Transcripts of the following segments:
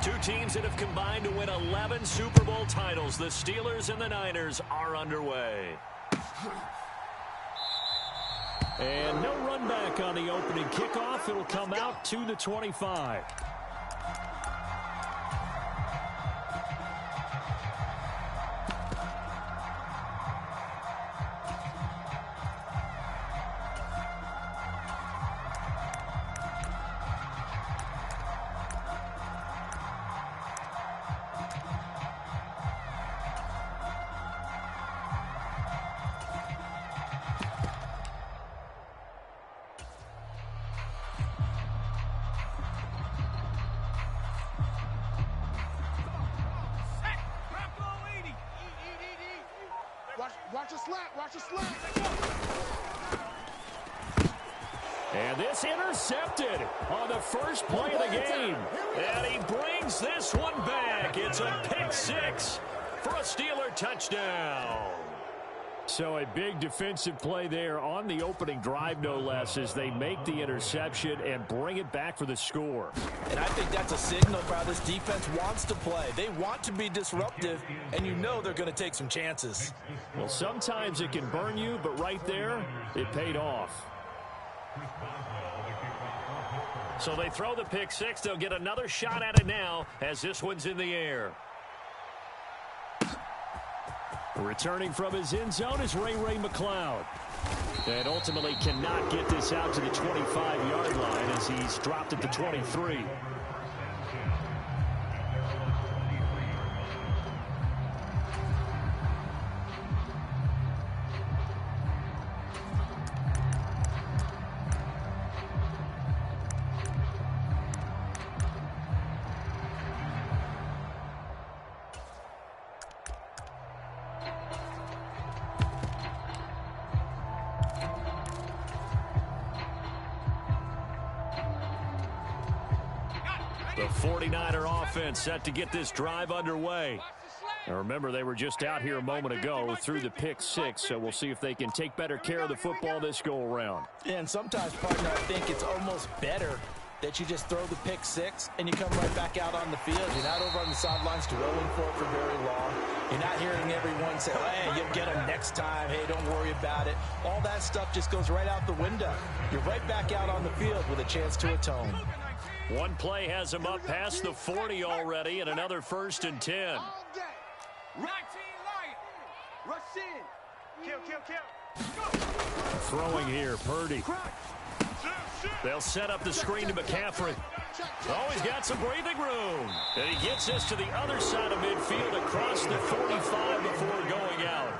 Two teams that have combined to win 11 Super Bowl titles. The Steelers and the Niners are underway. And no run back on the opening kickoff. It'll come out to the 25. Watch a slant. Watch a slant. And this intercepted on the first play of the game. And he brings this one back. It's a pick six for a Steeler touchdown. So a big defensive play there on the opening drive, no less, as they make the interception and bring it back for the score. And I think that's a signal for how this defense wants to play. They want to be disruptive, and you know they're going to take some chances. Well, sometimes it can burn you, but right there, it paid off. So they throw the pick six. They'll get another shot at it now as this one's in the air. Returning from his end zone is Ray McCloud. And ultimately cannot get this out to the 25-yard line as he's dropped at the 23. The 49er offense set to get this drive underway. Now remember, they were just out here a moment ago through the pick six, so we'll see if they can take better care of the football this go-around. And sometimes, partner, I think it's almost better that you just throw the pick six and you come right back out on the field. You're not over on the sidelines dwelling for it for very long. You're not hearing everyone say, hey, you'll get them next time. Hey, don't worry about it. All that stuff just goes right out the window. You're right back out on the field with a chance to atone. One play has him up past the 40 already, and another 1st and 10. Throwing here, Purdy. They'll set up the screen to McCaffrey. Oh, he's got some breathing room. And he gets this to the other side of midfield across the 45 before going out.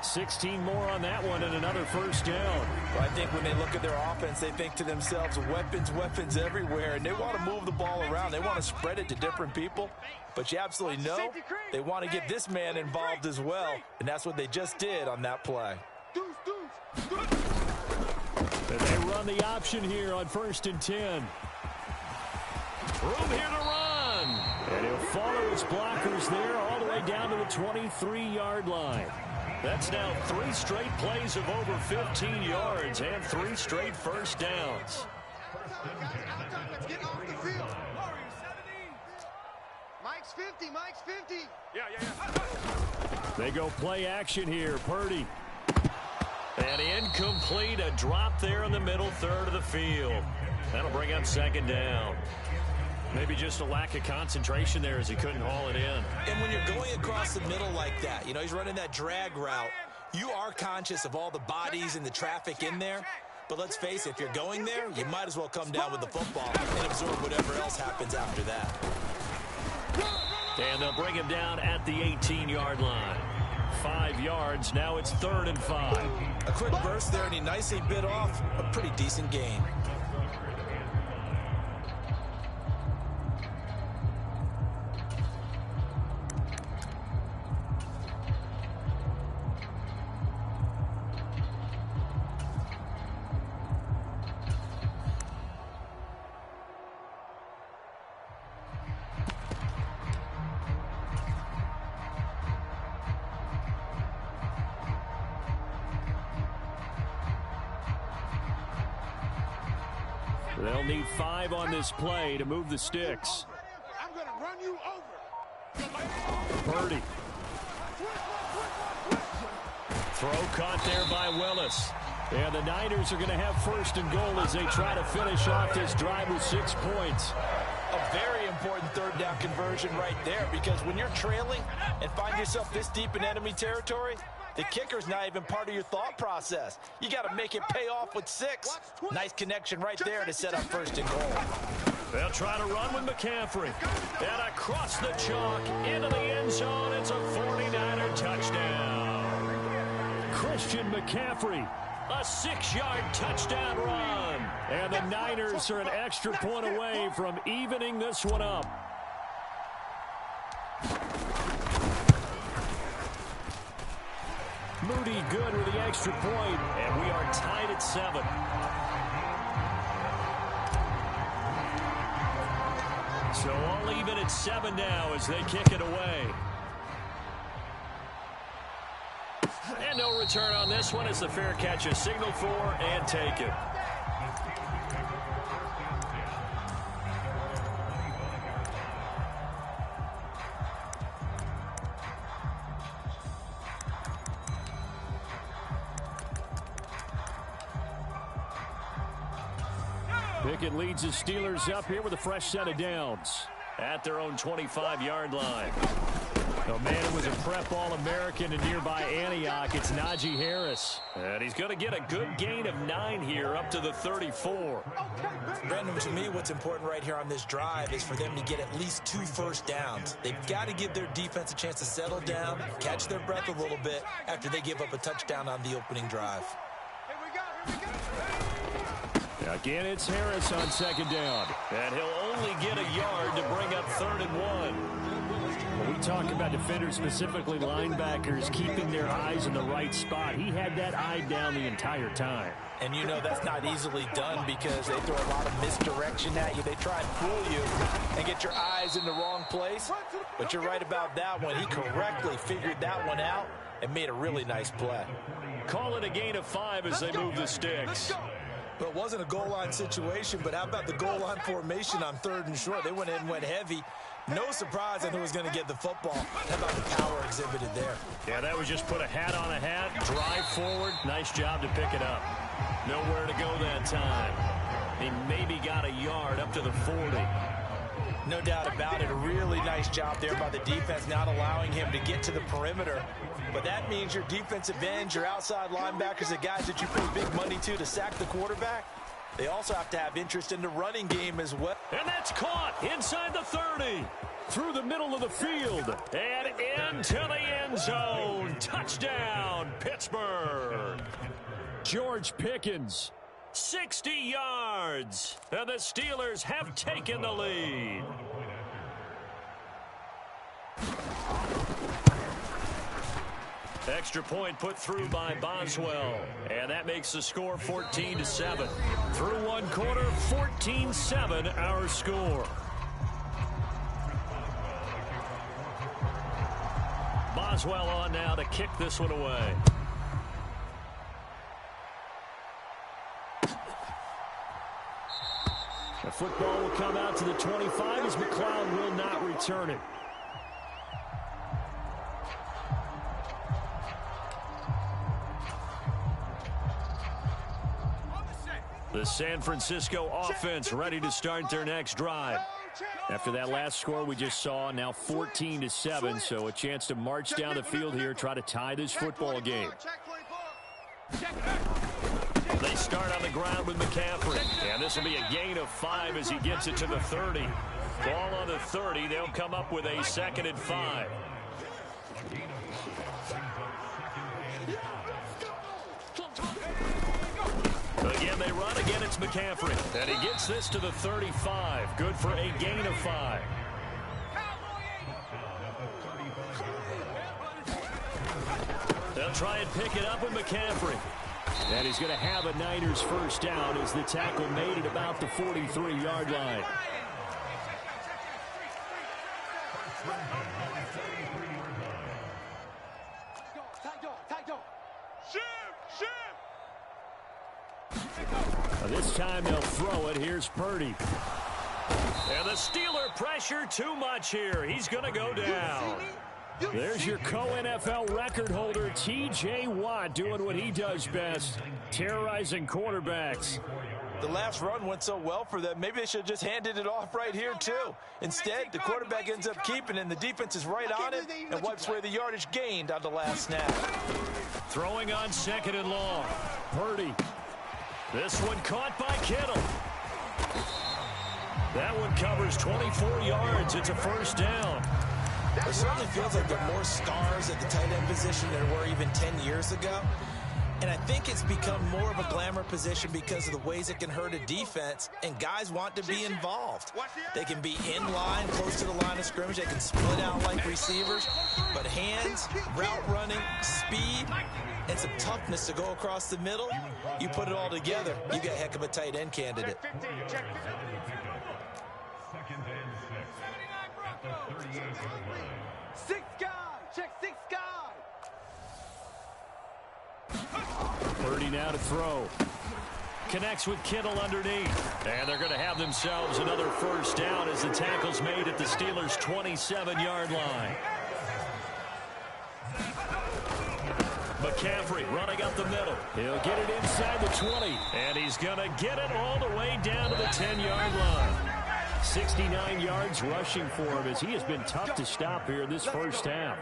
16 more on that one and another 1st down. Well, I think when they look at their offense, they think to themselves, weapons everywhere, and they want to move the ball around. They want to spread it to different people, but you absolutely know they want to get this man involved as well, and that's what they just did on that play. And they run the option here on 1st and 10. Room here to run. And he'll follow his blockers there all the way down to the 23-yard line. That's now 3 straight plays of over 15 yards and 3 straight 1st downs. Let's get off the field. Mike's 50. Mike's 50. Yeah. They go play action here. Purdy. And incomplete. A drop there in the middle third of the field. That'll bring up 2nd down. Maybe just a lack of concentration there as he couldn't haul it in. And when you're going across the middle like that, you know, he's running that drag route, you are conscious of all the bodies and the traffic in there. But let's face it, if you're going there, you might as well come down with the football and absorb whatever else happens after that. And they'll bring him down at the 18-yard line. 5 yards. Now it's 3rd and 5. A quick burst there, and he nicely bit off a pretty decent gain. They'll need 5 on this play to move the sticks. I'm going to run you over. Purdy. Throw caught there by Willis. And the Niners are going to have first and goal as they try to finish off this drive with 6 points. A very important third down conversion right there, because when you're trailing and find yourself this deep in enemy territory, the kicker's not even part of your thought process. You got to make it pay off with 6. Nice connection right there to set up first and goal. They'll try to run with McCaffrey. And across the chalk into the end zone. It's a 49er touchdown. Christian McCaffrey, a 6-yard touchdown run. And the Niners are an extra point away from evening this one up. Moody good with the extra point, and we are tied at 7. So all even at 7 now as they kick it away. And no return on this one as the fair catch is signaled for and taken. Pickett leads the Steelers up here with a fresh set of downs at their own 25-yard line. Oh, man, it was a prep All-American in nearby Antioch. It's Najee Harris. And he's going to get a good gain of 9 here up to the 34. Brandon, to me, what's important right here on this drive is for them to get at least 2 first downs. They've got to give their defense a chance to settle down, catch their breath a little bit after they give up a touchdown on the opening drive. Again, it's Harris on second down. And he'll only get a yard to bring up 3rd and 1. When we talk about defenders, specifically linebackers, keeping their eyes in the right spot, he had that eye down the entire time. And you know that's not easily done because they throw a lot of misdirection at you. They try and fool you and get your eyes in the wrong place. But you're right about that one. He correctly figured that one out and made a really nice play. Call it a gain of 5 as they move the sticks. But it wasn't a goal line situation, but how about the goal line formation on 3rd and short? They went in and went heavy. No surprise on who was going to get the football. How about the power exhibited there? Yeah, that was just put a hat on a hat, drive forward. Nice job to pick it up. Nowhere to go that time. He maybe got a yard up to the 40. No doubt about it. A really nice job there by the defense, not allowing him to get to the perimeter. But that means your defensive ends, your outside linebackers, the guys that you pay big money to sack the quarterback, they also have to have interest in the running game as well. And that's caught inside the 30. Through the middle of the field. And into the end zone. Touchdown, Pittsburgh. George Pickens, 60 yards. And the Steelers have taken the lead. Extra point put through by Boswell. And that makes the score 14-7. Through one quarter, 14-7 our score. Boswell on now to kick this one away. The football will come out to the 25 as McLeod will not return it. The San Francisco offense ready to start their next drive. After that last score we just saw, now 14-7, so a chance to march down the field here, try to tie this football game. They start on the ground with McCaffrey, and this will be a gain of 5 as he gets it to the 30. Ball on the 30, they'll come up with a 2nd and 5. Again, they run. Again, it's McCaffrey. And he gets this to the 35. Good for a gain of 5. They'll try and pick it up with McCaffrey. And he's going to have a Niners first down as the tackle made at about the 43-yard line. This time they'll throw it. Here's Purdy. And the Steeler pressure too much here. He's going to go down. There's your co-NFL record holder, T.J. Watt, doing what he does best, terrorizing quarterbacks. The last run went so well for them, maybe they should have just handed it off right here, too. Instead, the quarterback ends up keeping it, and the defense is right on it and wipes away the yardage gained on the last snap. Throwing on 2nd and long. Purdy. This one caught by Kittle. That one covers 24 yards. It's a first down. It certainly feels like there are more stars at the tight end position than there were even 10 years ago. And I think it's become more of a glamour position because of the ways it can hurt a defense, and guys want to be involved. They can be in line, close to the line of scrimmage. They can split out like receivers. But hands, route running, speed, and some toughness to go across the middle, you put it all together, you got a heck of a tight end candidate. Six guy. Check six guy. Purdy now to throw. Connects with Kittle underneath. And they're going to have themselves another first down as the tackle's made at the Steelers' 27-yard line. McCaffrey running up the middle. He'll get it inside the 20. And he's going to get it all the way down to the 10-yard line. 69 yards rushing for him as he has been tough to stop here in this first half.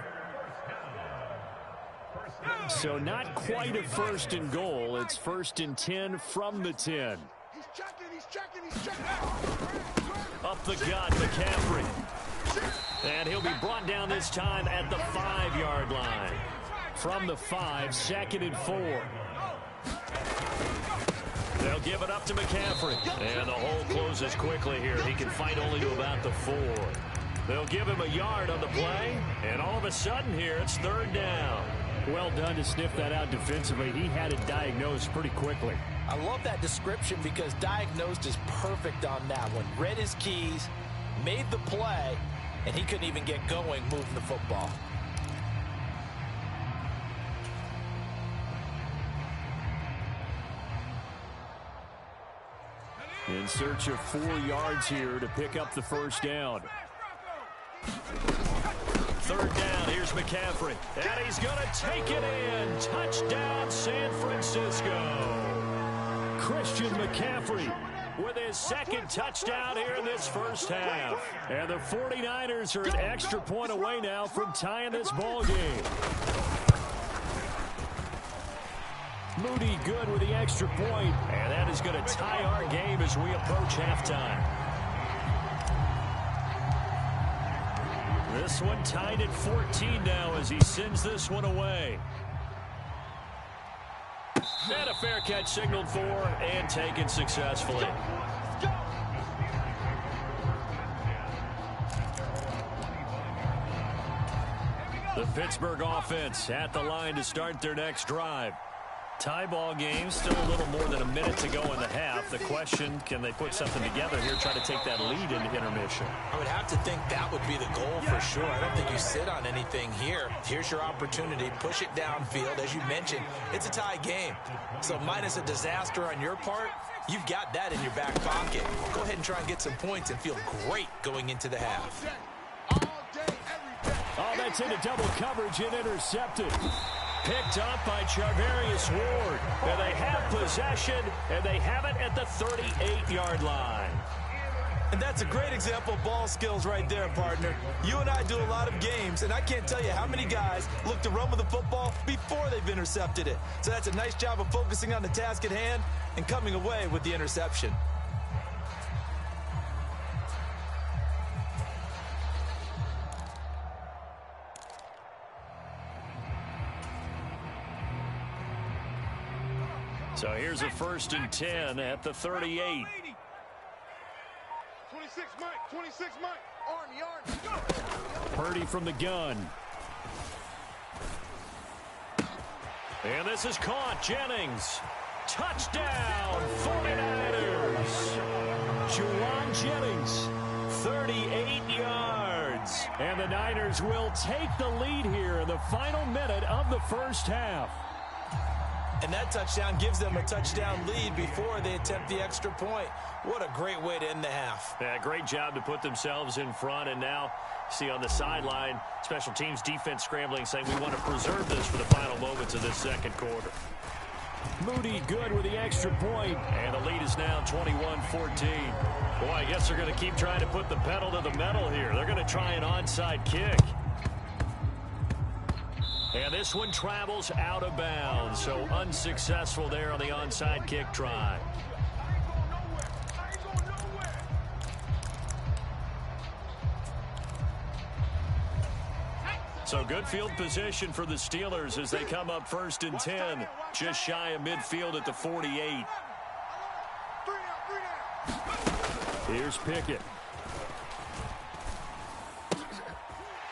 So not quite a 1st and goal. It's 1st and 10 from the 10. He's checking. Up the gut, McCaffrey. And he'll be brought down this time at the 5-yard line. From the 5, 2nd and 4. They'll give it up to McCaffrey. And the hole closes quickly here. He can fight only to about the 4. They'll give him a yard on the play. And all of a sudden here, it's 3rd down. Well done to sniff that out defensively. He had it diagnosed pretty quickly. I love that description because diagnosed is perfect on that one. Read his keys, made the play, and he couldn't even get going moving the football. In search of 4 yards here to pick up the first down. 3rd down, here's McCaffrey. And he's going to take it in. Touchdown, San Francisco. Christian McCaffrey with his 2nd touchdown here in this first half. And the 49ers are an extra point away now from tying this ball game. Moody good with the extra point, and that is going to tie our game as we approach halftime. This one tied at 14 now as he sends this one away. And a fair catch signaled for and taken successfully. The Pittsburgh offense at the line to start their next drive. Tie ball game, still a little more than a minute to go in the half. The question, can they put something together here, try to take that lead into intermission? I would have to think that would be the goal for sure. I don't think you sit on anything here. Here's your opportunity. Push it downfield. As you mentioned, it's a tie game. So minus a disaster on your part, you've got that in your back pocket. Go ahead and try and get some points and feel great going into the half. Oh, that's into double coverage and intercepted. Picked up by Charvarius Ward. And they have possession, and they have it at the 38-yard line. And that's a great example of ball skills right there, partner. You and I do a lot of games, and I can't tell you how many guys look to run with the football before they've intercepted it. So that's a nice job of focusing on the task at hand and coming away with the interception. So here's a 1st and 10 at the 38. 26 Mike, 26 Mike. Army. Purdy from the gun. And this is caught. Jennings. Touchdown, 49ers. Juwan Jennings, 38 yards. And the Niners will take the lead here in the final minute of the first half. And that touchdown gives them a touchdown lead before they attempt the extra point. What a great way to end the half. Yeah, great job to put themselves in front. And now, see on the sideline, special teams defense scrambling, saying we want to preserve this for the final moments of this second quarter. Moody good with the extra point, and the lead is now 21-14. Boy, I guess they're going to keep trying to put the pedal to the metal here. They're going to try an onside kick. And this one travels out of bounds, so unsuccessful there on the onside kick try. So good field position for the Steelers as they come up 1st and 10, just shy of midfield at the 48. Here's Pickett.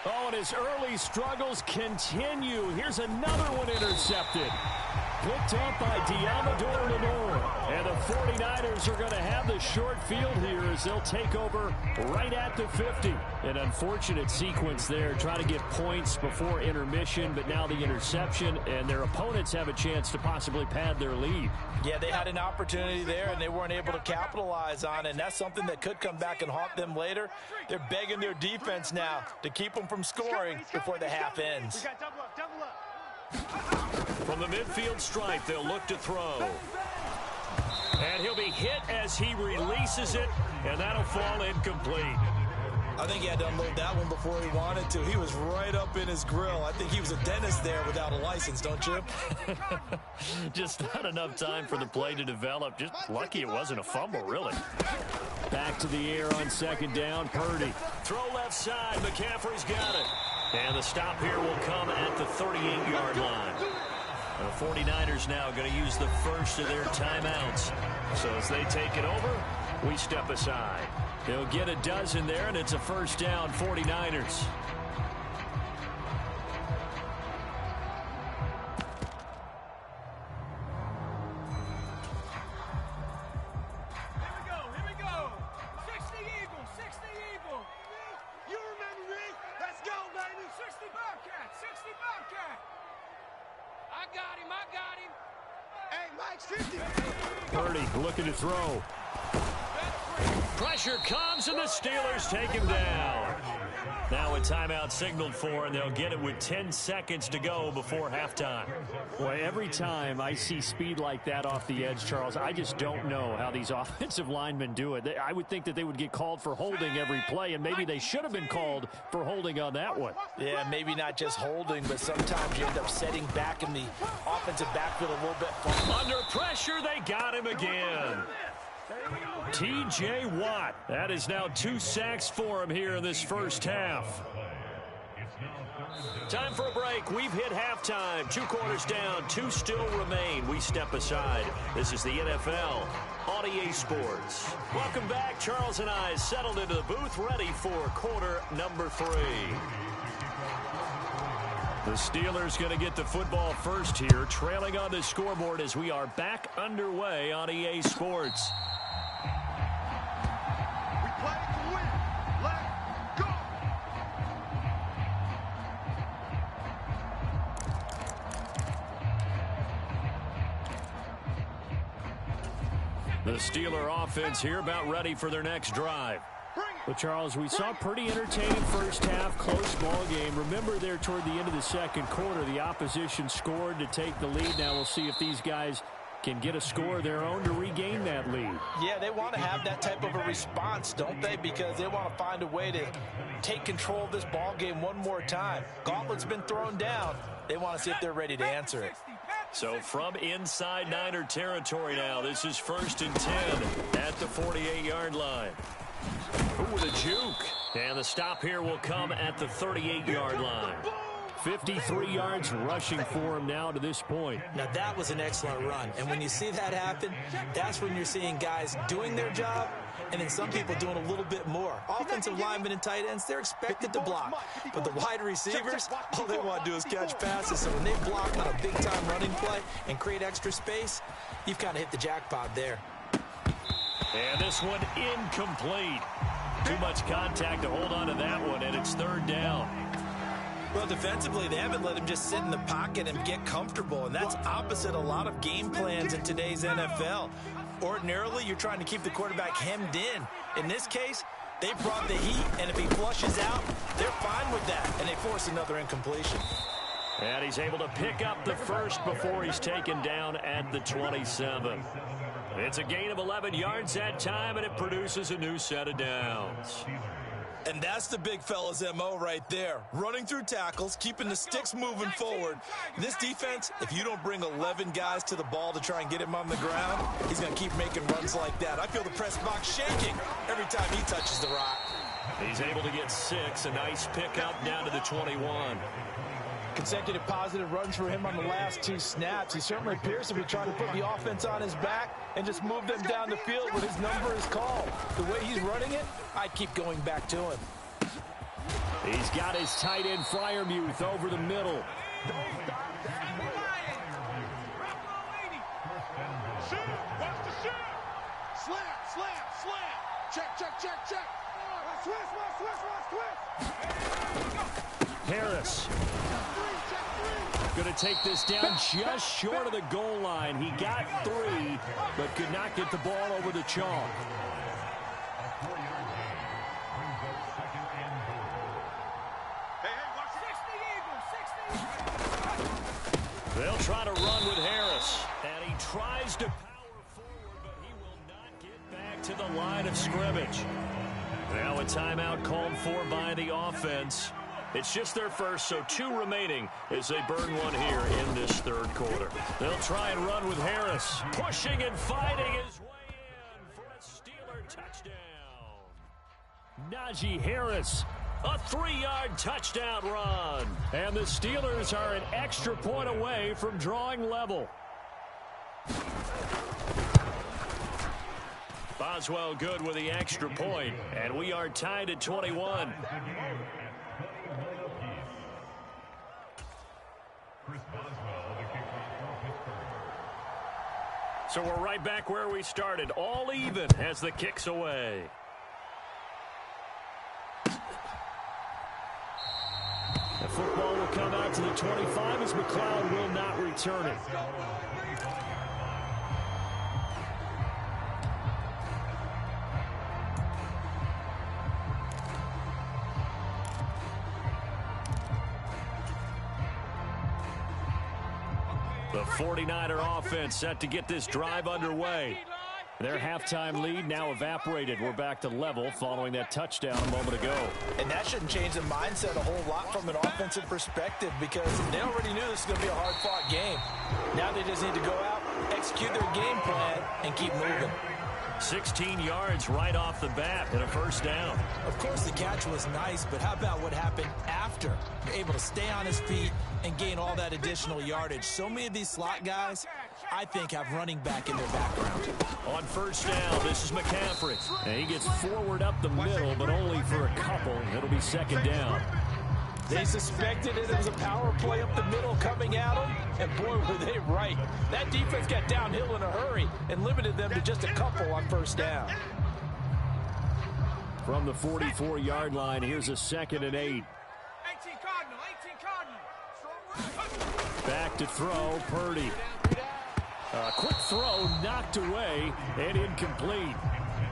Oh, and his early struggles continue. Here's another one intercepted. Picked up by Diamador Lenore. And the 49ers are going to have the short field here as they'll take over right at the 50. An unfortunate sequence there, trying to get points before intermission, but now the interception, and their opponents have a chance to possibly pad their lead. Yeah, they had an opportunity there, and they weren't able to capitalize on it, and that's something that could come back and haunt them later. They're begging their defense now to keep them from scoring before the half ends. From the midfield stripe, they'll look to throw. And he'll be hit as he releases it, and that'll fall incomplete. I think he had to unload that one before he wanted to. He was right up in his grill. I think he was a dentist there without a license, don't you? Just not enough time for the play to develop. Just lucky it wasn't a fumble, really. Back to the air on 2nd down, Purdy. Throw left side, McCaffrey's got it. And the stop here will come at the 38-yard line. The 49ers now going to use the first of their timeouts. So as they take it over, we step aside. They'll get a dozen there, and it's a 1st down, 49ers. Here we go. 60 Eagle. You remember me? Let's go, baby. 60 Bobcat. I got him. Hey, Mike's 50. Purdy looking to throw. Pressure comes, and the Steelers take him down. Now a timeout signaled for, and they'll get it with 10 seconds to go before halftime. Boy, every time I see speed like that off the edge, Charles, I just don't know how these offensive linemen do it. I would think that they would get called for holding every play, and maybe they should have been called for holding on that one. Yeah, maybe not just holding, but sometimes you end up setting back in the offensive backfield a little bit far. Under pressure, they got him again. T.J. Watt. That is now 2 sacks for him here in this first half. Time for a break. We've hit halftime. 2 quarters down. 2 still remain. We step aside. This is the NFL on EA Sports. Welcome back. Charles and I settled into the booth, ready for quarter number 3. The Steelers going to get the football first here, trailing on the scoreboard as we are back underway on EA Sports. The Steeler offense here about ready for their next drive. Well, Charles, we saw pretty entertaining first half, close ball game. Remember there toward the end of the second quarter, the opposition scored to take the lead. Now we'll see if these guys can get a score of their own to regain that lead. Yeah, they want to have that type of a response, don't they? Because they want to find a way to take control of this ball game one more time. Gauntlet's been thrown down. They want to see if they're ready to answer it. So from inside Niner territory now, this is 1st and 10 at the 48-yard line. Ooh, with a juke. And the stop here will come at the 38-yard line. 53 yards rushing for him now to this point. Now, that was an excellent run. And when you see that happen, that's when you're seeing guys doing their job and then some people doing a little bit more. Offensive linemen and tight ends, they're expected to block. But the wide receivers, all they want to do is catch passes. So when they block on a big-time running play and create extra space, you've kind of hit the jackpot there. And this one incomplete. Too much contact to hold on to that one, and it's 3rd down. Well, defensively, they haven't let him just sit in the pocket and get comfortable, and that's opposite a lot of game plans in today's NFL. Ordinarily, you're trying to keep the quarterback hemmed in. In this case, they brought the heat, and if he flushes out, they're fine with that, and they force another incompletion. And he's able to pick up the first before he's taken down at the 27. It's a gain of 11 yards that time, and it produces a new set of downs. And that's the big fella's MO right there. Running through tackles, keeping the sticks moving forward. This defense, if you don't bring 11 guys to the ball to try and get him on the ground, he's going to keep making runs like that. I feel the press box shaking every time he touches the rock. He's able to get 6. A nice pickup down to the 21. Consecutive positive runs for him on the last 2 snaps. He certainly appears to be trying to put the offense on his back and just move them down the field when his number is called. The way he's running it, I'd keep going back to him. He's got his tight end Freiermuth over the middle. Harris. Going to take this down just short of the goal line. He got 3, but could not get the ball over the chalk. They'll try to run with Harris. And he tries to power forward, but he will not get back to the line of scrimmage. Now a timeout called for by the offense. It's just their first, so 2 remaining as they burn one here in this third quarter. They'll try and run with Harris. Pushing and fighting his way in for a Steeler touchdown. Najee Harris, A 3-yard touchdown run. and the Steelers are an extra point away from drawing level. Boswell good with the extra point, and we are tied at 21. So we're right back where we started, all even as the kick's away. The football will come out to the 25 as McLeod will not return it. The 49er offense set to get this drive underway. Their halftime lead now evaporated. We're back to level following that touchdown a moment ago. And that shouldn't change the mindset a whole lot from an offensive perspective because they already knew this was going to be a hard-fought game. Now they just need to go out, execute their game plan, and keep moving. 16 yards right off the bat and a first down. Of course, the catch was nice, but how about what happened after? You're able to stay on his feet and gain all that additional yardage. So many of these slot guys, I think, have running back in their background. On first down, this is McCaffrey. And he gets forward up the middle, but only for a couple. It'll be second down. They suspected it was a power play up the middle coming at them, and boy, were they right. That defense got downhill in a hurry and limited them to just a couple on first down. From the 44-yard line, here's a 2nd and 8. 18 Cardinal, 18 Cardinal. Back to throw, Purdy. A quick throw knocked away and incomplete.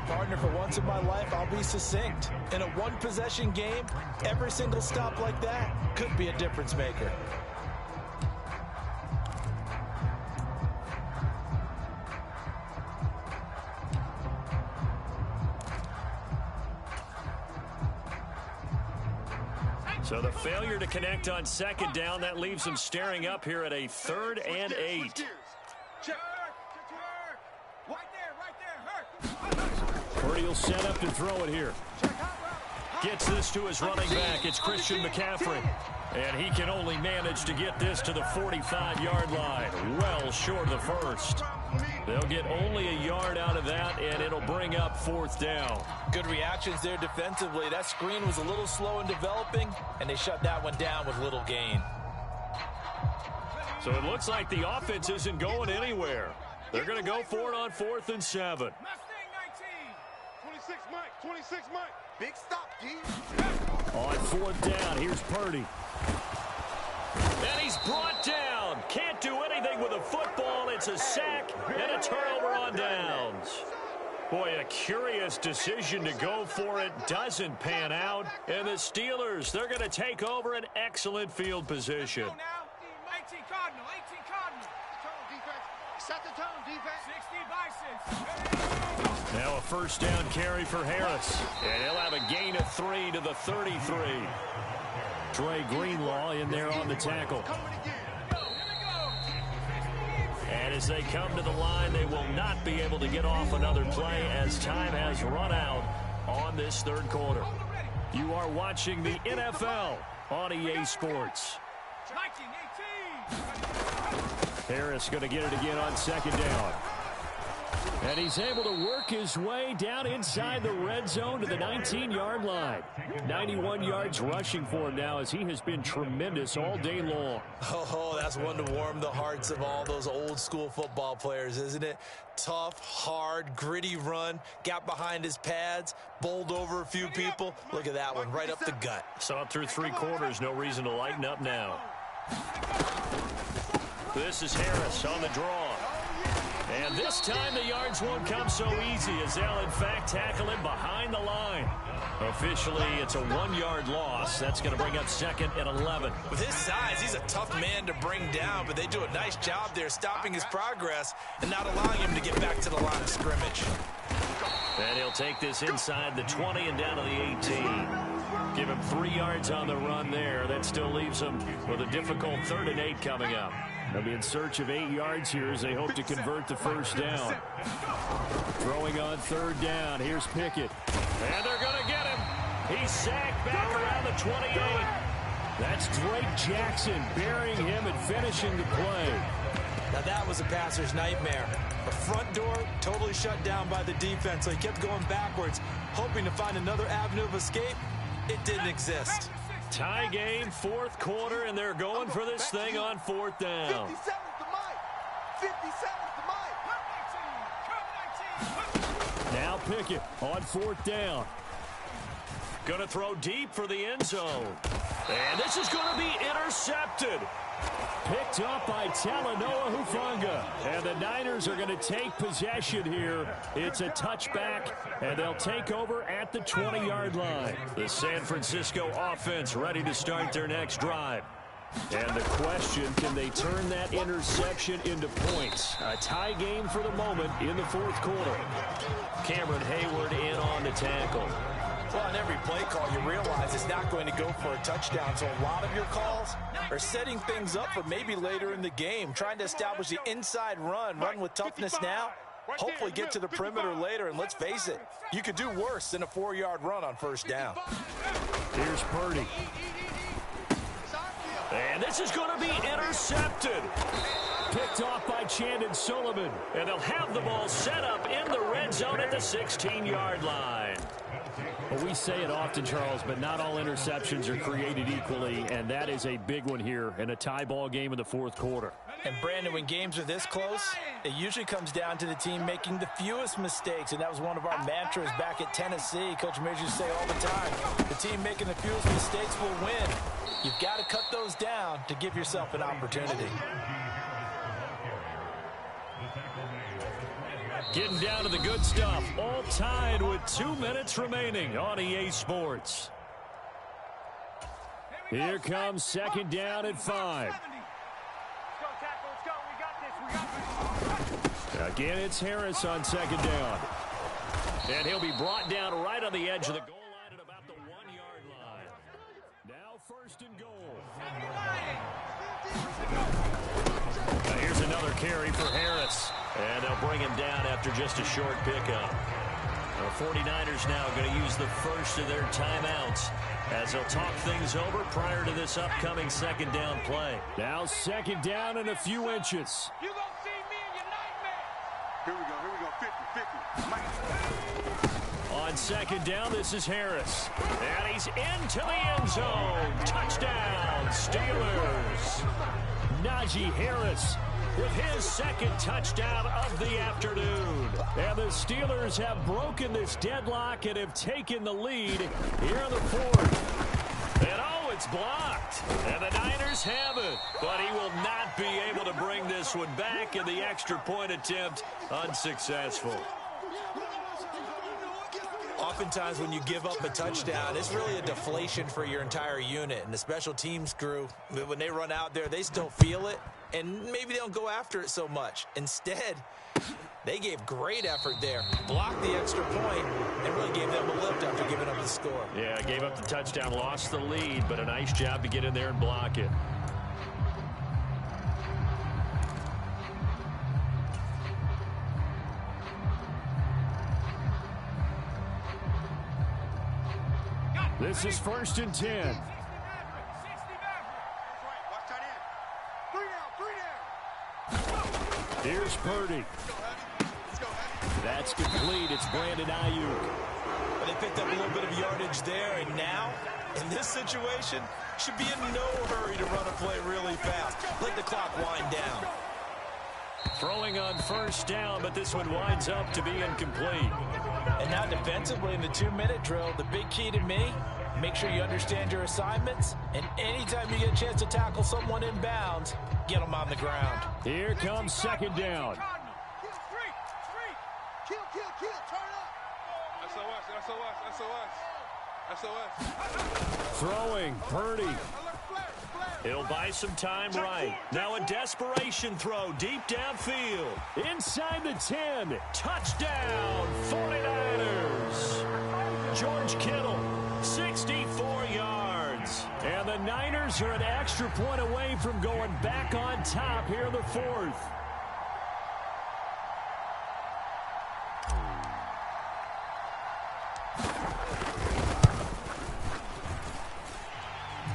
Partner, for once in my life, I'll be succinct. In a one-possession game, every single stop like that could be a difference maker. So the failure to connect on second down, that leaves them staring up here at a 3rd and 8. Purdy will set up to throw it here. Gets this to his running back. It's Christian McCaffrey. And he can only manage to get this to the 45-yard line. Well short of the first. They'll get only a yard out of that, and it'll bring up 4th down. Good reactions there defensively. That screen was a little slow in developing, and they shut that one down with little gain. So it looks like the offense isn't going anywhere. They're going to go for it on 4th and 7. Mustang 19. 26 Mike. Big stop, G. On 4th down, here's Purdy. And he's brought down. Can't do anything with a football. It's a sack and a turnover on downs. Boy, a curious decision to go for it. Doesn't pan out. And the Steelers, they're going to take over an excellent field position. 18 Cardinal, 18 Cardinal. Tone defense. Set the tone defense. 60 Bisons. Now a first down carry for Harris. And he'll have a gain of 3 to the 33. Dre Greenlaw in there on the tackle. And as they come to the line, they will not be able to get off another play as time has run out on this third quarter. You are watching the NFL on EA Sports. 19-18. Harris going to get it again on second down. And he's able to work his way down inside the red zone to the 19-yard line. 91 yards rushing for him now as he has been tremendous all day long. Oh, that's one to warm the hearts of all those old-school football players, isn't it? Tough, hard, gritty run, got behind his pads, bowled over a few people. Look at that one, right up the gut. Saw it through 3 quarters, no reason to lighten up now. This is Harris on the draw. And this time the yards won't come so easy as they'll, in fact, tackle him behind the line. Officially, it's a 1-yard loss. That's going to bring up second and 11. With his size, he's a tough man to bring down, but they do a nice job there stopping his progress and not allowing him to get back to the line of scrimmage. And he'll take this inside the 20 and down to the 18. Give him 3 yards on the run there. That still leaves him with a difficult 3rd and 8 coming up. They'll be in search of 8 yards here as they hope to convert the first down. Throwing on 3rd down. Here's Pickett. And they're going to get him. He's sacked back around the 28. That's Drake Jackson burying him and finishing the play. Now that was a passer's nightmare. The front door totally shut down by the defense, so he kept going backwards, hoping to find another avenue of escape. It didn't exist. Tie game, 4th quarter, and they're going for this thing on 4th down. 57's the mic. 57's the mic. Now Pickett on 4th down. Going to throw deep for the end zone. And this is going to be intercepted. Picked up by Talanoa Hufanga. And the Niners are going to take possession here. It's a touchback, and they'll take over at the 20-yard line. The San Francisco offense ready to start their next drive. And the question, can they turn that interception into points? A tie game for the moment in the 4th quarter. Cameron Hayward in on the tackle. Well, on every play call, you realize it's not going to go for a touchdown. So a lot of your calls are setting things up for maybe later in the game, trying to establish the inside run with toughness now, hopefully get to the perimeter later. And let's face it, you could do worse than a 4-yard run on first down. Here's Purdy. And this is going to be intercepted. Picked off by Chandon Sullivan. And they'll have the ball set up in the red zone at the 16-yard line. Well, we say it often, Charles, but not all interceptions are created equally, and that is a big one here in a tie ball game in the 4th quarter. And, Brandon, when games are this close, it usually comes down to the team making the fewest mistakes, and that was one of our mantras back at Tennessee. Coach Major used to say all the time, the team making the fewest mistakes will win. You've got to cut those down to give yourself an opportunity. Getting down to the good stuff, all tied with 2 minutes remaining on EA Sports. Here comes 2nd down at 5. Again, it's Harris on 2nd down. And he'll be brought down right on the edge of the goal line at about the 1-yard line. Now 1st and goal. Now here's another carry for Harris. And they'll bring him down after just a short pickup. The 49ers now going to use the first of their timeouts as they'll talk things over prior to this upcoming 2nd down play. Now 2nd down and a few inches. You gonna see me in your nightmare. Here we go, 50. On 2nd down, this is Harris. And he's into the end zone. Touchdown, Steelers. Najee Harris with his 2nd touchdown of the afternoon. And the Steelers have broken this deadlock and have taken the lead here in the 4th. And It's blocked. And the Niners have it. But he will not be able to bring this one back, and the extra point attempt unsuccessful. Oftentimes when you give up a touchdown, it's really a deflation for your entire unit. And the special teams crew, when they run out there, they still feel it. And maybe they don't go after it so much. Instead, they gave great effort there, blocked the extra point, and really gave them a lift after giving up the score. Yeah, gave up the touchdown, lost the lead, but a nice job to get in there and block it. This is 1st and 10. Here's Purdy. That's complete. It's Brandon Ayuk. But they picked up a little bit of yardage there, and now, in this situation, should be in no hurry to run a play really fast. Let the clock wind down. Throwing on 1st down, but this one winds up to be incomplete. And now defensively in the 2-minute drill, the big key to me, make sure you understand your assignments, and anytime you get a chance to tackle someone in bounds, get them on the ground. Here comes 2nd down. Throwing, Purdy. He'll buy some time right. Now a desperation throw deep downfield. Inside the 10. Touchdown, 49ers. George Kittle, 64 yards. And the Niners are an extra point away from going back on top here in the 4th.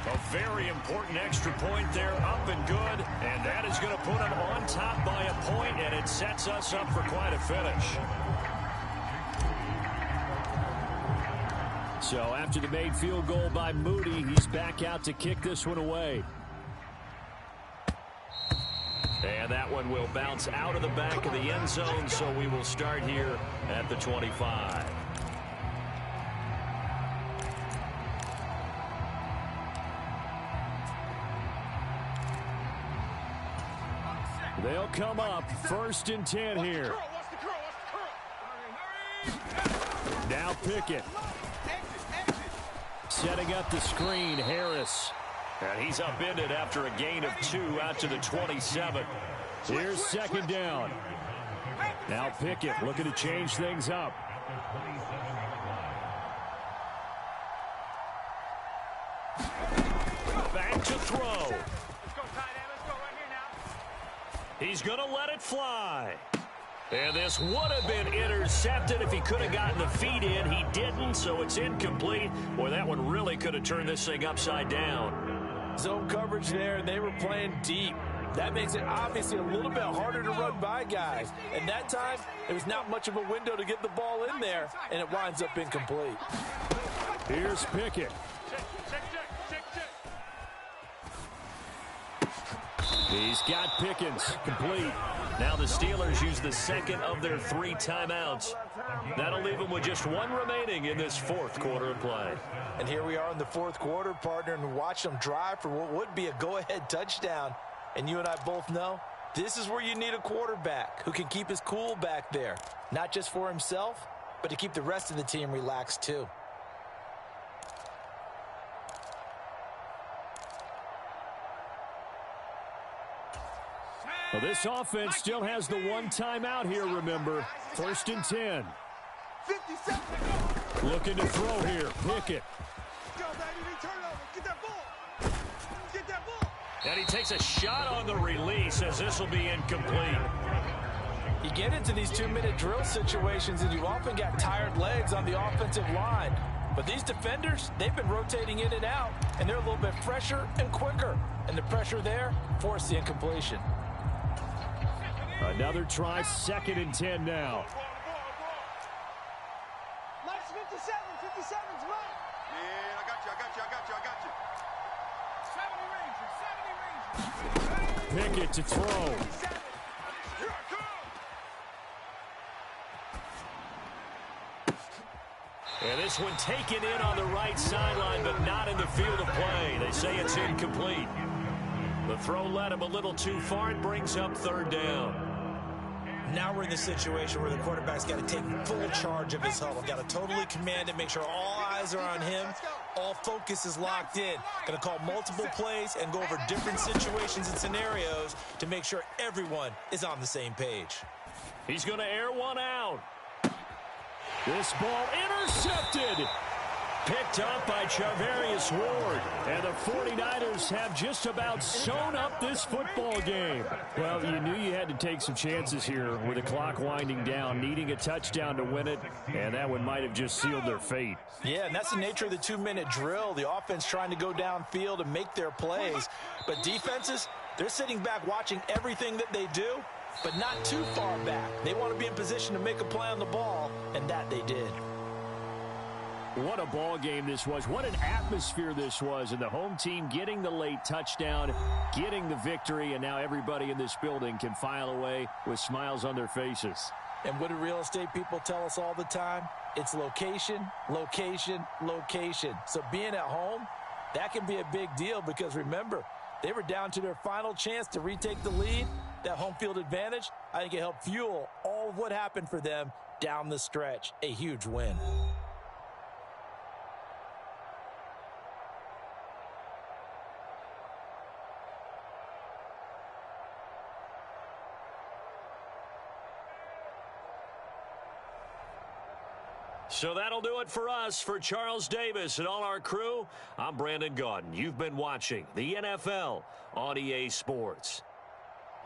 A very important extra point there, up and good. And that is going to put them on top by a point, and it sets us up for quite a finish. So after the made field goal by Moody, he's back out to kick this one away. And that one will bounce out of the back of the end zone, so we will start here at the 25. They'll come up 1st and 10 here. Now Pickett. Setting up the screen, Harris. And he's upended after a gain of 2 out to the 27. Here's 2nd down. Now Pickett looking to change things up. Back to throw. He's going to let it fly. And this would have been intercepted if he could have gotten the feet in. He didn't, so it's incomplete. Boy, that one really could have turned this thing upside down. Zone coverage there, and they were playing deep. That makes it obviously a little bit harder to run by guys. And that time, there was not much of a window to get the ball in there, and it winds up incomplete. Here's Pickett. He's got Pickens, complete. Now the Steelers use the second of their 3 timeouts. That'll leave them with just 1 remaining in this 4th quarter of play. And here we are in the 4th quarter, partner, and watch them drive for what would be a go-ahead touchdown. And you and I both know this is where you need a quarterback who can keep his cool back there, not just for himself, but to keep the rest of the team relaxed too. Well, this offense still has the 1 timeout here, remember. 1st and 10. 57. Looking to throw here. Pickett. And he takes a shot on the release as this will be incomplete. You get into these 2-minute drill situations and you often got tired legs on the offensive line. But these defenders, they've been rotating in and out, and they're a little bit fresher and quicker. And the pressure there forced the incompletion. Another try, 2nd and 10 now. Mike's 57. 57's Mike. Yeah, I got you. 70 Rangers. Pickett to throw. Here I come. And And this one taken in on the right sideline, but not in the field of play. They say it's incomplete. The throw led him a little too far and brings up third down. Now we're in the situation where the quarterback's got to take full charge of his huddle. Got to totally command it, make sure all eyes are on him. All focus is locked in. Going to call multiple plays and go over different situations and scenarios to make sure everyone is on the same page. He's going to air one out. This ball intercepted. Picked up by Charvarius Ward. And the 49ers have just about sewn up this football game. Well, you knew you had to take some chances here with the clock winding down, needing a touchdown to win it, and that one might have just sealed their fate. Yeah, and that's the nature of the 2-minute drill. The offense trying to go downfield and make their plays. But defenses, they're sitting back watching everything that they do, but not too far back. They want to be in position to make a play on the ball, and that they did. What a ball game this was. What an atmosphere this was. And the home team getting the late touchdown, getting the victory, and now everybody in this building can file away with smiles on their faces. And what do real estate people tell us all the time? It's location, location, location. So being at home, that can be a big deal because, remember, they were down to their final chance to retake the lead. That home field advantage, I think it helped fuel all of what happened for them down the stretch. A huge win. So that'll do it for us. For Charles Davis and all our crew, I'm Brandon Gaudin. You've been watching the NFL on EA Sports.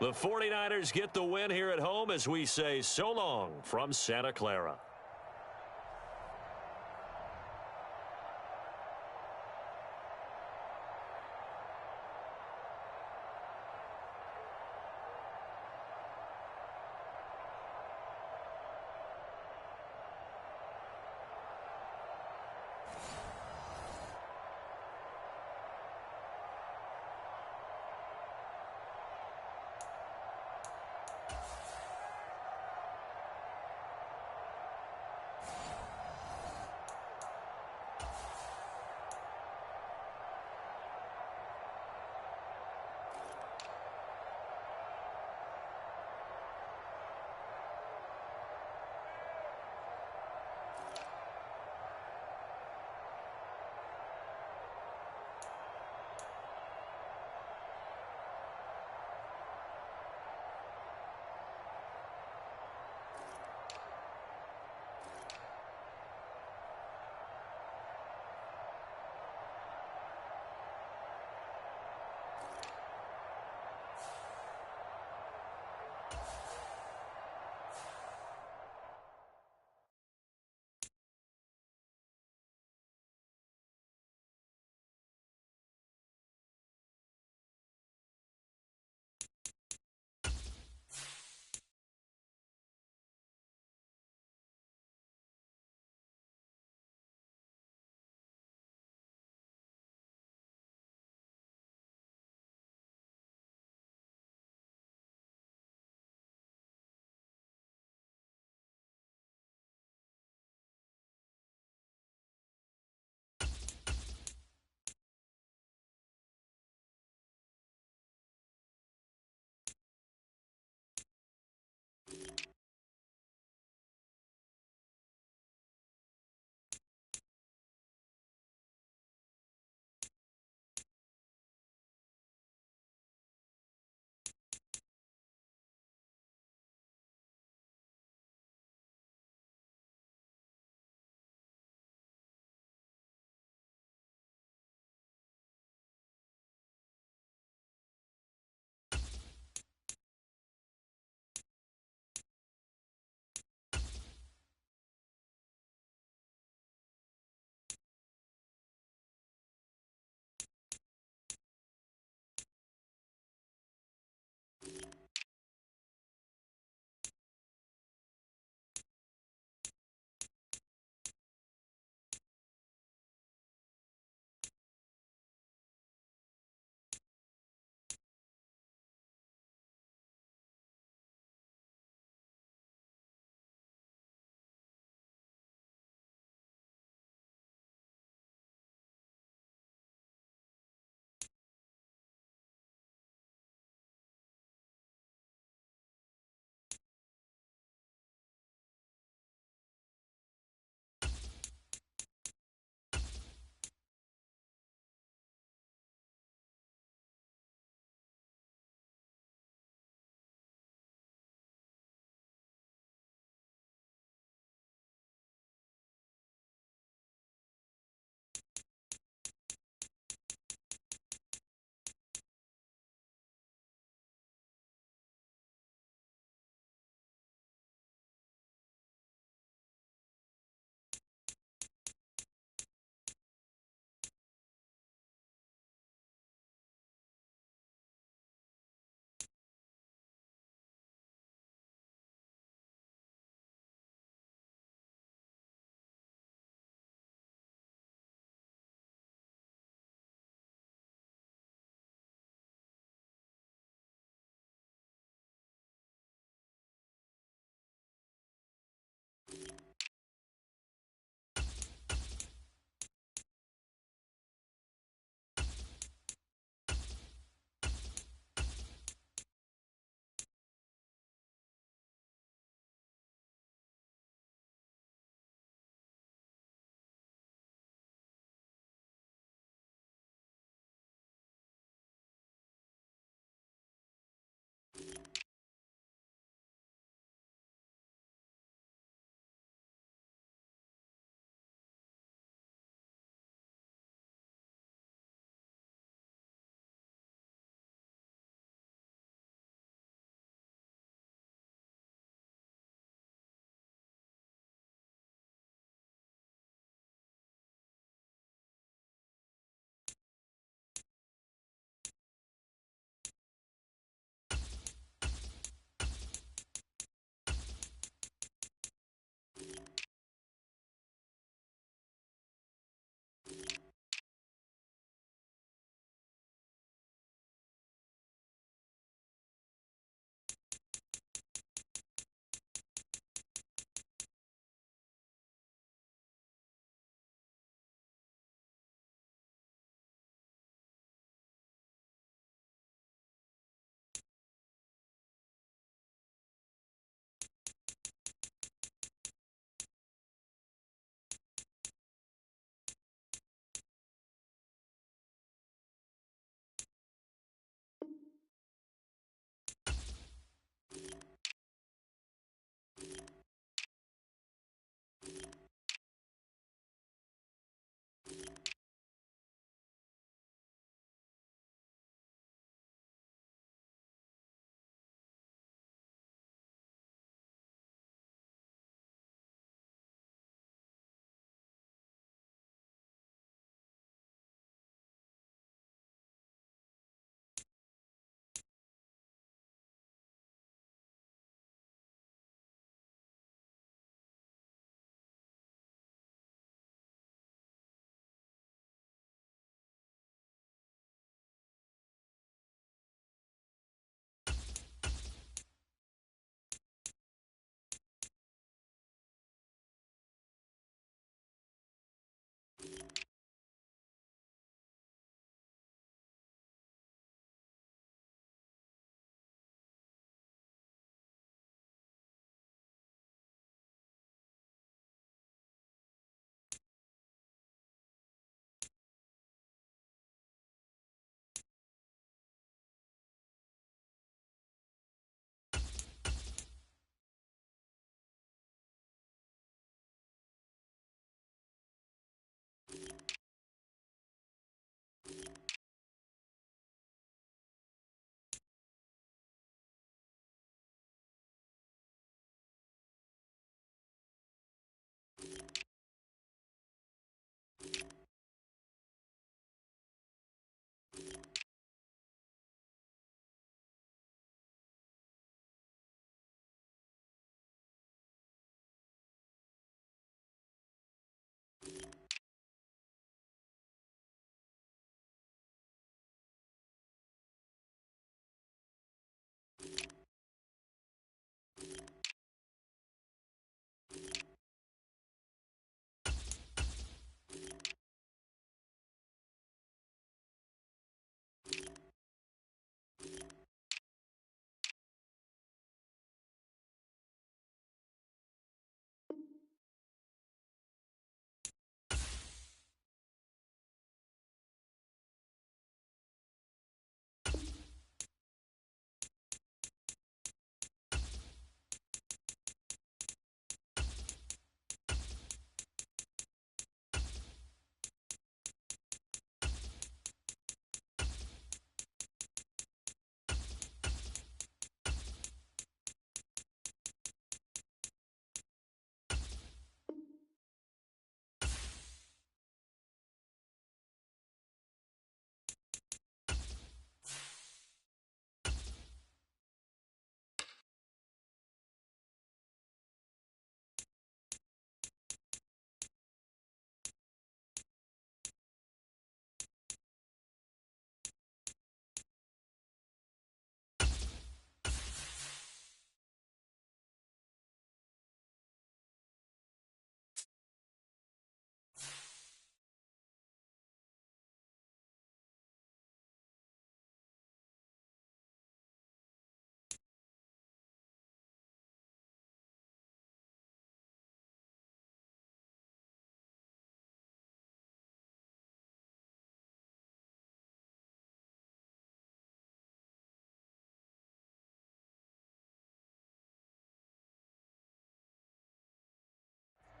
The 49ers get the win here at home as we say so long from Santa Clara.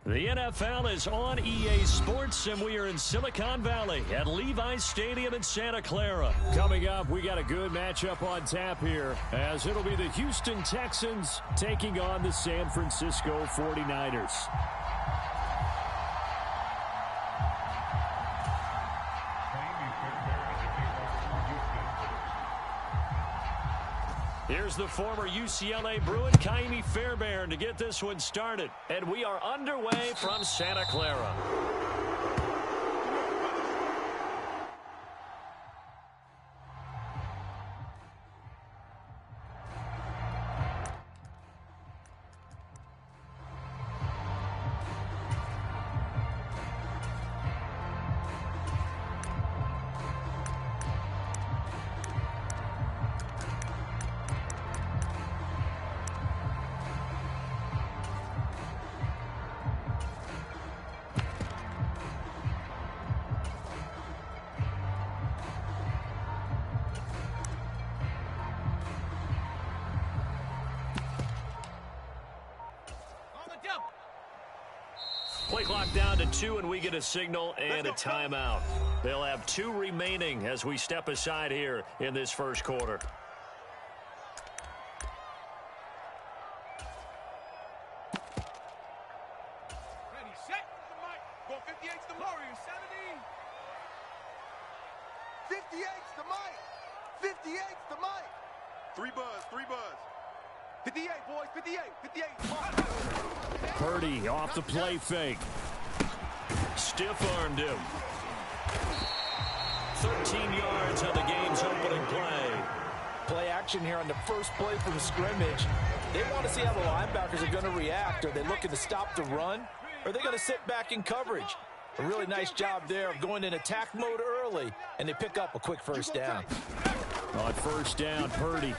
The NFL is on EA Sports, and we are in Silicon Valley at Levi's Stadium in Santa Clara. Coming up, we got a good matchup on tap here, as it'll be the Houston Texans taking on the San Francisco 49ers. Here's the former UCLA Bruin, Kaimi Fairbairn, to get this one started. And we are underway from Santa Clara. Play clock down to 2, and we get a signal and a timeout. They'll have 2 remaining as we step aside here in this first quarter. Ready, set, the mic. Go 58's the Warriors, 70. 58's the mic. 58's the mic. 3 buzz, 3 buzz. 58, boys, 58, 58. Purdy off the play fake. Stiff-armed him. 13 yards on the game's opening play. Play action here on the first play from scrimmage. They want to see how the linebackers are going to react. Are they looking to stop the run? Or are they going to sit back in coverage? A really nice job there of going in attack mode early, and they pick up a quick first down. On first down, Purdy.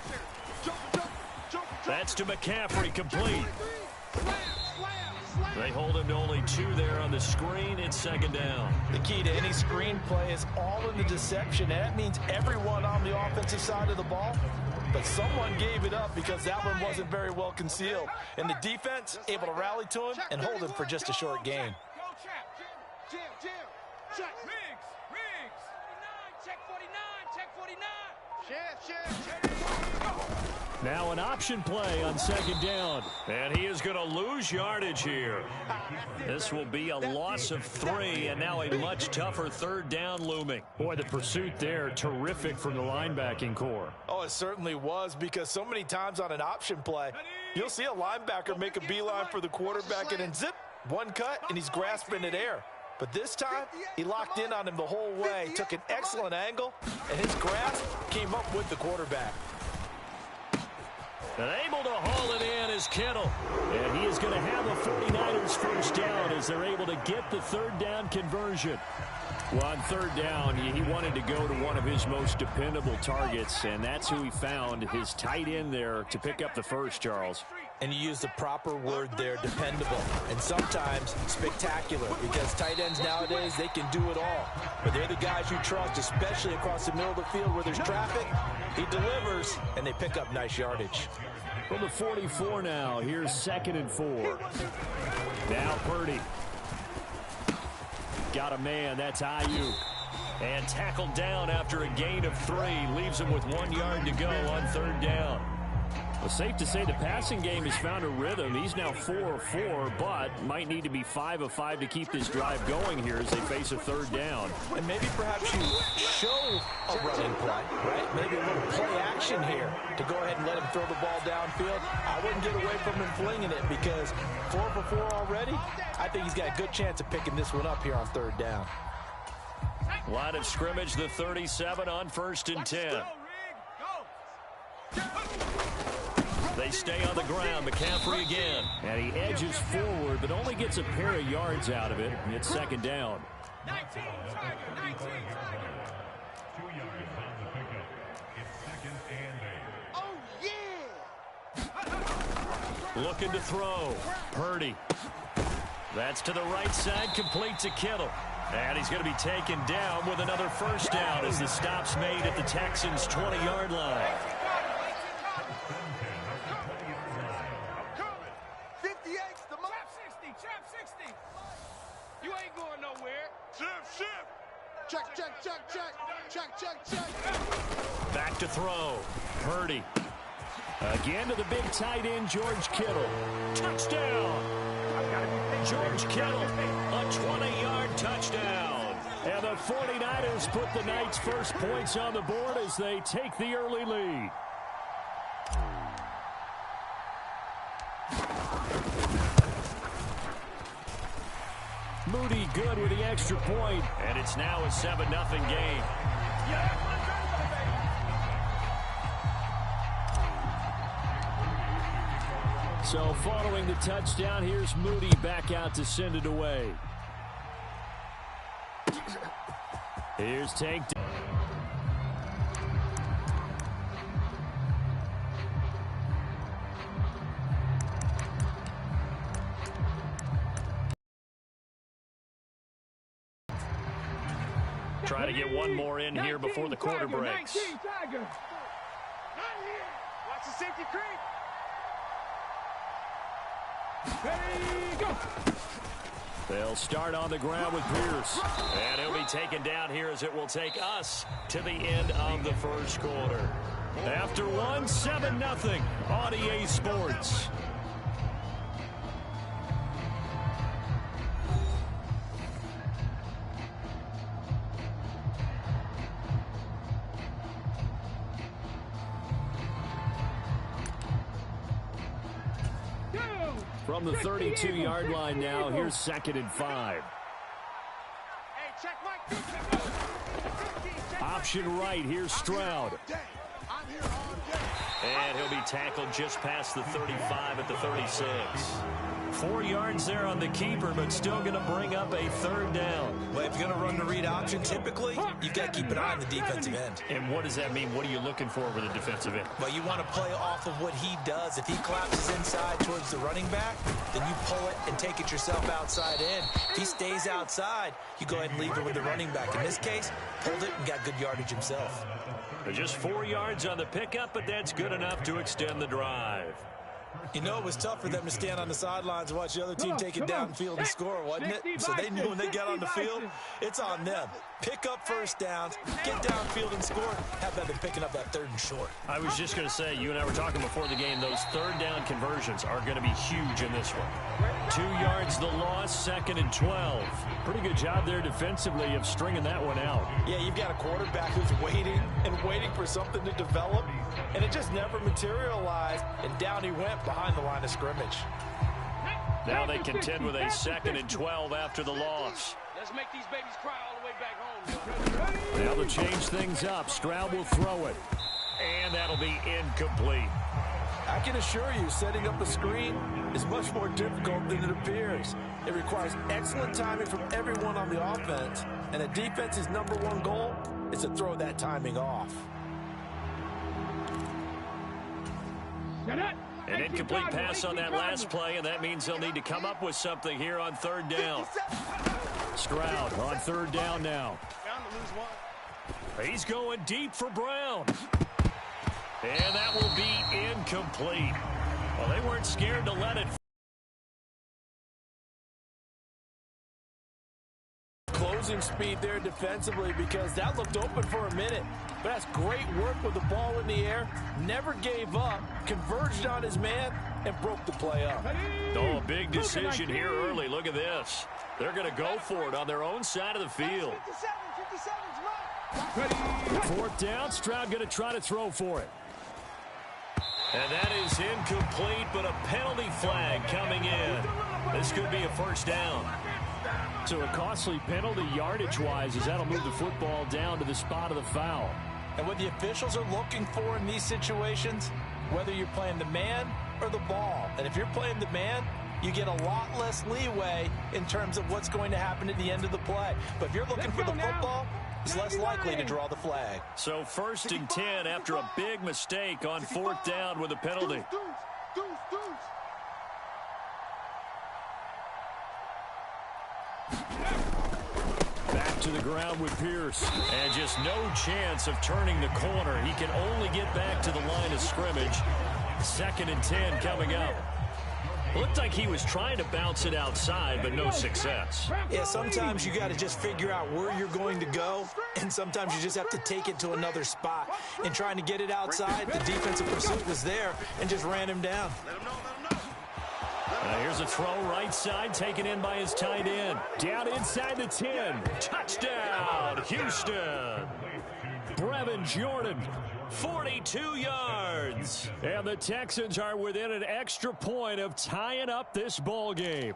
That's to McCaffrey, complete. They hold him to only 2 there on the screen. It's second down. The key to any screen play is all in the deception. And that means everyone on the offensive side of the ball. But someone gave it up because that one wasn't very well concealed. And the defense able to rally to him and hold him for just a short gain. Jim, check. Riggs. 49, check 49, check 49. Check. Now an option play on second down. And he is going to lose yardage here. This will be a loss of 3, and now a much tougher third down looming. Boy, the pursuit there, terrific from the linebacking core. Oh, it certainly was, because so many times on an option play, you'll see a linebacker make a beeline for the quarterback and then zip, one cut, and he's grasping at air. But this time, he locked in on him the whole way, took an excellent angle, and his grasp came up with the quarterback. And able to haul it in is Kittle. And he is going to have a 49ers first down as they're able to get the third down conversion. Well, on third down, he wanted to go to one of his most dependable targets, and that's who he found, his tight end there, to pick up the first, Charles. And you use the proper word there, dependable, and sometimes spectacular, because tight ends nowadays, they can do it all. But they're the guys you trust, especially across the middle of the field where there's traffic. He delivers, and they pick up nice yardage. From the 44 now, here's 2nd and 4. Now Purdy. Got a man, that's Ayuk. And tackled down after a gain of 3. Leaves him with 1 yard to go on third down. Well, safe to say the passing game has found a rhythm. He's now 4 of 4, but might need to be 5 of 5 to keep this drive going here as they face a third down. And maybe perhaps you show a running play, right? Maybe a little play action here to go ahead and let him throw the ball downfield. I wouldn't get away from him flinging it, because 4 for 4 already, I think he's got a good chance of picking this one up here on third down. Line of scrimmage, the 37 on 1st and 10. They stay on the ground. McCaffrey again. And he edges forward, but only gets a pair of yards out of it. It's second down. 19, Tiger, 19, Tiger. 2 yards on the pickup. It's 2nd and 8. Oh, yeah. Looking to throw. Purdy. That's to the right side, complete to Kittle. And he's going to be taken down with another first down as the stop's made at the Texans' 20-yard line. 58's the trap 60, trap 60. Check, check, check, check. Check, check, check. Back to throw. Purdy. Again to the big tight end, George Kittle. Touchdown. George Kittle, a 20-yard touchdown. And the 49ers put the Knights' first points on the board as they take the early lead. Moody good with the extra point. And it's now a 7-0 game. So following the touchdown, here's Moody back out to send it away. Here's Tank. Try to get one more in here before the quarter breaks. Watch the safety creep. Ready, go. They'll start on the ground with Pierce. And he'll be taken down here as it will take us to the end of the first quarter. After one, 7-0 on EA Sports. From the 32-yard line now, here's 2nd and 5. Hey, check Mike. Option right, here's Stroud. I'm here all day. And he'll be tackled just past the 35 at the 36. 4 yards there on the keeper, but still going to bring up a 3rd down. Well, if you're going to run the read option, typically, you've got to keep an eye on the defensive end. And what does that mean? What are you looking for with the defensive end? Well, you want to play off of what he does. If he collapses inside towards the running back, then you pull it and take it yourself outside in. If he stays outside, you go ahead and leave it with the running back. In this case, pulled it and got good yardage himself. Just 4 yards on the pickup, but that's good enough to extend the drive. You know, it was tough for them to stand on the sidelines and watch the other team take it downfield and score, wasn't it? So they knew when they got on the field, it's on them. Pick up first downs, get downfield and score. How about them picking up that 3rd and short? I was just going to say, you and I were talking before the game, those 3rd down conversions are going to be huge in this one. 2 yards the loss, 2nd and 12. Pretty good job there defensively of stringing that one out. Yeah, you've got a quarterback who's waiting and waiting for something to develop, and it just never materialized, and down he went behind the line of scrimmage. Now they contend with a 2nd and 12 after the loss. Let's make these babies cry all the way back home. Now to change things up, Stroud will throw it. And that'll be incomplete. I can assure you, setting up a screen is much more difficult than it appears. It requires excellent timing from everyone on the offense, and the defense's #1 goal is to throw that timing off. An incomplete pass on that last play, and that means they'll need to come up with something here on 3rd down. Stroud on 3rd down now. He's going deep for Brown. And that will be incomplete. Well, they weren't scared to let it. Closing speed there defensively, because that looked open for a minute. But that's great work with the ball in the air. Never gave up, converged on his man, and broke the play up. Oh, a big decision here early. Look at this. They're going to go for it on their own side of the field. 4th down, Stroud going to try to throw for it. And that is incomplete, but a penalty flag coming in. This could be a 1st down. So a costly penalty yardage-wise, as that'll move the football down to the spot of the foul. And what the officials are looking for in these situations, whether you're playing the man or the ball. And if you're playing the man, you get a lot less leeway in terms of what's going to happen at the end of the play. But if you're looking for the football, it's less likely to draw the flag. So 1st and 10 after a big mistake on 4th down with a penalty. Back to the ground with Pierce. And just no chance of turning the corner. He can only get back to the line of scrimmage. 2nd and 10 coming up. Looked like he was trying to bounce it outside, but no success. Yeah, sometimes you got to just figure out where you're going to go, and sometimes you just have to take it to another spot. And trying to get it outside, the defensive pursuit was there and just ran him down. Here's a throw right side, taken in by his tight end. Down inside the 10. Touchdown, Houston. Brevin Jordan, 42 yards. And the Texans are within an extra point of tying up this ball game.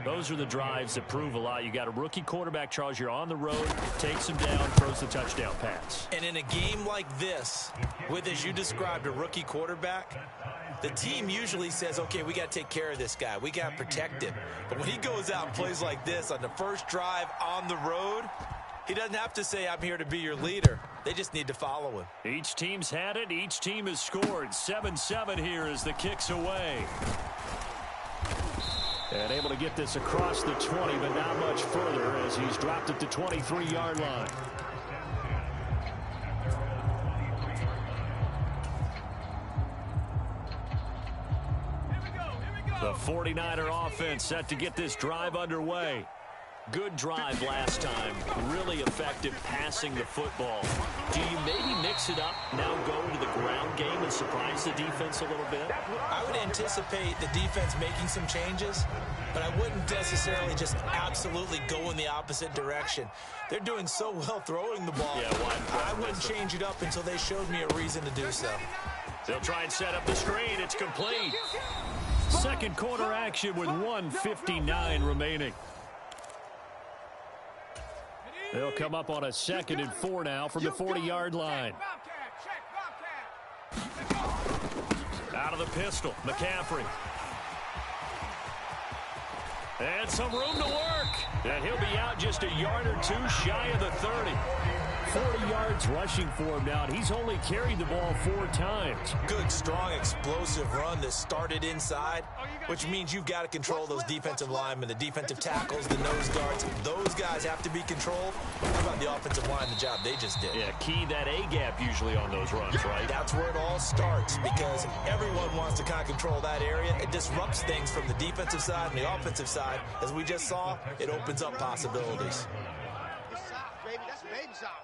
Those are the drives that prove a lot. You got a rookie quarterback, Charles. You're on the road, takes him down, throws the touchdown pass. And in a game like this, with, as you described, a rookie quarterback, the team usually says, okay, we got to take care of this guy. We got to protect him. But when he goes out and plays like this on the first drive on the road, he doesn't have to say, I'm here to be your leader. They just need to follow him. Each team's had it. Each team has scored. 7-7 here as the kick's away. And able to get this across the 20, but not much further as he's dropped it to 23-yard line. The 49er offense set to get this drive underway. Good drive last time. Really effective passing the football. Do you maybe mix it up, now go to the ground game and surprise the defense a little bit? I would anticipate the defense making some changes, but I wouldn't necessarily just absolutely go in the opposite direction. They're doing so well throwing the ball. Yeah, I wouldn't change it up until they showed me a reason to do so. They'll try and set up the screen. It's complete. Second quarter action with 1:59 remaining. They'll come up on a 2nd and 4 now from the 40-yard line. Out of the pistol, McCaffrey. And some room to work. And he'll be out just a yard or two shy of the 30. 40 yards rushing for him now, and he's only carried the ball 4 times. Good, strong, explosive run that started inside, which means you've got to control those defensive linemen, the defensive tackles, the nose guards. Those guys have to be controlled. How about the offensive line, the job they just did? Yeah, key that A-gap usually on those runs, right? That's where it all starts, because everyone wants to kind of control that area. It disrupts things from the defensive side and the offensive side. As we just saw, it opens up possibilities. That's baby soft.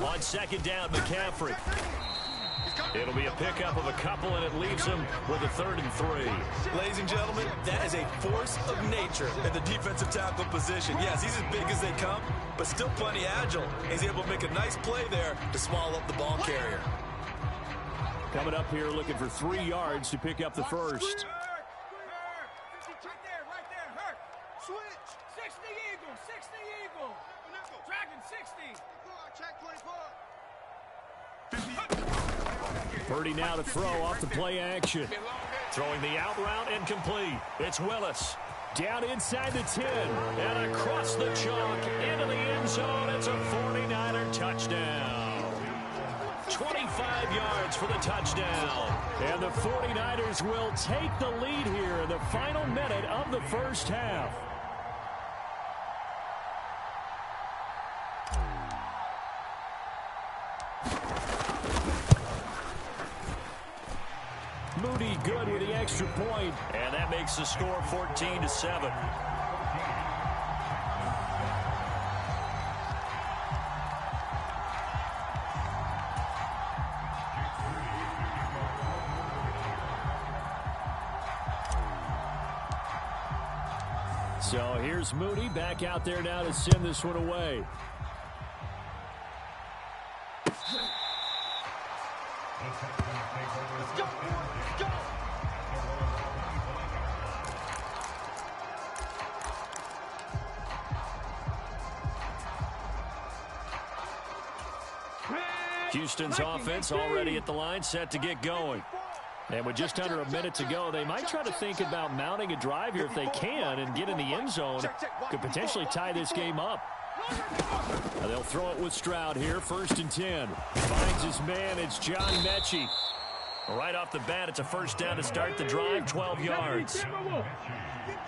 On 2nd down, McCaffrey. It'll be a pickup of a couple, and it leaves him with a 3rd and 3. Ladies and gentlemen, that is a force of nature in the defensive tackle position. Yes, he's as big as they come, but still plenty agile. He's able to make a nice play there to swallow up the ball carrier. Coming up here looking for 3 yards to pick up the first. Right there, Hurt. Switch. 60 Eagle, 60 Eagle. Dragon 60. Check 24. Purdy now to throw off the play action. Throwing the out route incomplete. It's Willis. Down inside the 10. And across the chalk into the end zone. It's a 49er touchdown. 25 yards for the touchdown. And the 49ers will take the lead here in the final minute of the first half. Moody good with the extra point, and that makes the score 14-7. So here's Moody back out there now to send this one away. Houston's offense already at the line, set to get going. And with just under a minute to go, they might try to think about mounting a drive here if they can and get in the end zone. Could potentially tie this game up. Now they'll throw it with Stroud here, 1st and 10. Finds his man, it's John Mechie. Right off the bat, it's a first down to start the drive, 12 yards. 19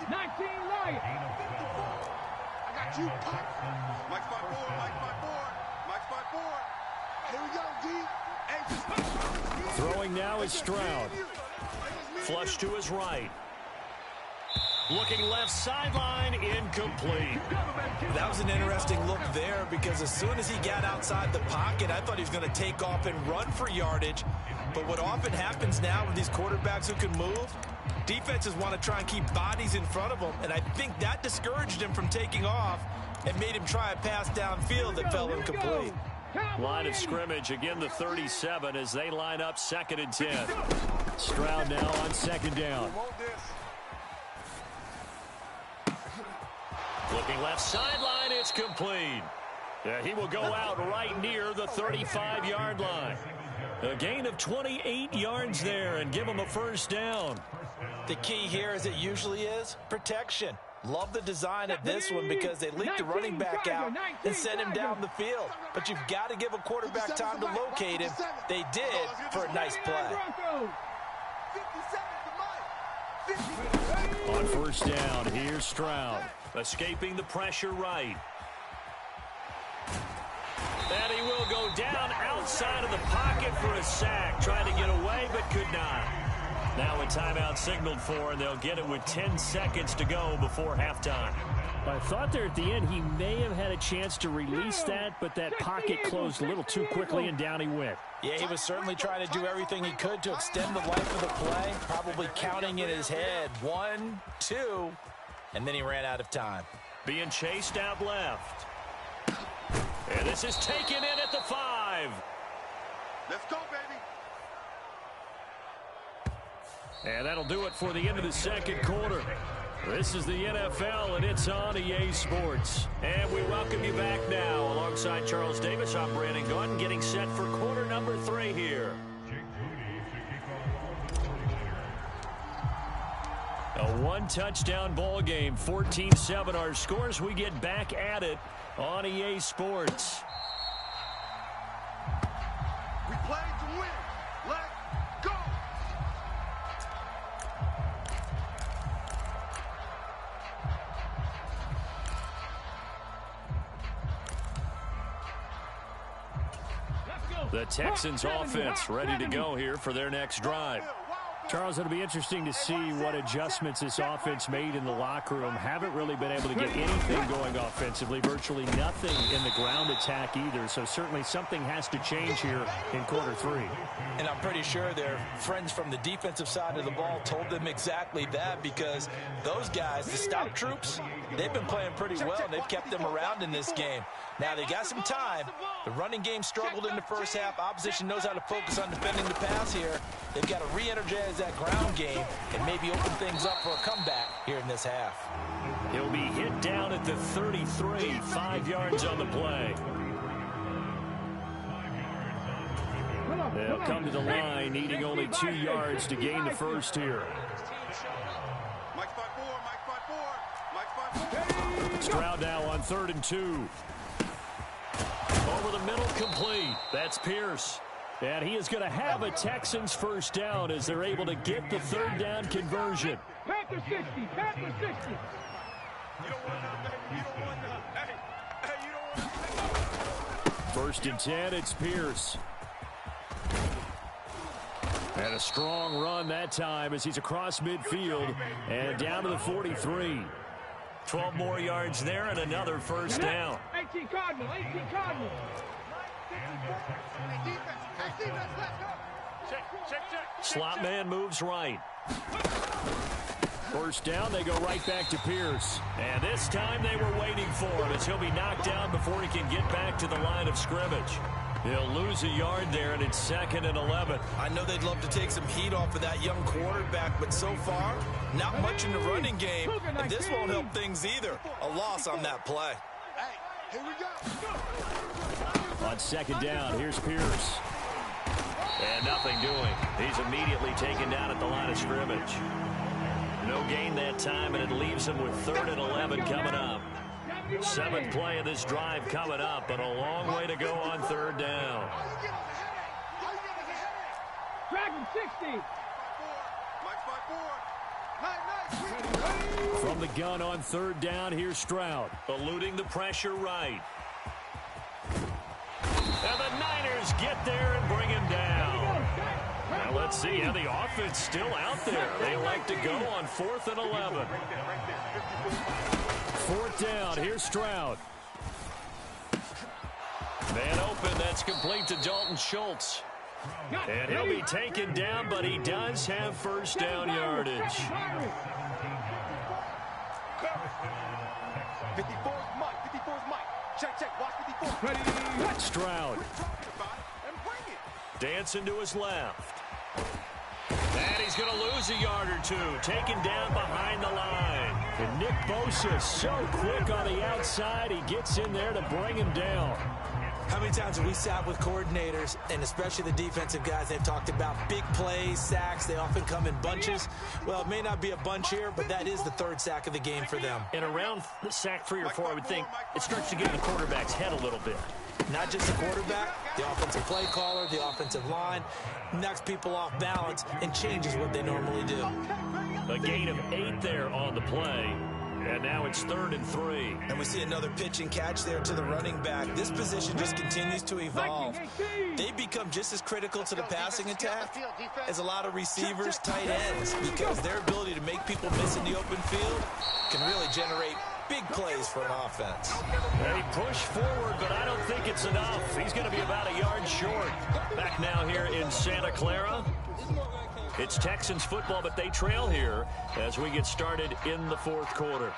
light. I got you. Mike's by 4. Mike's by 4. Mike's by 4. Here we go, D. Throwing now is Stroud. Flush to his right. Looking left sideline, incomplete. That was an interesting look there because as soon as he got outside the pocket, I thought he was going to take off and run for yardage. But what often happens now with these quarterbacks who can move, defenses want to try and keep bodies in front of them, and I think that discouraged him from taking off and made him try a pass downfield that fell incomplete. Line of scrimmage, again the 37 as they line up 2nd and 10. Stroud now on 2nd down. Looking left sideline, it's complete. Yeah, he will go out right near the 35-yard line. A gain of 28 yards there and give him a 1st down. The key here, as it usually is, protection. Love the design of this one because they leak the running back out and send him down the field. But you've got to give a quarterback time to locate him. They did for a nice play. On 1st down, here's Stroud. Escaping the pressure right. And he will go down outside of the pocket for a sack. Tried to get away, but could not. Now a timeout signaled for, and they'll get it with 10 seconds to go before halftime. I thought there at the end he may have had a chance to release that, but that pocket closed a little too quickly, and down he went. Yeah, he was certainly trying to do everything he could to extend the life of the play, probably counting in his head 1, 2, and then he ran out of time. Being chased out left. And this is taken in at the 5. Let's go, baby. And that'll do it for the end of the 2nd quarter. This is the NFL, and it's on EA Sports. And we welcome you back now. Alongside Charles Davis, I'm Brandon Gaudin, getting set for quarter number 3 here. A 1-touchdown ball game, 14-7 our scores. We get back at it on EA Sports. We play to win. Let's go. The Texans offense ready to go here for their next drive. Charles, it'll be interesting to see what adjustments this offense made in the locker room. Haven't really been able to get anything going offensively. Virtually nothing in the ground attack either. So certainly something has to change here in quarter 3. And I'm pretty sure their friends from the defensive side of the ball told them exactly that because those guys, the stout troops, they've been playing pretty well. And they've kept them around in this game. Now, they got some time. The running game struggled in the first half. Opposition knows how to focus on defending the pass here. They've got to re-energize that ground game and maybe open things up for a comeback here in this half. He'll be hit down at the 33, 5 yards on the play. They'll come to the line, needing only 2 yards to gain the first here. Mike 5-4, Mike 5-4, Mike 5-4. Stroud now on 3rd and 2. Over the middle, complete. That's Pierce. And he is going to have a Texans 1st down as they're able to get the 3rd down conversion. Panther 60, Panther 60. You don't want none, baby. You don't want none. Hey, you don't want none. 1st and 10, it's Pierce. And a strong run that time as he's across midfield and down to the 43. 12 more yards there and another 1st down. 18 Cardinal, 18 Cardinal. Hey, defense, let's go. Check. Slot man moves right. 1st down, they go right back to Pierce. And this time they were waiting for him as he'll be knocked down before he can get back to the line of scrimmage. He'll lose a yard there, and it's 2nd and 11. I know they'd love to take some heat off of that young quarterback, but so far, not much in the running game, and this won't help things either. A loss on that play. Hey, here we go. On 2nd down, here's Pierce. And nothing doing. He's immediately taken down at the line of scrimmage. No gain that time, and it leaves him with 3rd and 11 coming up. 7th play of this drive coming up, but a long way to go on 3rd down. Dragon 60. Mike 5-4. From the gun on 3rd down, here's Stroud. Eluding the pressure right. And the Niners defenders get there and bring him down. Now let's see how the offense still out there. They elect to go on 4th and 11. 4th down. Here's Stroud. Man open. That's complete to Dalton Schultz. And he'll be taken down, but he does have first down yardage. 54's Mike. 54's Mike. Check. Watch 54. Stroud. Dancing to his left. And he's going to lose a yard or two. Taken down behind the line. And Nick Bosa so quick on the outside. He gets in there to bring him down. How many times have we sat with coordinators, and especially the defensive guys, they've talked about big plays, sacks. They often come in bunches. Well, it may not be a bunch here, but that is the 3rd sack of the game for them. And around the sack 3 or 4, I would think it starts to get in the quarterback's head a little bit. Not just the quarterback, the offensive play caller, the offensive line, knocks people off balance and changes what they normally do. A gain of 8 there on the play. And now it's 3rd and 3. And we see another pitch and catch there to the running back. This position just continues to evolve. They become just as critical to the passing attack as a lot of receivers, tight ends, because their ability to make people miss in the open field can really generate big plays for an offense. They push forward, but I don't think it's enough. He's going to be about a yard short. Back now here in Santa Clara. It's Texans football, but they trail here as we get started in the 4th quarter.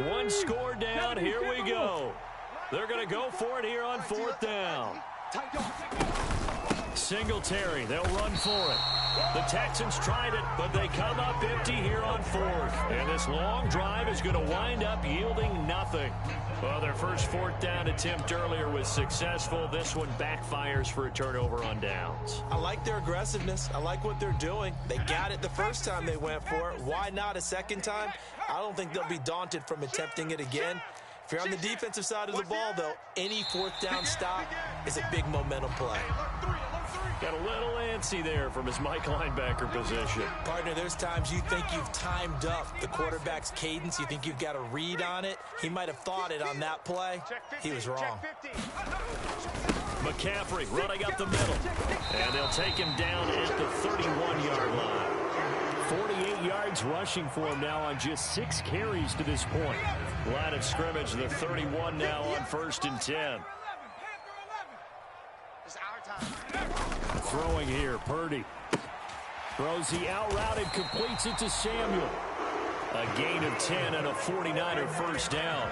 One score down. Here we go. They're going to go for it here on 4th down. Singletary, they'll run for it. The Texans tried it, but they come up empty here on 4th. And this long drive is going to wind up yielding nothing. Well, their first 4th down attempt earlier was successful. This one backfires for a turnover on downs. I like their aggressiveness. I like what they're doing. They got it the first time they went for it. Why not a second time? I don't think they'll be daunted from attempting it again. If you're on the defensive side of the ball, though, any 4th down stop is a big momentum play. Got a little antsy there from his Mike linebacker position. Partner, there's times you think you've timed up the quarterback's cadence. You think you've got a read on it. He might have thought it on that play. He was wrong. McCaffrey running up the middle. And they'll take him down at the 31-yard line. 48 yards rushing for him now on just 6 carries to this point. Line of scrimmage, the 31 now on 1st and 10. Throwing here, Purdy. Throws the out route and completes it to Samuel. A gain of 10 and a 49er first down.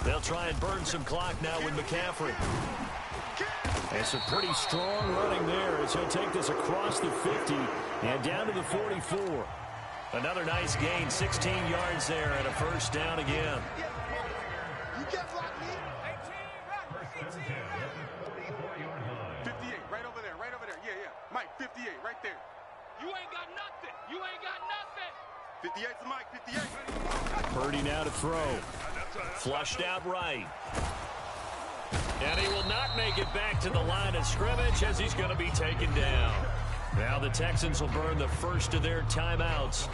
They'll try and burn some clock now with McCaffrey. And some pretty strong running there as he'll take this across the 50 and down to the 44. Another nice gain, 16 yards there and a first down again. You can't block me. 58, right over there, right over there. Yeah. Mike, 58, right there. You ain't got nothing. You ain't got nothing. 58's Mike, 58. Purdy now to throw. Flushed out right. And he will not make it back to the line of scrimmage as he's going to be taken down. Now the Texans will burn the first of their timeouts.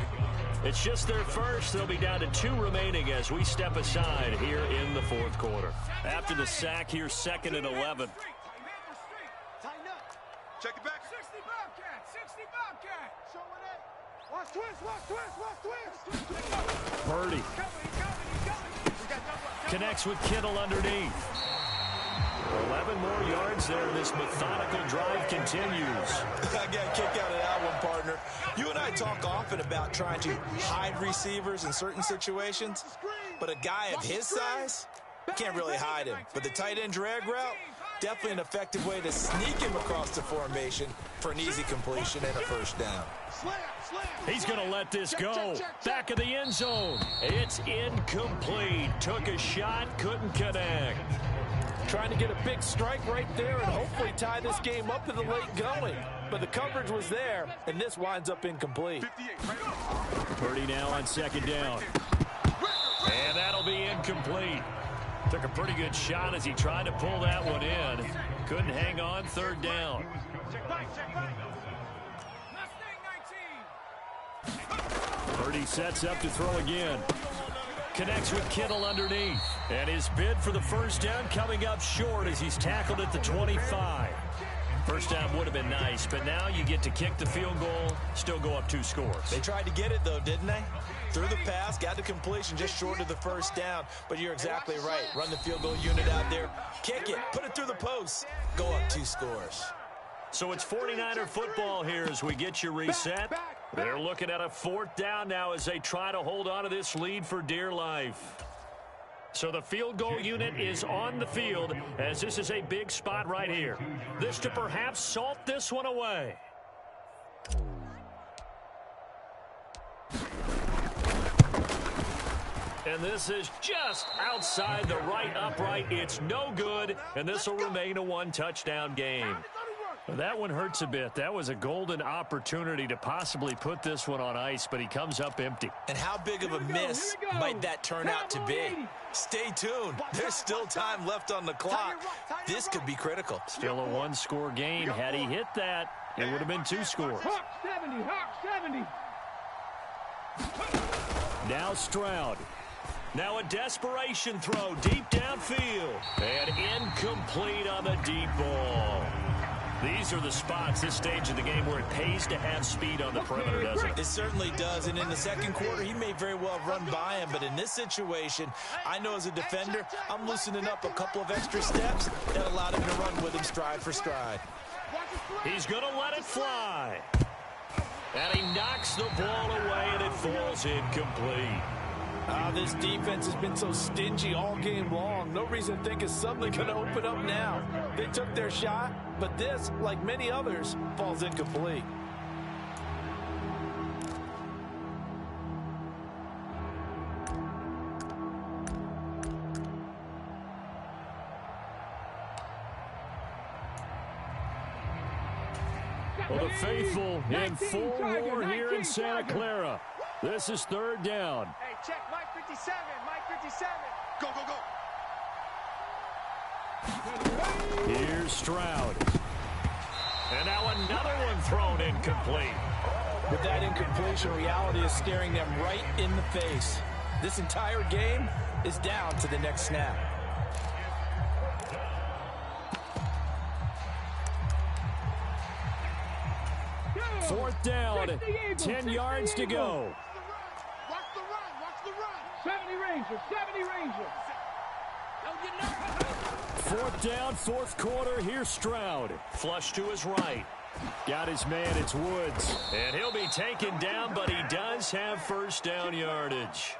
It's just their first. They'll be down to 2 remaining as we step aside here in the 4th quarter. After the sack, here's 2nd and 11. Check it back. 60 Bobcat, 60 Bobcat. Show it. Watch twist. Purdy connects with Kittle underneath. 11 more yards there. This methodical drive continues. I got a kick out of that one, partner. You and I talk often about trying to hide receivers in certain situations, but a guy of his size can't really hide him. But the tight end drag route, definitely an effective way to sneak him across the formation for an easy completion and a first down. He's going to let this go. Back of the end zone. It's incomplete. Took a shot, couldn't connect. Trying to get a big strike right there and hopefully tie this game up in the late going. But the coverage was there, and this winds up incomplete. Purdy now on second down. And that'll be incomplete. Took a pretty good shot as he tried to pull that one in. Couldn't hang on, third down. Purdy sets up to throw again. Connects with Kittle underneath. And his bid for the first down coming up short as he's tackled at the 25. First down would have been nice, but now you get to kick the field goal, still go up 2 scores. They tried to get it, though, didn't they? Threw the pass, got the completion just short of the first down. But you're exactly right. Run the field goal unit out there. Kick it. Put it through the post. Go up 2 scores. So it's 49er football here as we get you reset. They're looking at a 4th down now as they try to hold on to this lead for dear life. So the field goal unit is on the field as this is a big spot right here. This to perhaps salt this one away. And this is just outside the right upright. It's no good, and this will remain a 1-touchdown game. That one hurts a bit. That was a golden opportunity to possibly put this one on ice, but he comes up empty. And how big of a miss might that turn out to be? Stay tuned. There's still time left on the clock. This could be critical. Still a 1-score game. Had he hit that, it would have been 2 scores. Hawk 70, Hawk 70. Now Stroud. Now a desperation throw deep downfield. And incomplete on the deep ball. These are the spots, this stage of the game, where it pays to have speed on the perimeter, doesn't it? It certainly does, and in the second quarter, he may very well have run by him, but in this situation, I know as a defender, I'm loosening up a couple of extra steps that allowed him to run with him stride for stride. He's going to let it fly. And he knocks the ball away, and it falls incomplete. This defense has been so stingy all game long. No reason to think it's suddenly going to open up now. They took their shot, but this, like many others, falls incomplete. Well, the faithful in full roar here in Santa Clara. This is 3rd down. Hey, check Mike 57, Mike 57. Go. Here's Stroud. And now another one thrown incomplete. With that incompletion, reality is staring them right in the face. This entire game is down to the next snap. Fourth down, 10 yards to go. Watch the run. 70 Rangers, 70 Rangers. Don't get nervous. 4th down, 4th quarter. Here's Stroud. Flush to his right. Got his man, it's Woods. And he'll be taken down, but he does have first down yardage.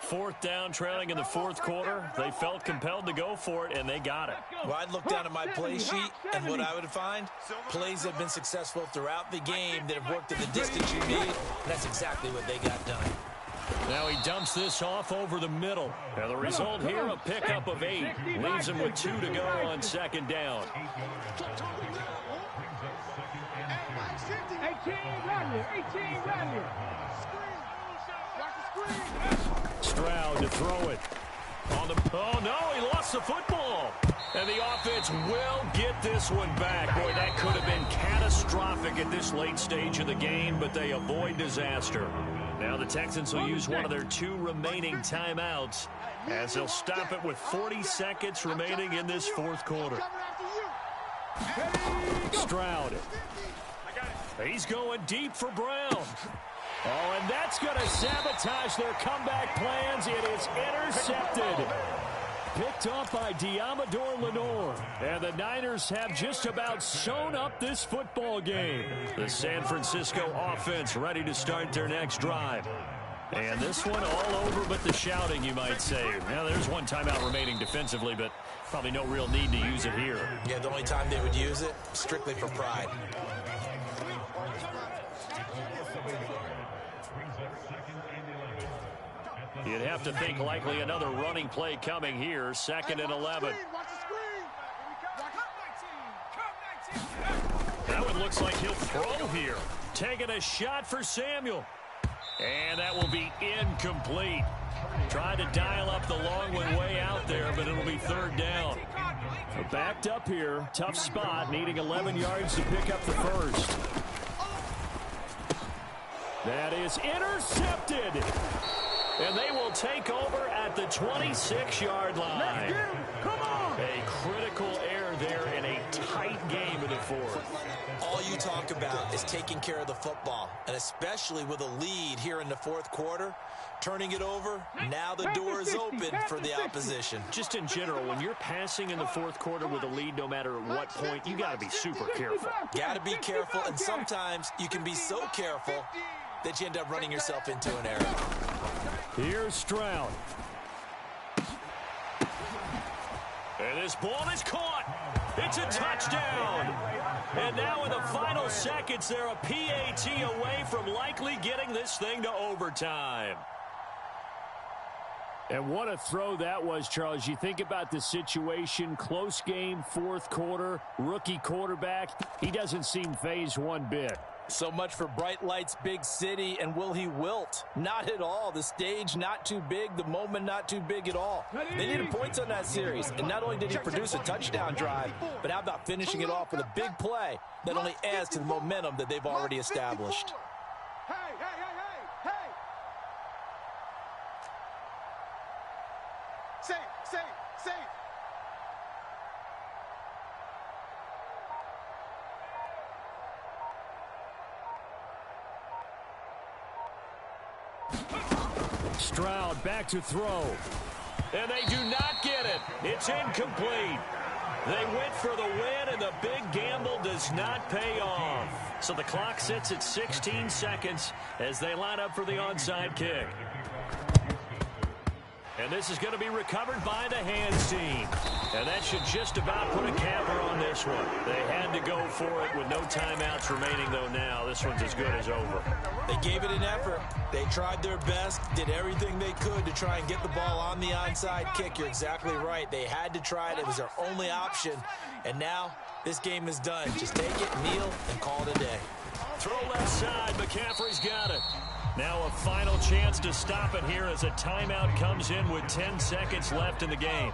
4th down, trailing in the 4th quarter. They felt compelled to go for it, and they got it. Well, I'd look down at my play sheet, and what I would find, plays have been successful throughout the game that have worked at the distance you need, and that's exactly what they got done. Now he dumps this off over the middle. And the result here, a pickup of 8. Leaves him with 2 to go on 2nd down. 18 right here. Watch the screen. Stroud to throw it. Oh, no, he lost the football. And the offense will get this one back. Boy, that could have been catastrophic at this late stage of the game, but they avoid disaster. Now the Texans will use one of their 2 remaining timeouts as they'll stop it with 40 seconds remaining in this 4th quarter. Stroud. He's going deep for Brown. Oh, and that's going to sabotage their comeback plans. It is intercepted. Picked off by Diamador Lenore. And the Niners have just about sewn up this football game. The San Francisco offense ready to start their next drive. And this one all over but the shouting, you might say. Now, there's one timeout remaining defensively, but probably no real need to use it here. Yeah, the only time they would use it, strictly for pride. You'd have to think likely another running play coming here. 2nd and 11. That one looks like he'll throw here. Taking a shot for Samuel. And that will be incomplete. Tried to dial up the long one way out there, but it'll be third down. Backed up here. Tough spot. Needing 11 yards to pick up the first. That is intercepted. And they will take over at the 26-yard line. Come on! A critical error there in a tight game in the fourth. All you talk about is taking care of the football, and especially with a lead here in the fourth quarter, turning it over, now the door is open for the opposition. Just in general, when you're passing in the fourth quarter with a lead, no matter at what point, you got to be super careful. Got to be careful, and sometimes you can be so careful that you end up running yourself into an error. Here's Stroud. And this ball is caught. It's a touchdown. And now in the final seconds, they're a PAT away from likely getting this thing to overtime. And what a throw that was, Charles. You think about the situation, close game, fourth quarter, rookie quarterback. He doesn't seem phased one bit. So much for bright lights, big city, and will he wilt? Not at all. The stage not too big, the moment not too big at all. They needed points on that series, and not only did he produce a touchdown drive, but how about finishing it off with a big play that only adds to the momentum that they've already established. Hey, hey, hey, hey, hey! Safe, safe, safe! Stroud back to throw. And they do not get it. It's incomplete. They went for the win, and the big gamble does not pay off. So the clock sits at 16 seconds as they line up for the onside kick. And this is going to be recovered by the hands team. And that should just about put a capper on this one. They had to go for it with no timeouts remaining, though now. This one's as good as over. They gave it an effort. They tried their best, did everything they could to try and get the ball on the onside kick. You're exactly right. They had to try it. It was their only option. And now this game is done. Just take it, kneel, and call it a day. Throw left side. McCaffrey's got it. Now a final chance to stop it here as a timeout comes in with 10 seconds left in the game.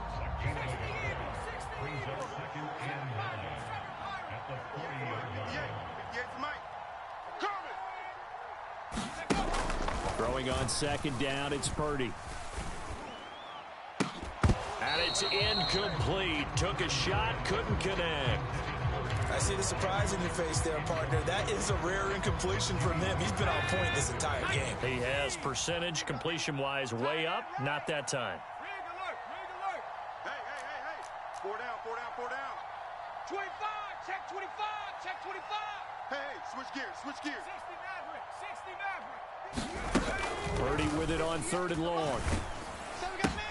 Throwing on second down, it's Purdy. And it's incomplete. Took a shot, couldn't connect. I see the surprise in your face there, partner. That is a rare incompletion from him. He's been on point this entire game. He has percentage completion-wise way up. Not that time. Rig alert, rig alert! Hey, hey, hey, hey! 4 down, 4 down, 4 down. 25, check 25, check 25! Hey, hey, switch gears, switch gears. 60 Maverick, 60 Maverick! Purdy with it on third and long. So we got man.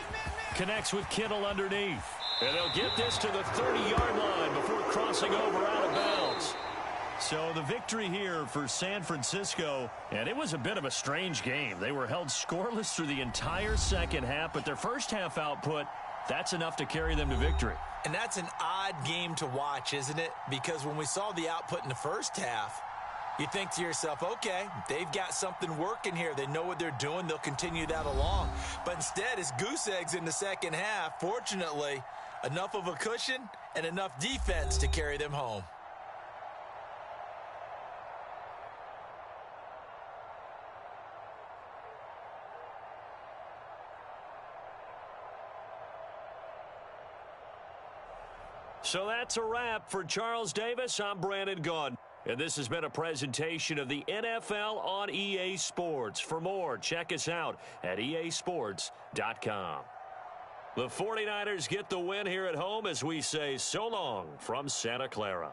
Connects with Kittle underneath. And they'll get this to the 30-yard line before crossing over out of bounds. So the victory here for San Francisco, and it was a bit of a strange game. They were held scoreless through the entire second half, but their first half output, that's enough to carry them to victory. And that's an odd game to watch, isn't it? Because when we saw the output in the first half, you think to yourself, okay, they've got something working here. They know what they're doing. They'll continue that along. But instead, it's goose eggs in the second half. Fortunately, enough of a cushion and enough defense to carry them home. So that's a wrap for Charles Davis. I'm Brandon Gunn. And this has been a presentation of the NFL on EA Sports. For more, check us out at easports.com. The 49ers get the win here at home as we say so long from Santa Clara.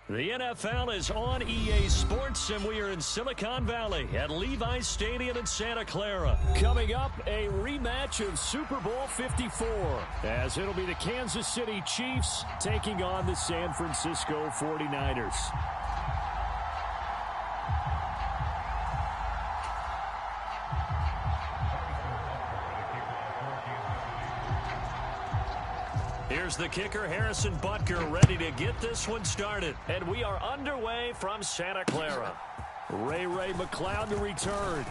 The NFL is on EA Sports, and we are in Silicon Valley at Levi's Stadium in Santa Clara. Coming up, a rematch of Super Bowl 54, as it'll be the Kansas City Chiefs taking on the San Francisco 49ers. Here's the kicker, Harrison Butker, ready to get this one started. And we are underway from Santa Clara. Ray McCloud to return.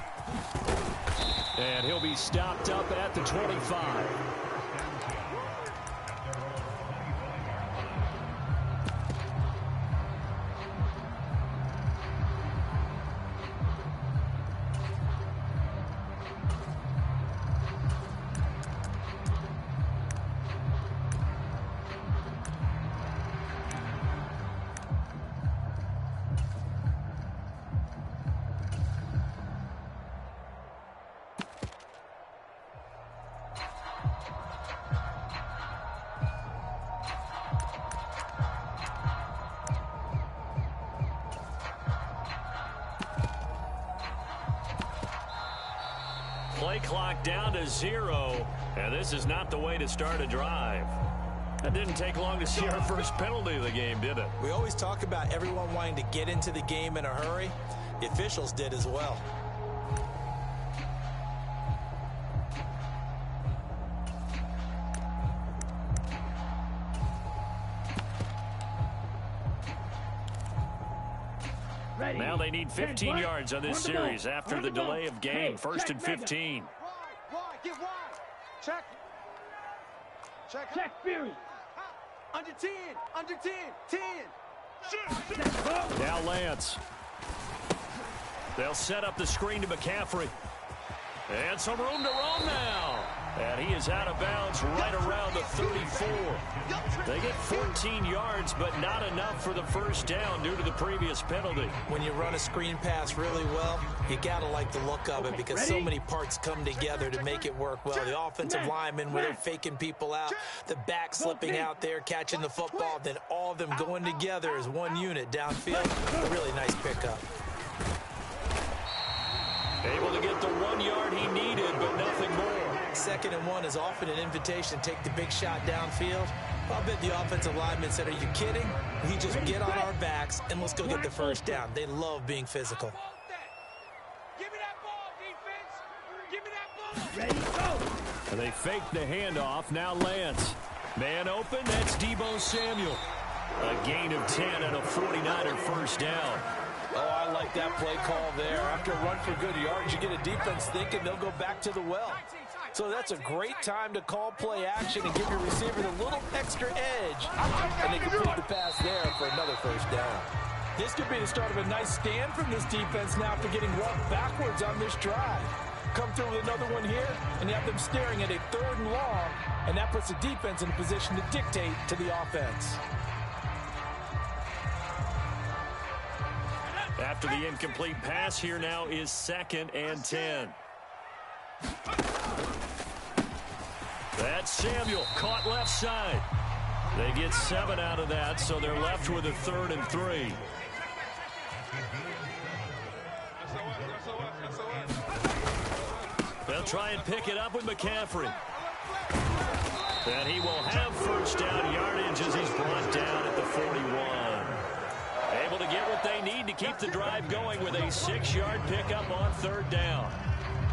And he'll be stopped up at the 25. Play clock down to 0, and this is not the way to start a drive. That didn't take long to see our first penalty of the game, did it? We always talk about everyone wanting to get into the game in a hurry. The officials did as well. Now they need 15 yards on this series after the delay of game. First and 15. Wide, get wide. Check. Check, Fury. Under 10, under 10, 10. Now Lance. They'll set up the screen to McCaffrey. And some room to roam now. And he is out of bounds right around the 34. They get 14 yards, but not enough for the first down due to the previous penalty. When you run a screen pass really well, you got to like the look of it because so many parts come together to make it work well. The offensive linemen, where they're faking people out, the back slipping out there, catching the football, then all of them going together as one unit downfield. A really nice pickup. Able to get the 1 yard he needed, but nothing more. 2nd and 1 is often an invitation to take the big shot downfield. I'll bet the offensive lineman said, "Are you kidding? We just get on our backs and let's go get the first down." They love being physical. Give me that ball, defense. Give me that ball. Ready, go. And they fake the handoff. Now Lance. Man open. That's Deebo Samuel. A gain of 10 and a 49er first down. Oh, I like that play call there. After a run for good yards, you get a defense thinking they'll go back to the well. So that's a great time to call play action and give your receiver the little extra edge. And they complete the pass there for another first down. This could be the start of a nice stand from this defense now after getting walked backwards on this drive. Come through with another one here, and you have them staring at a 3rd and long, and that puts the defense in a position to dictate to the offense. After the incomplete pass, here now is 2nd and 10. That's Samuel, caught left side. They get 7 out of that, so they're left with a 3rd and 3. They'll try and pick it up with McCaffrey. And he will have first down yardage as he's brought down at the 41. Able to get what they need to keep the drive going with a 6-yard pickup on 3rd down.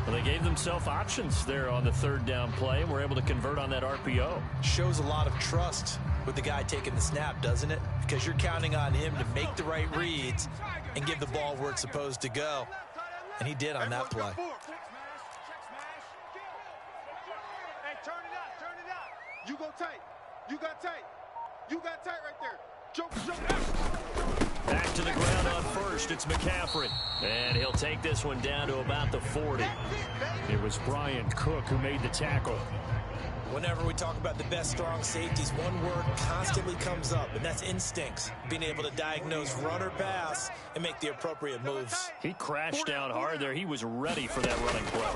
Well, they gave themselves options there on the 3rd down play, and were able to convert on that RPO. Shows a lot of trust with the guy taking the snap, doesn't it? Because you're counting on him to make the right reads and give the ball where it's supposed to go. And he did on that play. Hey, turn it out. You go tight. You got tight. You got tight right there. Jump out. Back to the ground on first. It's McCaffrey. And he'll take this one down to about the 40. It was Brian Cook who made the tackle. Whenever we talk about the best strong safeties, one word constantly comes up, and that's instincts. Being able to diagnose run or pass and make the appropriate moves. He crashed down hard there. He was ready for that running play.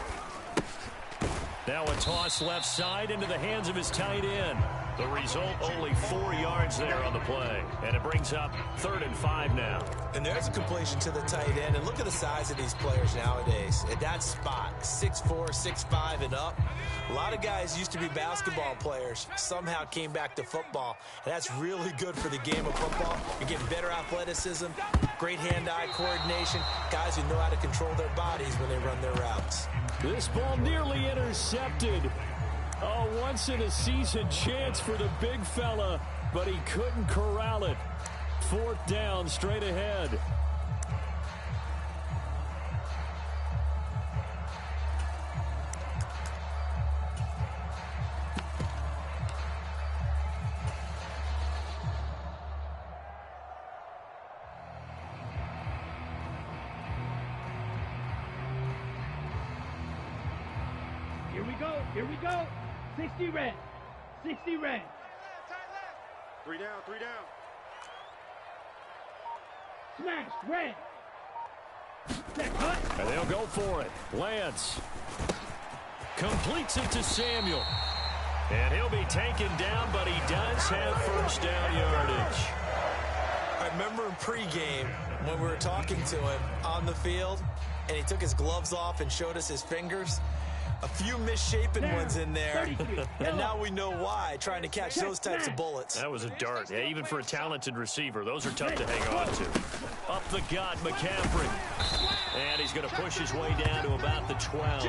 Now a toss left side into the hands of his tight end. The result, only 4 yards there on the play. And it brings up 3rd and 5 now. And there's a completion to the tight end. And look at the size of these players nowadays. At that spot, 6'4", 6'5", and up. A lot of guys used to be basketball players, somehow came back to football. And that's really good for the game of football. You're getting better athleticism, great hand-eye coordination, guys who know how to control their bodies when they run their routes. This ball nearly intercepted. A once-in-a-season chance for the big fella, but he couldn't corral it. 4th down, straight ahead. Here we go. 60 red. 60 red. 3 down, 3 down. Smash, red. That cut. And they'll go for it. Lance completes it to Samuel. And he'll be taken down, but he does have first down yardage. I remember in pregame when we were talking to him on the field, and he took his gloves off and showed us his fingers. A few misshapen ones in there, and now we know why, trying to catch those types of bullets. That was a dart. Yeah, even for a talented receiver, those are tough to hang on to. Up the gut, McCaffrey. And he's going to push his way down to about the 12.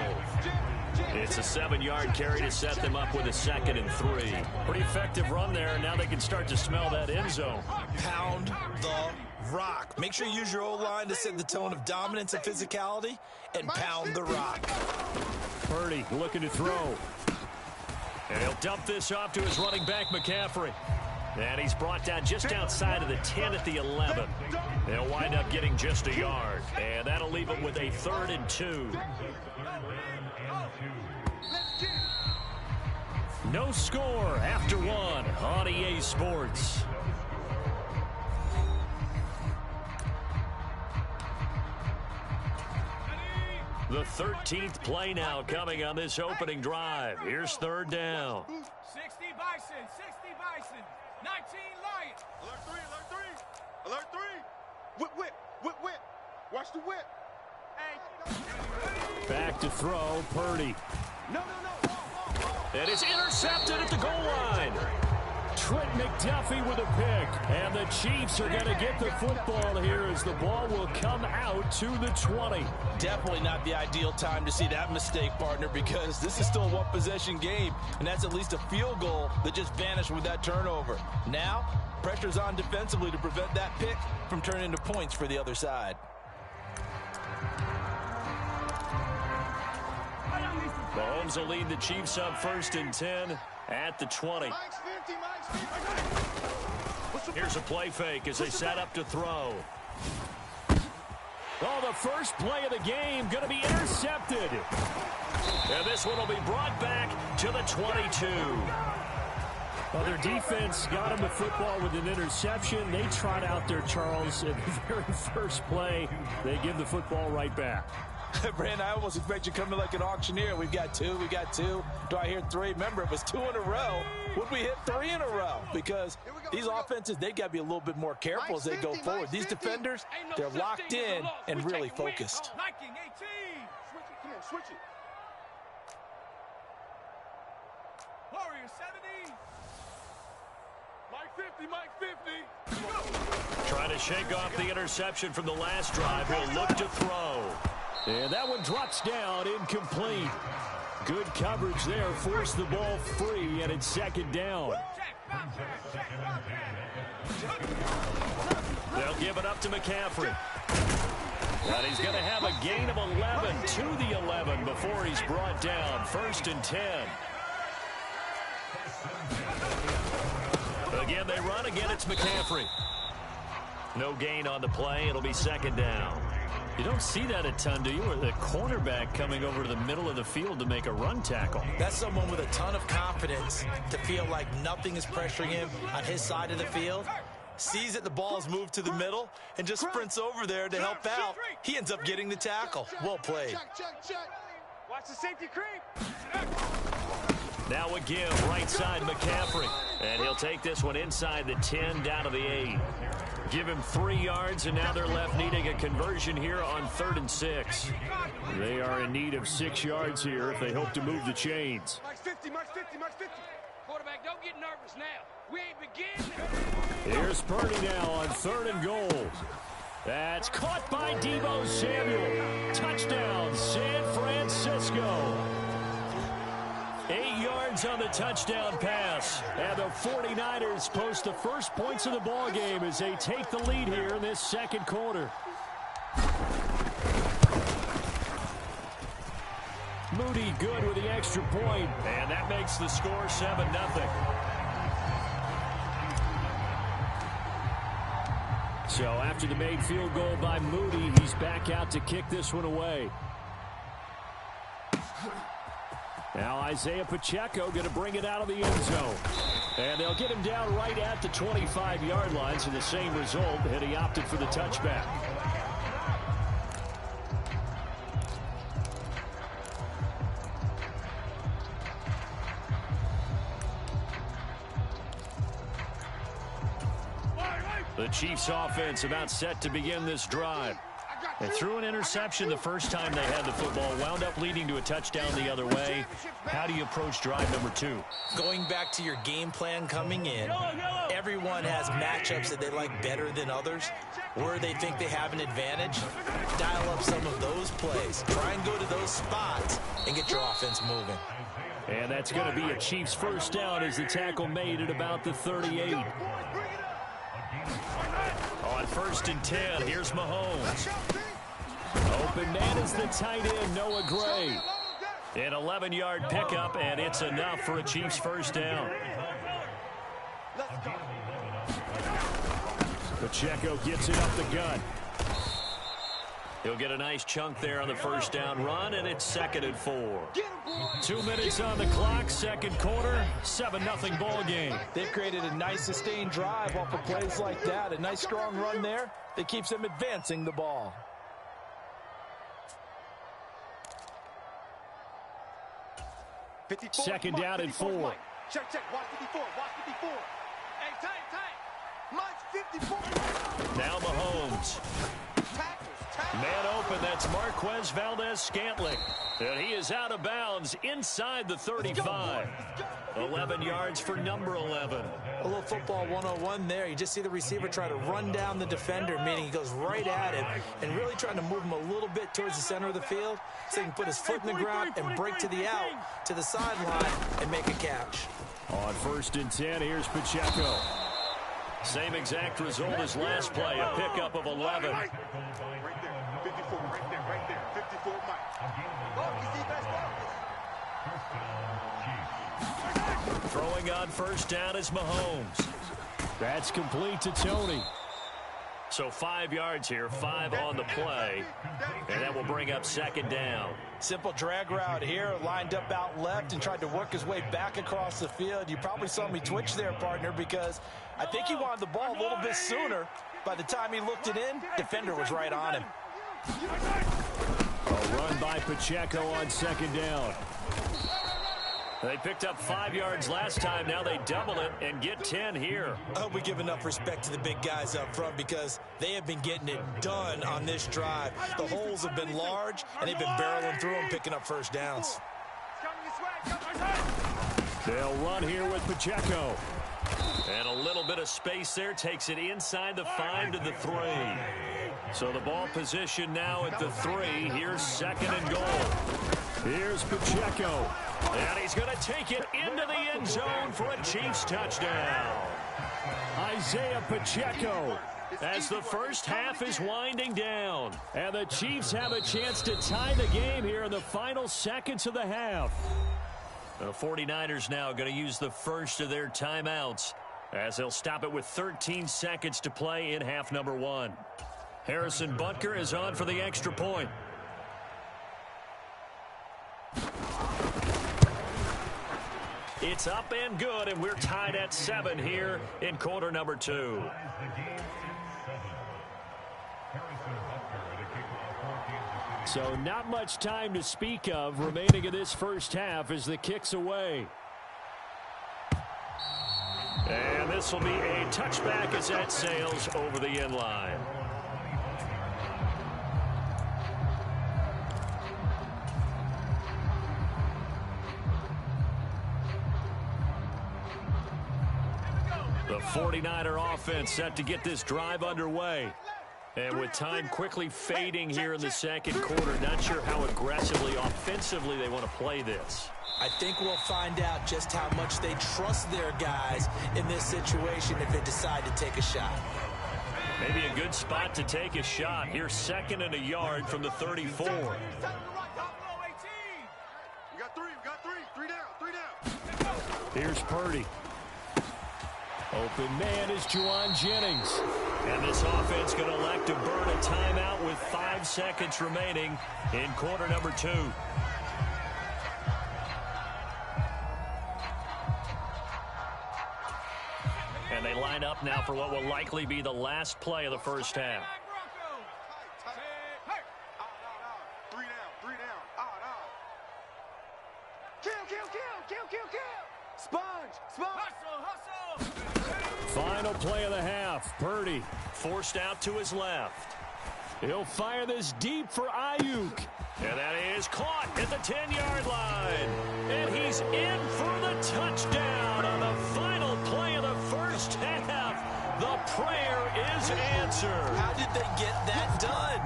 It's a 7-yard carry to set them up with a 2nd and 3. Pretty effective run there. Now they can start to smell that end zone. Pound the rock. Make sure you use your O-line to set the tone of dominance and physicality, and pound the rock. Purdy looking to throw. And he'll dump this off to his running back, McCaffrey. And he's brought down just outside of the 10 at the 11. They'll wind up getting just a yard. And that'll leave him with a 3rd and 2. No score after 1 on EA Sports. The 13th play now coming on this opening drive. Here's 3rd down. 60 Bison, 60 Bison, 19 Lion. Alert 3, alert 3. Alert 3. Whip, whip, whip, whip. Watch the whip. Hey. Back to throw, Purdy. No. And it's intercepted at the goal line. Trent McDuffie with a pick. And the Chiefs are going to get the football here as the ball will come out to the 20. Definitely not the ideal time to see that mistake, partner, because this is still a one-possession game, and that's at least a field goal that just vanished with that turnover. Now, pressure's on defensively to prevent that pick from turning into points for the other side. Mahomes will lead the Chiefs up 1st and 10 at the 20. Here's a play fake as they set up to throw. Oh, the first play of the game going to be intercepted. And this one will be brought back to the 22. Well, their defense got them the football with an interception. They trot out there, Charles, at the very first play. They give the football right back. Brandon, I almost expect you coming like an auctioneer. We've got 2, we got 2. Do I hear 3? Remember, it was 2 in a row. Would we hit 3 in a row? Because these offenses, they got to be a little bit more careful as they go forward. These defenders, they're locked in and really focused. Liking 18. Switch it, come on, switch it. Warrior 70. Mike 50, Mike 50. Trying to shake off the interception from the last drive. He'll look to throw. And that one drops down, incomplete. Good coverage there, forced the ball free, and it's 2nd down. They'll give it up to McCaffrey. And he's going to have a gain of 11 to the 11 before he's brought down. 1st and 10. Again, they run. Again, it's McCaffrey. No gain on the play. It'll be 2nd down. You don't see that a ton, do you? Or the cornerback coming over to the middle of the field to make a run tackle. That's someone with a ton of confidence to feel like nothing is pressuring him on his side of the field. Sees that the ball is moved to the middle and just sprints over there to help out. He ends up getting the tackle. Well played. Check. Watch the safety creep. Now a give right side McCaffrey. And he'll take this one inside the 10 down to the 8. Give him 3 yards, and now they're left needing a conversion here on 3rd and 6. They are in need of 6 yards here if they hope to move the chains. Max 50, Max 50, Max 50. Quarterback, don't get nervous now. We ain't beginning. Here's Purdy now on 3rd and goal. That's caught by Deebo Samuel. Touchdown, San Francisco. 8 yards on the touchdown pass. And the 49ers post the first points of the ball game as they take the lead here in this second quarter. Moody good with the extra point. And that makes the score 7-0. So after the made field goal by Moody, he's back out to kick this one away. Now Isaiah Pacheco going to bring it out of the end zone. And they'll get him down right at the 25-yard line, so the same result, and he opted for the touchback. The Chiefs offense about set to begin this drive. They threw an interception the first time they had the football, wound up leading to a touchdown the other way. How do you approach drive number 2? Going back to your game plan coming in, everyone has matchups that they like better than others. Where they think they have an advantage, dial up some of those plays. Try and go to those spots and get your offense moving. And that's going to be a Chiefs first down as the tackle made at about the 38. On 1st and 10, here's Mahomes. Open man is the tight end, Noah Gray. An 11-yard pickup, and it's enough for a Chiefs first down. Pacheco gets it up the gut. He'll get a nice chunk there on the first down run, and it's 2nd and 4. 2 minutes on the clock, second quarter, 7-0 ball game. They've created a nice sustained drive off of plays like that. A nice strong run there that keeps them advancing the ball. Second down and 4. Check, check. Watch 54. Watch 54. Hey, tight. March 54. Now Mahomes. Man open, that's Marquez Valdez-Scantling. And he is out of bounds inside the 35. 11 yards for number 11. A little football 101 there. You just see the receiver try to run down the defender, meaning he goes right at him and really trying to move him a little bit towards the center of the field so he can put his foot in the ground and break to the out, to the sideline, and make a catch. On 1st and 10, here's Pacheco. Same exact result as last play, a pickup of 11. Right there. 54, right there. 54, Mike. Throwing on first down is Mahomes. That's complete to Tony. So 5 yards here, 5 on the play. And that will bring up 2nd down. Simple drag route here, lined up out left and tried to work his way back across the field. You probably saw me twitch there, partner, because I think he wanted the ball a little bit sooner. By the time he looked it in, defender was right on him. A run by Pacheco on 2nd down. They picked up 5 yards last time. Now they double it and get 10 here. I hope we give enough respect to the big guys up front because they have been getting it done on this drive. The holes have been large, and they've been barreling through them, picking up first downs. They'll run here with Pacheco. And a little bit of space there takes it inside the 5 to the 3. So the ball position now at the 3. Here's 2nd and goal. Here's Pacheco. And he's going to take it into the end zone for a Chiefs touchdown. Isaiah Pacheco. As the first half is winding down. And the Chiefs have a chance to tie the game here in the final seconds of the half. The 49ers now going to use the first of their timeouts as they'll stop it with 13 seconds to play in half number 1. Harrison Butker is on for the extra point. It's up and good, and we're tied at 7 here in quarter number 2. So not much time to speak of remaining in this first half as the kick's away. And this will be a touchback as that sails over the end line. The 49er offense set to get this drive underway. And with time quickly fading here in the second quarter, not sure how aggressively, offensively they want to play this. I think we'll find out just how much they trust their guys in this situation if they decide to take a shot. Maybe a good spot to take a shot. Here's 2nd and a yard from the 34. We got three down. Here's Purdy. Open man is Juwan Jennings. And this offense going to elect to burn a timeout with 5 seconds remaining in quarter number 2. And they line up now for what will likely be the last play of the first half. Three down. Kill. Sponge. Hustle. Final play of the half. Purdy Forced out to his left. He'll fire this deep for Ayuk. And that is caught at the 10-yard line. And he's in for the touchdown on the final play of the first half. The prayer is answered. How did they get that done?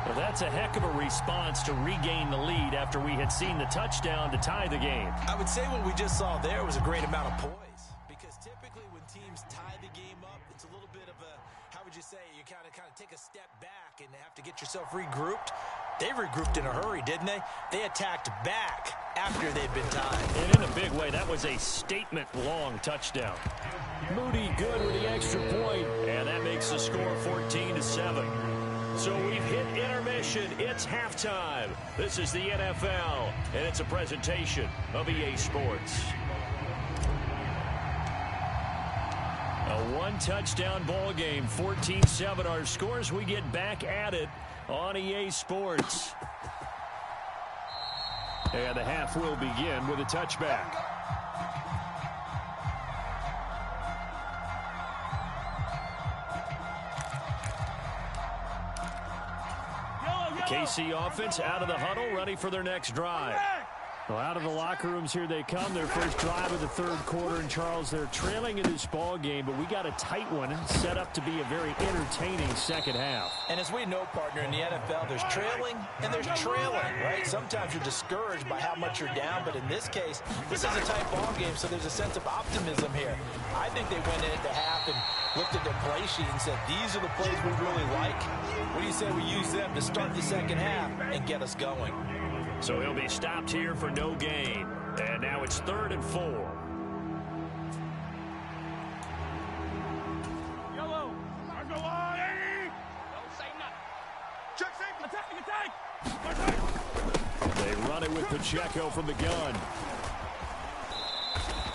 Well, that's a heck of a response to regain the lead after we had seen the touchdown to tie the game. I would say what we just saw there was a great amount of poise. Because typically when teams tie the game up, it's a little bit of a, how would you say, you kind of take a step back and have to get yourself regrouped. They regrouped in a hurry, didn't they? They attacked back after they'd been tied. And in a big way, that was a statement-long touchdown. Moody good with the extra point. And that makes the score 14-7. So we've hit intermission. It's halftime. This is the NFL, and it's a presentation of EA Sports. A one-touchdown ball game, 14-7 our scores. We get back at it on EA Sports. And the half will begin with a touchback. KC offense out of the huddle, ready for their next drive. Well, out of the locker rooms here they come. Their first drive of the third quarter. And, Charles, they're trailing in this ball game, but we got a tight one set up to be a very entertaining second half. And as we know, partner, in the NFL, there's trailing and there's trailing, right? Sometimes you're discouraged by how much you're down, but in this case, this is a tight ball game, so there's a sense of optimism here. I think they went in at the half and looked at their play sheet and said, these are the plays we really like. What do you say we use them to start the second half and get us going? So he'll be stopped here for no gain. And now it's 3rd and 4. Yellow. Don't say nothing. Check safety. Attack. They run it with Pacheco from the gun.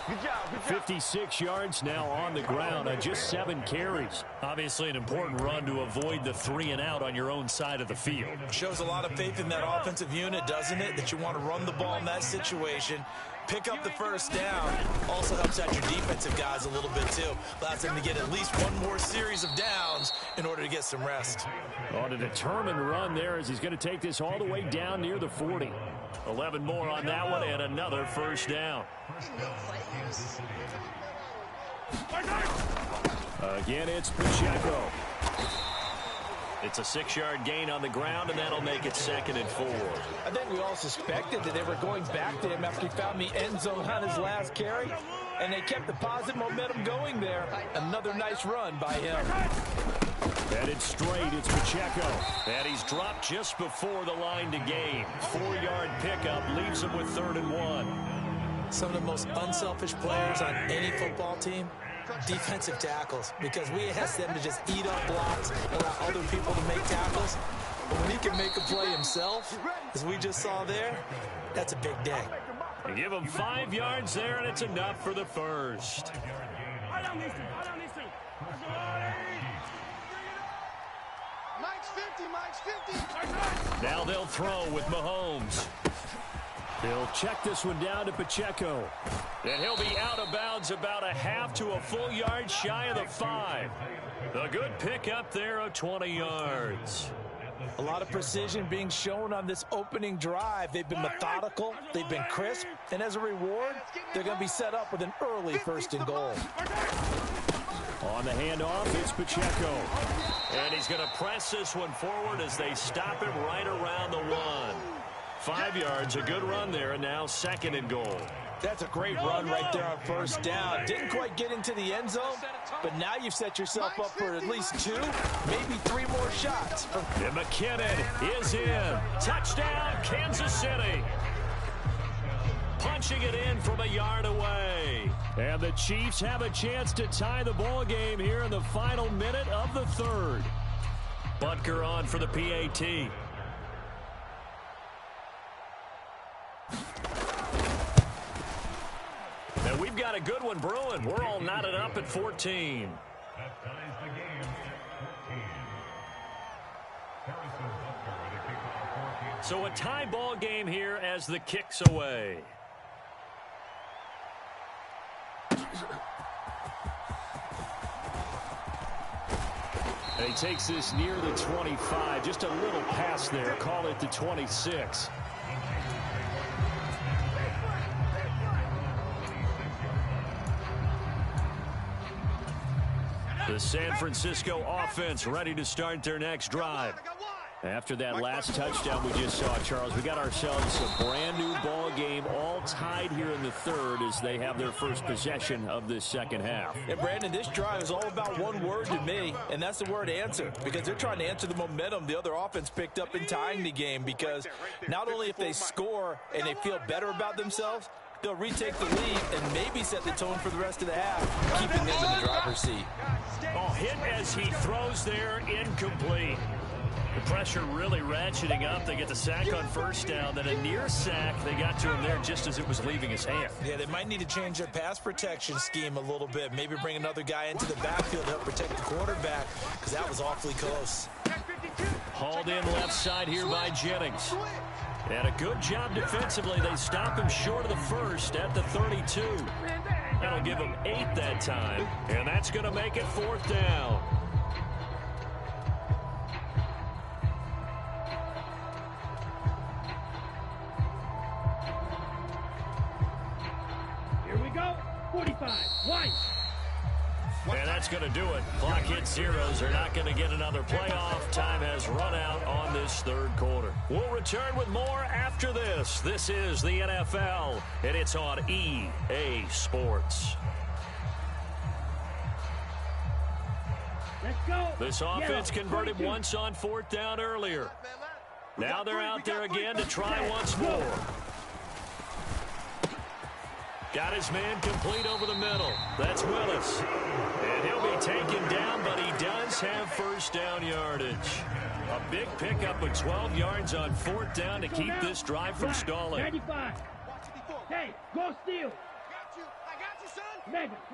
Good job. 56 yards now on the ground on just 7 carries. Obviously an important run to avoid the 3 and out on your own side of the field. Shows a lot of faith in that offensive unit, doesn't it? That you want to run the ball in that situation, pick up the first down. Also helps out your defensive guys a little bit too. Allows them to get at least one more series of downs in order to get some rest. On a determined run there as he's going to take this all the way down near the 40. 11 more on that one and another first down. Again, it's Pacheco. It's a 6-yard gain on the ground, and that'll make it 2nd and 4. I think we all suspected that they were going back to him after he found the end zone on his last carry, and they kept the positive momentum going there. Another nice run by him. Headed straight, it's Pacheco. And he's dropped just before the line to gain. 4-yard pickup leaves him with 3rd and 1. Some of the most unselfish players on any football team, defensive tackles, because we ask them to just eat up blocks, allow other people to make tackles. But when he can make a play himself, as we just saw there, that's a big day. You give him 5 yards there, and it's enough for the first. Mike's 50. Now they'll throw with Mahomes. He'll check this one down to Pacheco. And he'll be out of bounds about a half to a full yard shy of the 5. A good pickup there of 20 yards. A lot of precision being shown on this opening drive. They've been methodical, they've been crisp, and as a reward, they're going to be set up with an early 1st and goal. On the handoff, it's Pacheco. And he's going to press this one forward as they stop him right around the 1. 5 yards, a good run there, and now 2nd and goal. That's a great run right there on 1st down. Didn't quite get into the end zone, but now you've set yourself up for at least 2, maybe 3 more shots. And McKinnon is in. Touchdown, Kansas City. Punching it in from a yard away. And the Chiefs have a chance to tie the ball game here in the final minute of the 3rd. Butker on for the PAT. And we've got a good one brewing. We're all knotted up at 14. So a tie ball game here as the kick's away. And he takes this near the 25. Just a little pass there. Call it the 26. The San Francisco offense ready to start their next drive. After that last touchdown we just saw, Charles, we got ourselves a brand new ball game, all tied here in the 3rd as they have their first possession of this 2nd half. And Brandon, this drive is all about one word to me, and that's the word answer, because they're trying to answer the momentum the other offense picked up in tying the game, because not only if they score and they feel better about themselves, they'll retake the lead and maybe set the tone for the rest of the half, keeping them in the driver's seat. Oh, hit as he throws there, incomplete. The pressure really ratcheting up. They get the sack on 1st down. Then a near sack. They got to him there just as it was leaving his hand. Yeah, they might need to change their pass protection scheme a little bit. Maybe bring another guy into the backfield to help protect the quarterback, because that was awfully close. Hauled in left side here by Jennings. And a good job defensively. They stop him short of the 1st at the 32. That'll give him 8 that time. And that's going to make it 4th down. Here we go. 45. White. And that's going to do it. Clock hits zeros. They're not going to get another playoff. Time has run out on this 3rd quarter. We'll return with more after this. This is the NFL, and it's on EA Sports. Let's go. This offense converted once on 4th down earlier. Now they're out there again to try once more. Got his man complete over the middle. That's Willis. And he'll be taken down, but he does have 1st down yardage. A big pickup of 12 yards on 4th down to keep this drive from stalling. 95. Hey, go steal. I got you, son.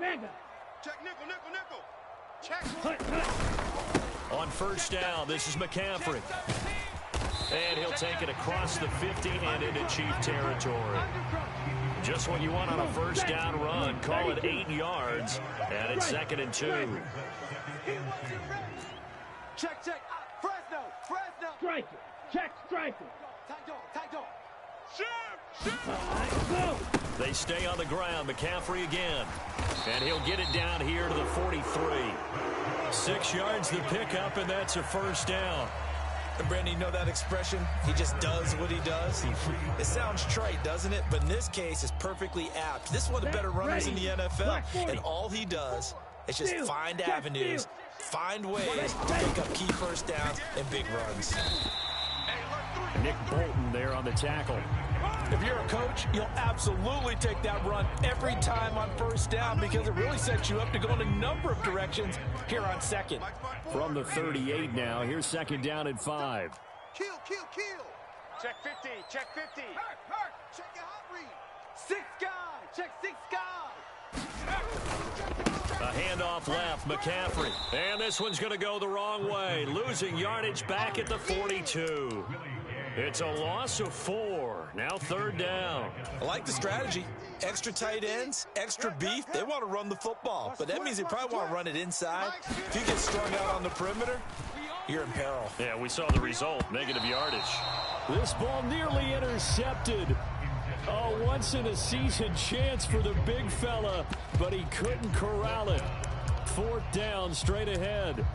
Mega. Check nickel, nickel, nickel. Check. Hut. On 1st down, this is McCaffrey. And he'll take it across the 50 and into Chief territory. Just what you want on a 1st down run. Call it 8 yards, and it's 2nd and 2. Check. Fresno. Striker. Check striker. Tight dog. Shoot. Go. They stay on the ground. McCaffrey again. And he'll get it down here to the 43. 6 yards the pickup, and that's a 1st down. And Brandon, you know that expression? He just does what he does. It sounds trite, doesn't it? But in this case, it's perfectly apt. This is one of the better runners in the NFL. And all he does is just find avenues, find ways to pick up key 1st downs and big runs. Nick Bolton there on the tackle. If you're a coach, you'll absolutely take that run every time on 1st down, because it really sets you up to go in a number of directions here on 2nd. From the 38 now, here's 2nd down and 5. Kill. Check 50. Hurt. Check your hot read. 6 guy. Check 6 guy. A handoff left, McCaffrey. And this one's going to go the wrong way. Losing yardage back at the 42. It's a loss of 4. Now 3rd down. I like the strategy. Extra tight ends, extra beef. They want to run the football, but that means they probably want to run it inside. If you get strung out on the perimeter, you're in peril. Yeah, we saw the result. Negative yardage. This ball nearly intercepted. A once-in-a-season chance for the big fella, but he couldn't corral it. 4th down, straight ahead.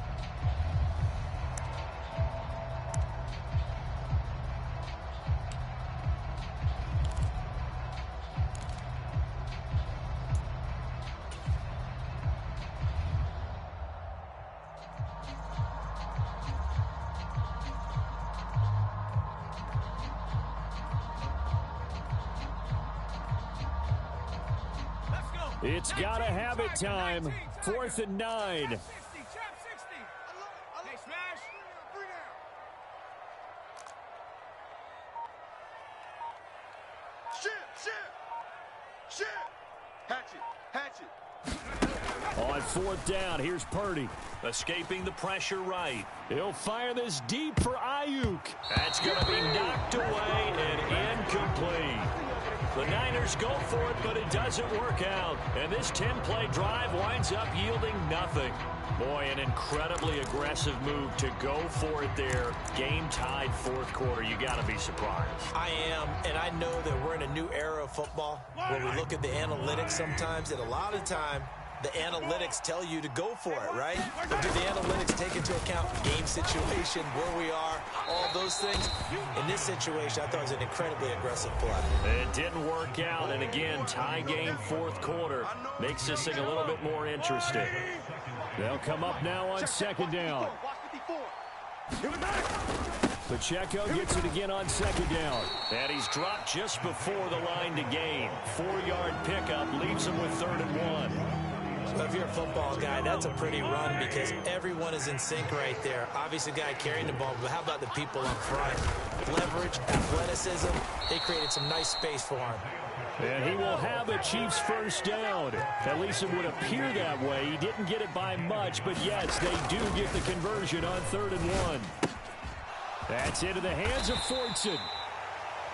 It's got to have it time. 4th and 9. 60, trap 60. Hey, smash. 3 down. Shit. Hatchet. On 4th down, here's Purdy. Escaping the pressure right. He'll fire this deep for Ayuk. That's going to be knocked away and incomplete. The Niners go for it, but it doesn't work out. And this 10-play drive winds up yielding nothing. Boy, an incredibly aggressive move to go for it there. Game tied 4th quarter. You got to be surprised. I am, and I know that we're in a new era of football where we look at the analytics sometimes, and a lot of time, the analytics tell you to go for it, right? But do the analytics take into account game situation, where we are, all those things? In this situation, I thought it was an incredibly aggressive play. It didn't work out, and again, tie game 4th quarter makes this thing a little bit more interesting. They'll come up now on 2nd down. Pacheco gets it again on 2nd down. And he's dropped just before the line to gain. 4-yard pickup leaves him with 3rd and 1. Well, if you're a football guy, that's a pretty run because everyone is in sync right there. Obviously, the guy carrying the ball, but how about the people up front? Leverage, athleticism, they created some nice space for him. And he will have a Chiefs 1st down. At least it would appear that way. He didn't get it by much, but yes, they do get the conversion on 3rd and 1. That's into the hands of Fortson.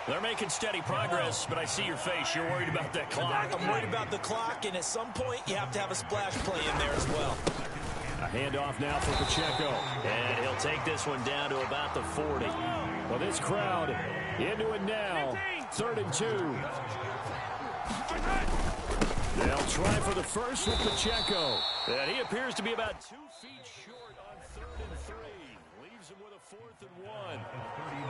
They're making steady progress, but I see your face. You're worried about that clock. I'm worried about the clock, and at some point, you have to have a splash play in there as well. A handoff now for Pacheco. And he'll take this one down to about the 40. Well, this crowd into it now. 3rd and 2. They'll try for the first with Pacheco. And he appears to be about 2 feet short on 3rd and 3. Leaves him with a 4th and 1.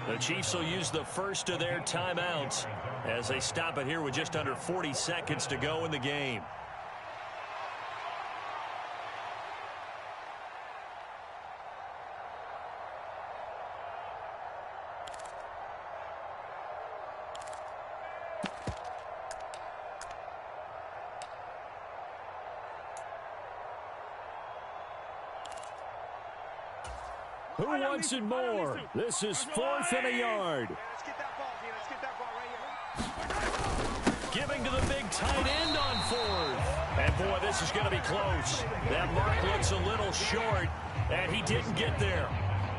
The Chiefs will use the first of their timeouts as they stop it here with just under 40 seconds to go in the game. Who wants it more? This is 4th and a yard. Let's get that ball here. Let's get that ball right here. Giving to the big tight end on 4th. And boy, this is going to be close. That mark looks a little short, and he didn't get there.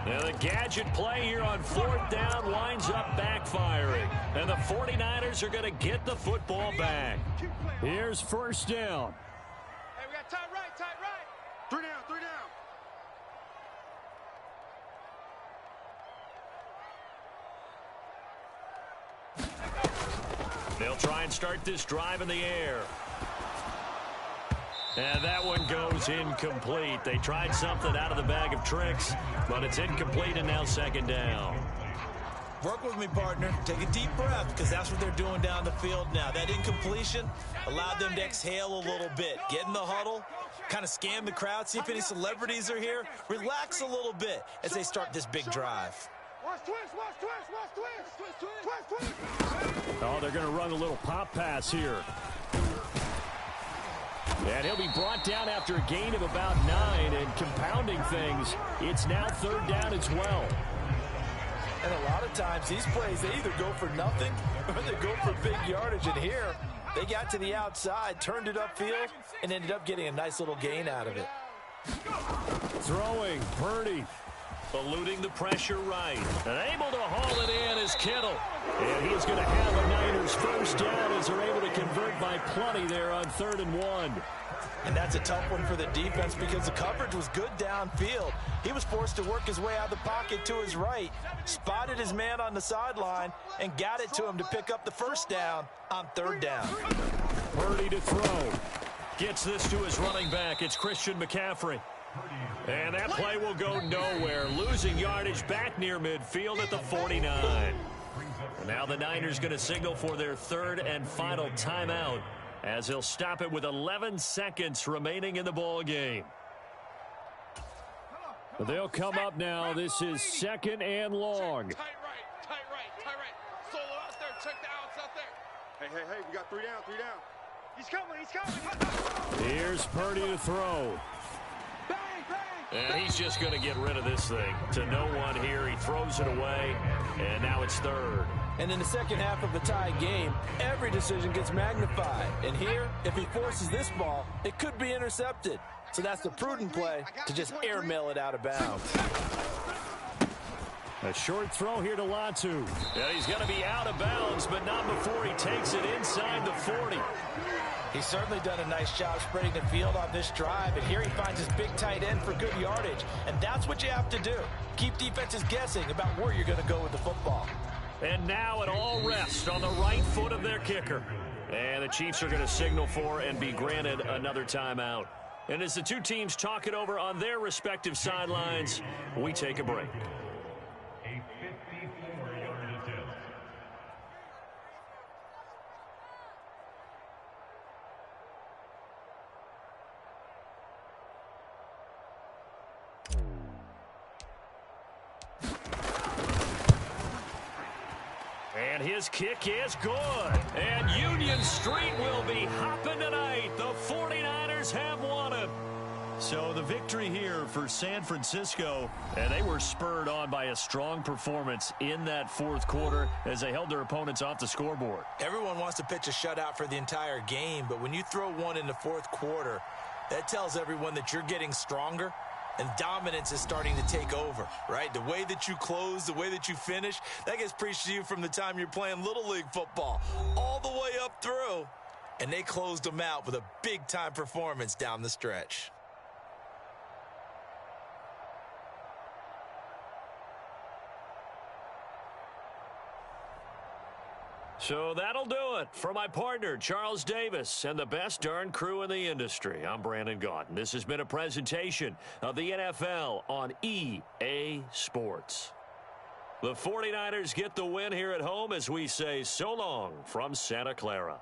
Now the gadget play here on 4th down winds up backfiring. And the 49ers are going to get the football back. Here's 1st down. Hey, we got tight right, tight right. 3 down, 3 down. They'll try and start this drive in the air. And that one goes incomplete. They tried something out of the bag of tricks, but it's incomplete and now 2nd down. Work with me, partner. Take a deep breath because that's what they're doing down the field now. That incompletion allowed them to exhale a little bit. Get in the huddle, kind of scan the crowd, see if any celebrities are here. Relax a little bit as they start this big drive. Watch twist, watch twist, watch twist. Twist. Oh, they're going to run a little pop pass here. And he'll be brought down after a gain of about 9, and compounding things, it's now 3rd down as well. And a lot of times, these plays, they either go for nothing or they go for big yardage. And here, they got to the outside, turned it upfield, and ended up getting a nice little gain out of it. Throwing, Purdy. Eluding the pressure right. And able to haul it in is Kittle. And he is going to have a Niners first down as they're able to convert by plenty there on 3rd and 1. And that's a tough one for the defense because the coverage was good downfield. He was forced to work his way out of the pocket to his right, spotted his man on the sideline, and got it to him to pick up the first down on 3rd down. Purdy to throw. Gets this to his running back. It's Christian McCaffrey. And that play will go nowhere. Losing yardage back near midfield at the 49. And now the Niners going to signal for their 3rd and final timeout, as they'll stop it with 11 seconds remaining in the ball game. They'll come up now. This is 2nd and long. Tight right. Solo out there. Check the outs out there. Hey, we got 3 down. He's coming. Here's Purdy to throw. And he's just going to get rid of this thing. To no one here. He throws it away, and now it's 3rd. And in the second half of a tie game, every decision gets magnified. And here, if he forces this ball, it could be intercepted. So that's the prudent play to just airmail it out of bounds. A short throw here to Latu. Yeah, he's going to be out of bounds, but not before he takes it inside the 40. He's certainly done a nice job spreading the field on this drive, and here he finds his big tight end for good yardage. And that's what you have to do. Keep defenses guessing about where you're going to go with the football. And now it all rests on the right foot of their kicker. And the Chiefs are going to signal for and be granted another timeout. And as the two teams talk it over on their respective sidelines, we take a break. And his kick is good. And Union Street will be hopping tonight. The 49ers have won it. So the victory here for San Francisco, and they were spurred on by a strong performance in that 4th quarter as they held their opponents off the scoreboard. Everyone wants to pitch a shutout for the entire game, but when you throw one in the 4th quarter, that tells everyone that you're getting stronger. And dominance is starting to take over, right? The way that you close, the way that you finish, that gets preached to you from the time you're playing Little League football all the way up through. And they closed them out with a big-time performance down the stretch. So that'll do it for my partner, Charles Davis, and the best darn crew in the industry. I'm Brandon Gaudin. This has been a presentation of the NFL on EA Sports. The 49ers get the win here at home as we say so long from Santa Clara.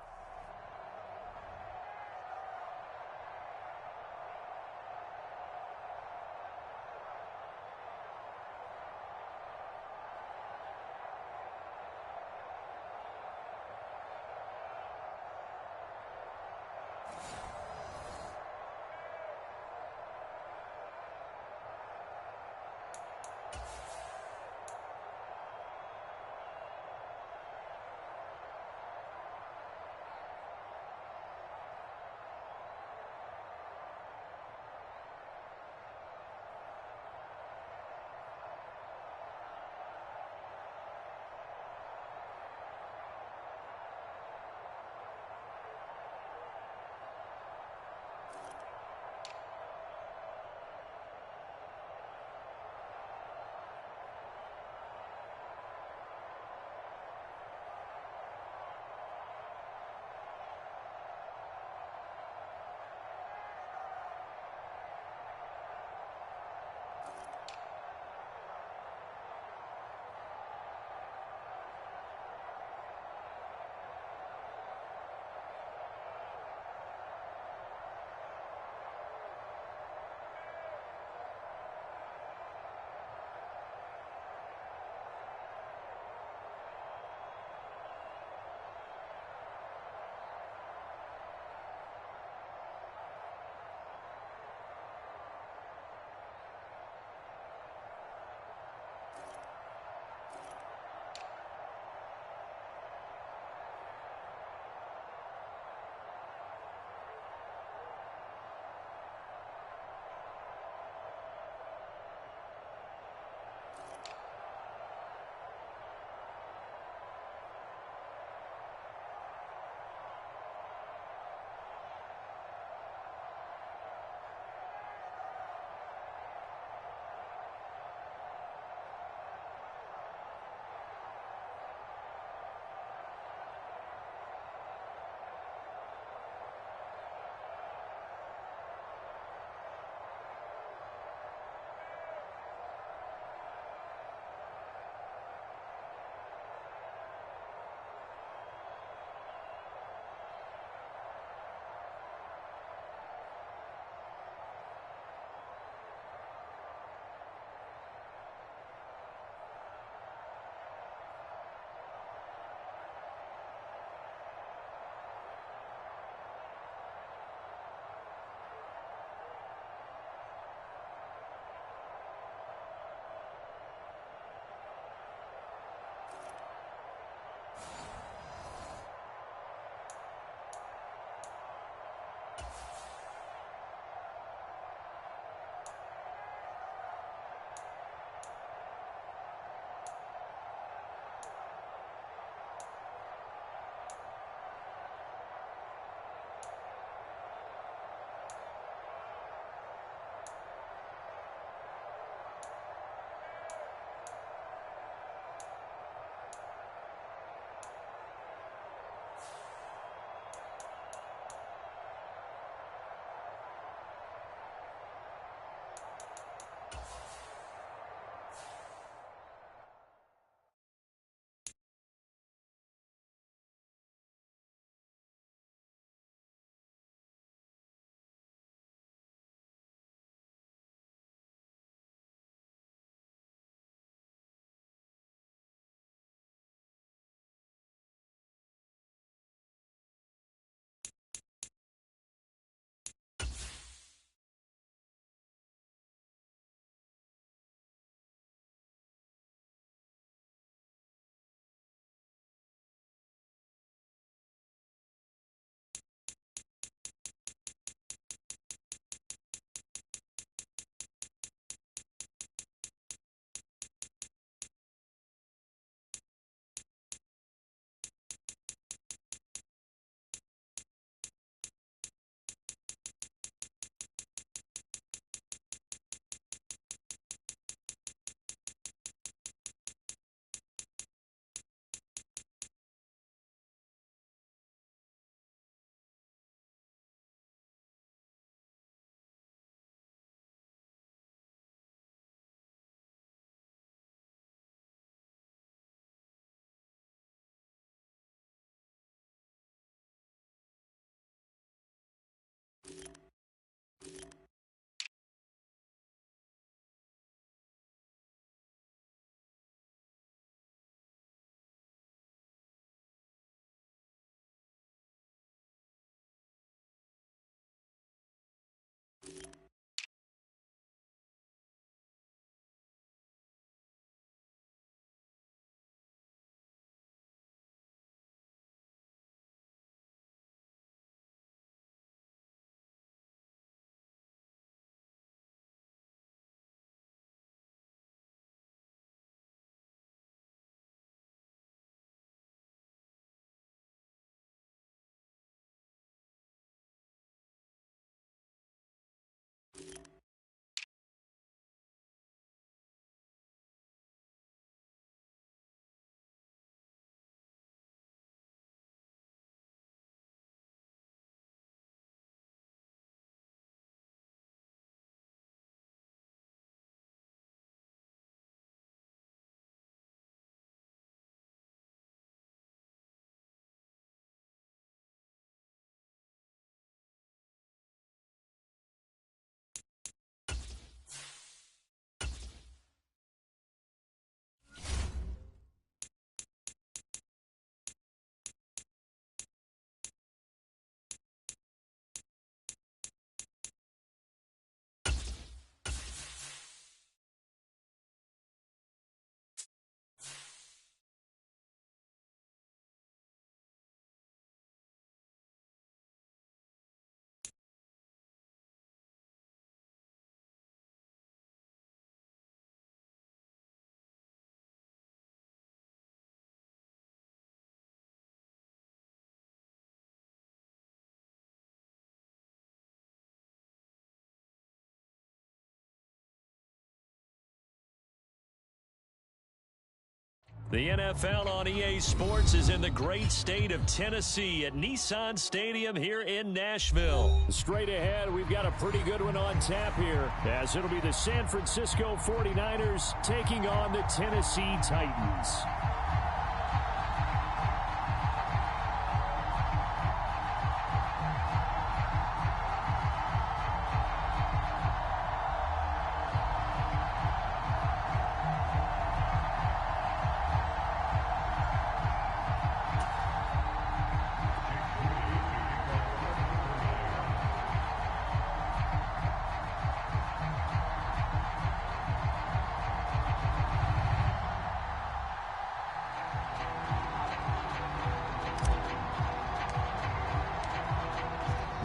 The NFL on EA Sports is in the great state of Tennessee at Nissan Stadium here in Nashville. Straight ahead, we've got a pretty good one on tap here, as it'll be the San Francisco 49ers taking on the Tennessee Titans.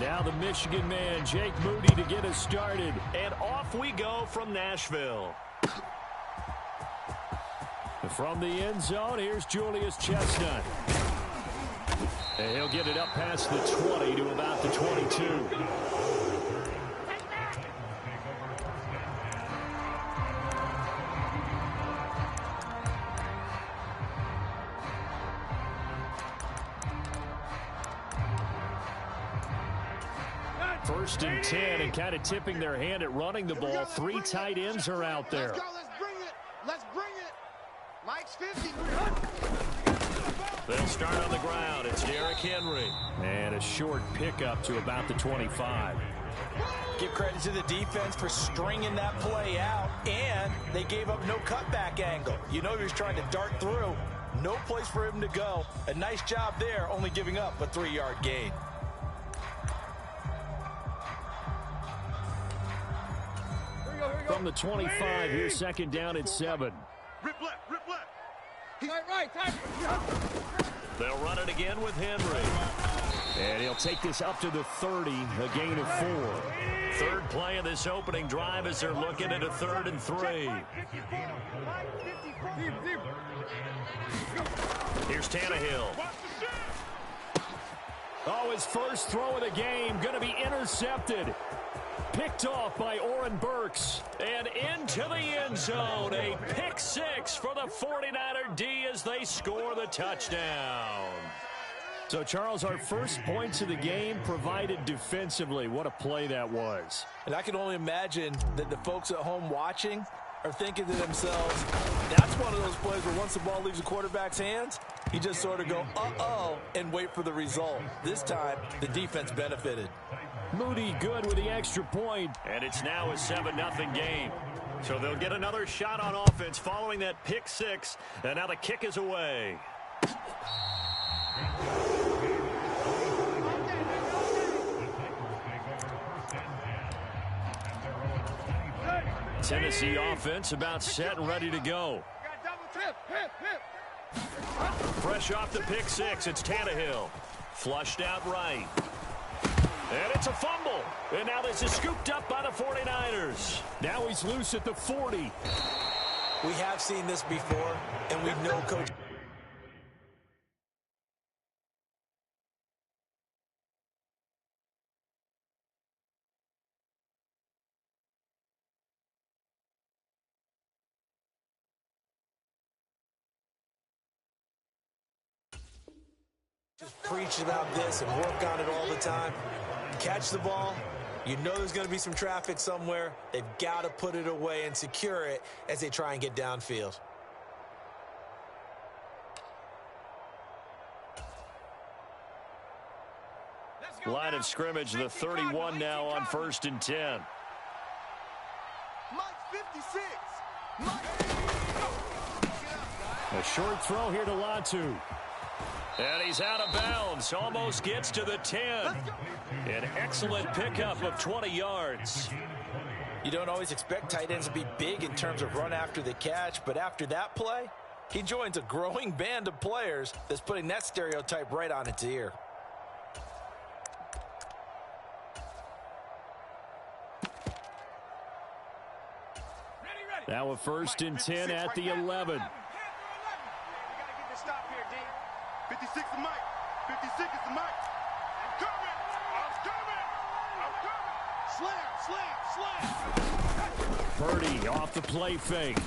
Now the Michigan man, Jake Moody, to get us started. And off we go from Nashville. From the end zone, here's Julius Chestnut. And he'll get it up past the 20 to about the 22. First and 10, and kind of tipping their hand at running the ball. Three tight ends are out there. Let's go, let's bring it. Let's bring it. Mike's 50. They'll start on the ground. It's Derrick Henry. And a short pickup to about the 25. Give credit to the defense for stringing that play out, and they gave up no cutback angle. You know he was trying to dart through. No place for him to go. A nice job there, only giving up a 3-yard gain. From the 25, here's second down at 7. Rip left, rip left. Right. They'll run it again with Henry. And he'll take this up to the 30, a gain of 4. Third play of this opening drive as they're looking at a 3rd and 3. Here's Tannehill. Oh, his first throw of the game going to be intercepted. Picked off by Oren Burks. And into the end zone. A pick 6 for the 49er D as they score the touchdown. So, Charles, our first points of the game provided defensively. What a play that was. And I can only imagine that the folks at home watching are thinking to themselves, that's one of those plays where once the ball leaves the quarterback's hands, you just sort of go, uh-oh, and wait for the result. This time, the defense benefited. Moody good with the extra point. And it's now a 7-0 game. So they'll get another shot on offense following that pick 6. And now the kick is away. Tennessee offense about set and ready to go. Fresh off the pick 6, it's Tannehill. Flushed out right. And it's a fumble. And now this is scooped up by the 49ers. Now he's loose at the 40. We have seen this before, and we know Coach. Just preach about this and work on it all the time. Catch the ball. You know there's going to be some traffic somewhere. They've got to put it away and secure it as they try and get downfield. Line of scrimmage, the 31 now on 1st and 10. Mike 56. A short throw here to Latu. And he's out of bounds. Almost gets to the 10. An excellent pickup of 20 yards. You don't always expect tight ends to be big in terms of run after the catch, but after that play, he joins a growing band of players that's putting that stereotype right on its ear. Now a 1st and 10 at the 11. 56 is Mike. 56 is Mike. I'm coming. Slam. Purdy off the play fake.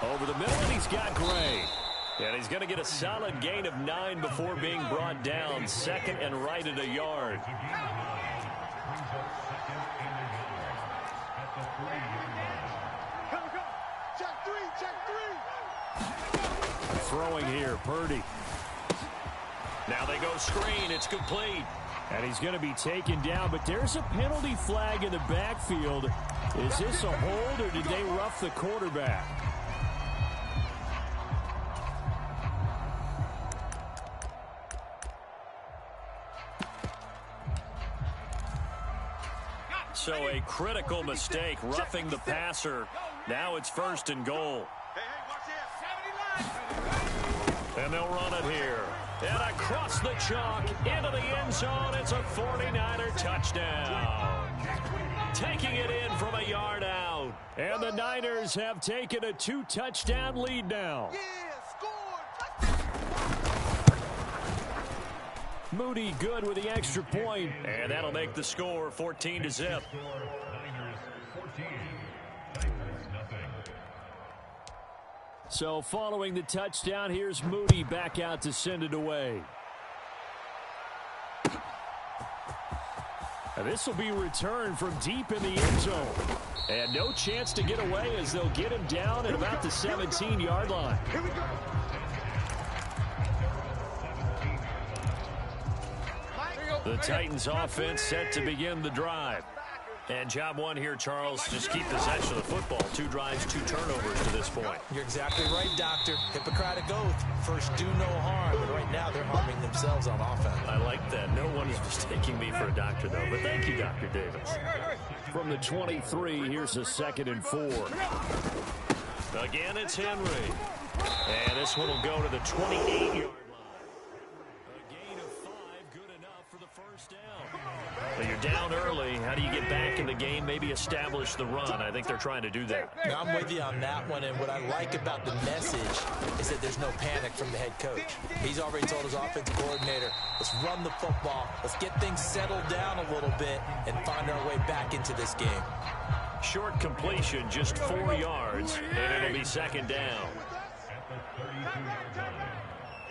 Over the middle, and he's got Gray. And he's going to get a solid gain of 9 before being brought down. Second and right at a yard. Throwing here, Purdy. Now they go screen. It's complete. And he's going to be taken down, but there's a penalty flag in the backfield. Is this a hold, or did they rough the quarterback? So a critical mistake, roughing the passer. Now it's 1st and goal. And they'll run it here. And across the chalk, into the end zone, it's a 49er touchdown. Taking it in from a yard out. And the Niners have taken a 2-touchdown lead now. Moody good with the extra point. And that'll make the score 14-0. So following the touchdown, here's Moody back out to send it away. And this will be returned from deep in the end zone. And no chance to get away as they'll get him down at about the 17-yard line. Here we go. The Titans offense set to begin the drive. And job one here, Charles, just keep possession of the football. 2 drives, 2 turnovers to this point. You're exactly right, Doctor. Hippocratic oath. First, do no harm. And right now, they're harming themselves on offense. I like that. No one is mistaking me for a doctor, though. But thank you, Dr. Davis. From the 23, here's a 2nd and 4. Again, it's Henry. And this one will go to the 28-yard line. A gain of 5, good enough for the first down. Well, you're down early. How do you get back in the game? Maybe establish the run. I think they're trying to do that. Now, I'm with you on that one, and what I like about the message is that there's no panic from the head coach. He's already told his offensive coordinator, let's run the football, let's get things settled down a little bit, and find our way back into this game. Short completion, just 4 yards, and it'll be 2nd down.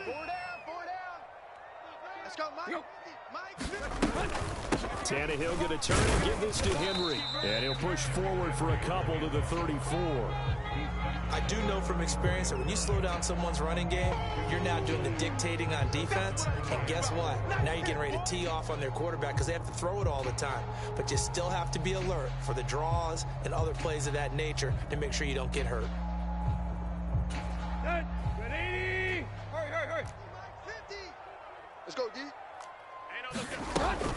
4 down. Let's go, Mike. Tannehill going to turn and give this to Henry. And he'll push forward for a couple to the 34. I do know from experience that when you slow down someone's running game, you're now doing the dictating on defense. And guess what? Now you're getting ready to tee off on their quarterback because they have to throw it all the time. But you still have to be alert for the draws and other plays of that nature to make sure you don't get hurt. Good 80. Hurry. 50. Let's go, D.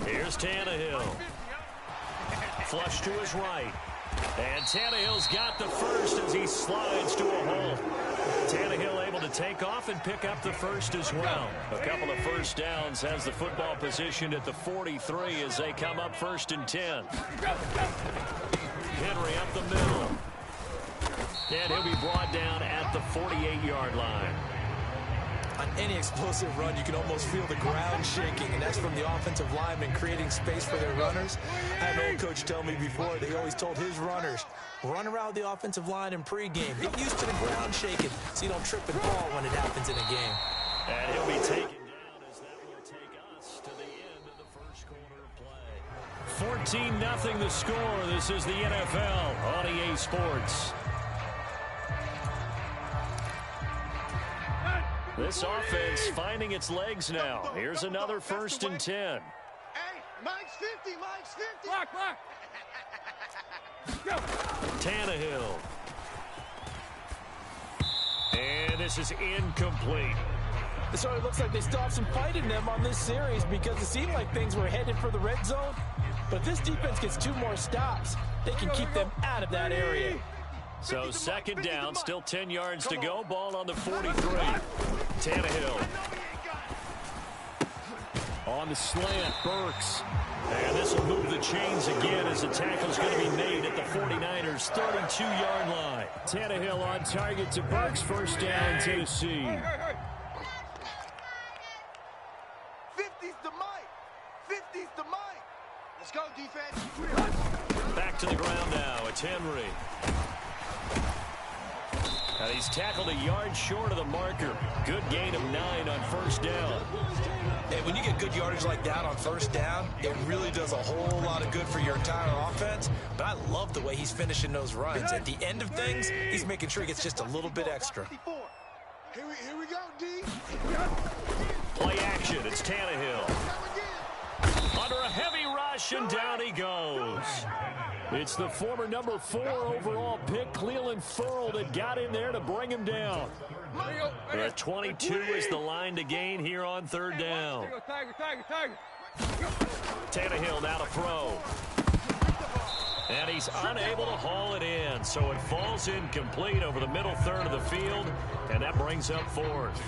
Here's Tannehill. Flush to his right. And Tannehill's got the first as he slides to a hole. Tannehill able to take off and pick up the first as well. A couple of first downs has the football positioned at the 43 as they come up 1st and 10. Henry up the middle. And he'll be brought down at the 48-yard line. On any explosive run, you can almost feel the ground shaking, and that's from the offensive linemen creating space for their runners. I had an old coach tell me before, they always told his runners, run around the offensive line in pregame. Get used to the ground shaking so you don't trip and fall when it happens in a game. And he'll be taken down as that will take us to the end of the first quarter of play. 14-0 the score. This is the NFL on EA Sports. This offense finding its legs now. Here's another 1st and 10. Hey, Mike's 50. Block. Go. Tannehill. And this is incomplete. So it looks like they still have some fight in them on this series because it seemed like things were headed for the red zone. But if this defense gets 2 more stops, they can keep them out of that area. So 2nd down, still 10 yards to go. Ball on the 43. Tannehill. On the slant, Burks. And this will move the chains again as the tackle's going to be made at the 49ers' 32-yard line. Tannehill on target to Burks. 1st down, Tennessee. 50's the Mike. Let's go, defense. Back to the ground now. It's Henry. And he's tackled a yard short of the marker. Good gain of 9 on first down. And when you get good yardage like that on first down, it really does a whole lot of good for your entire offense. But I love the way he's finishing those runs. At the end of things, he's making sure he gets just a little bit extra. Here we go, D. Play action. It's Tannehill. Under a heavy rush, and down he goes. It's the former number 4 overall pick, Cleveland Ferrell, that got in there to bring him down. The 22 is the line to gain here on third down. Tannehill now to throw. And he's unable to haul it in, so it falls incomplete over the middle third of the field, and that brings up fourth.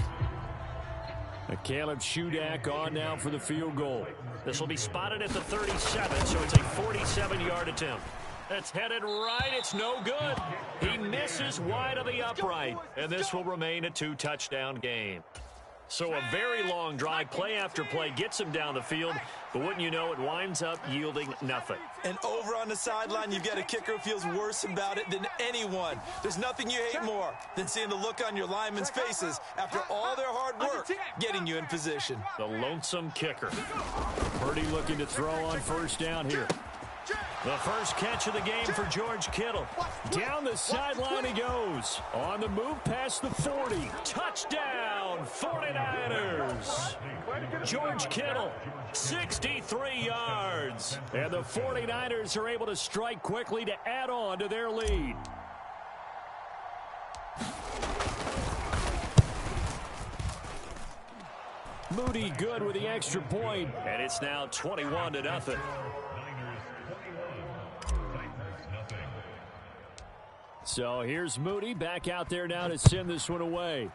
Caleb Shudak on now for the field goal. This will be spotted at the 37, so it's a 47-yard attempt. It's headed right. It's no good. He misses wide of the upright, and this will remain a 2-touchdown game. So a very long drive, play after play, gets him down the field, but wouldn't you know, it winds up yielding nothing. And over on the sideline, you've got a kicker who feels worse about it than anyone. There's nothing you hate more than seeing the look on your linemen's faces after all their hard work getting you in position. The lonesome kicker. Purdy looking to throw on first down here. The first catch of the game for George Kittle. Down the sideline he goes. On the move past the 40. Touchdown, 49ers. George Kittle, 63 yards. And the 49ers are able to strike quickly to add on to their lead. Moody good with the extra point. And it's now 21-0. So here's Moody back out there now to send this one away.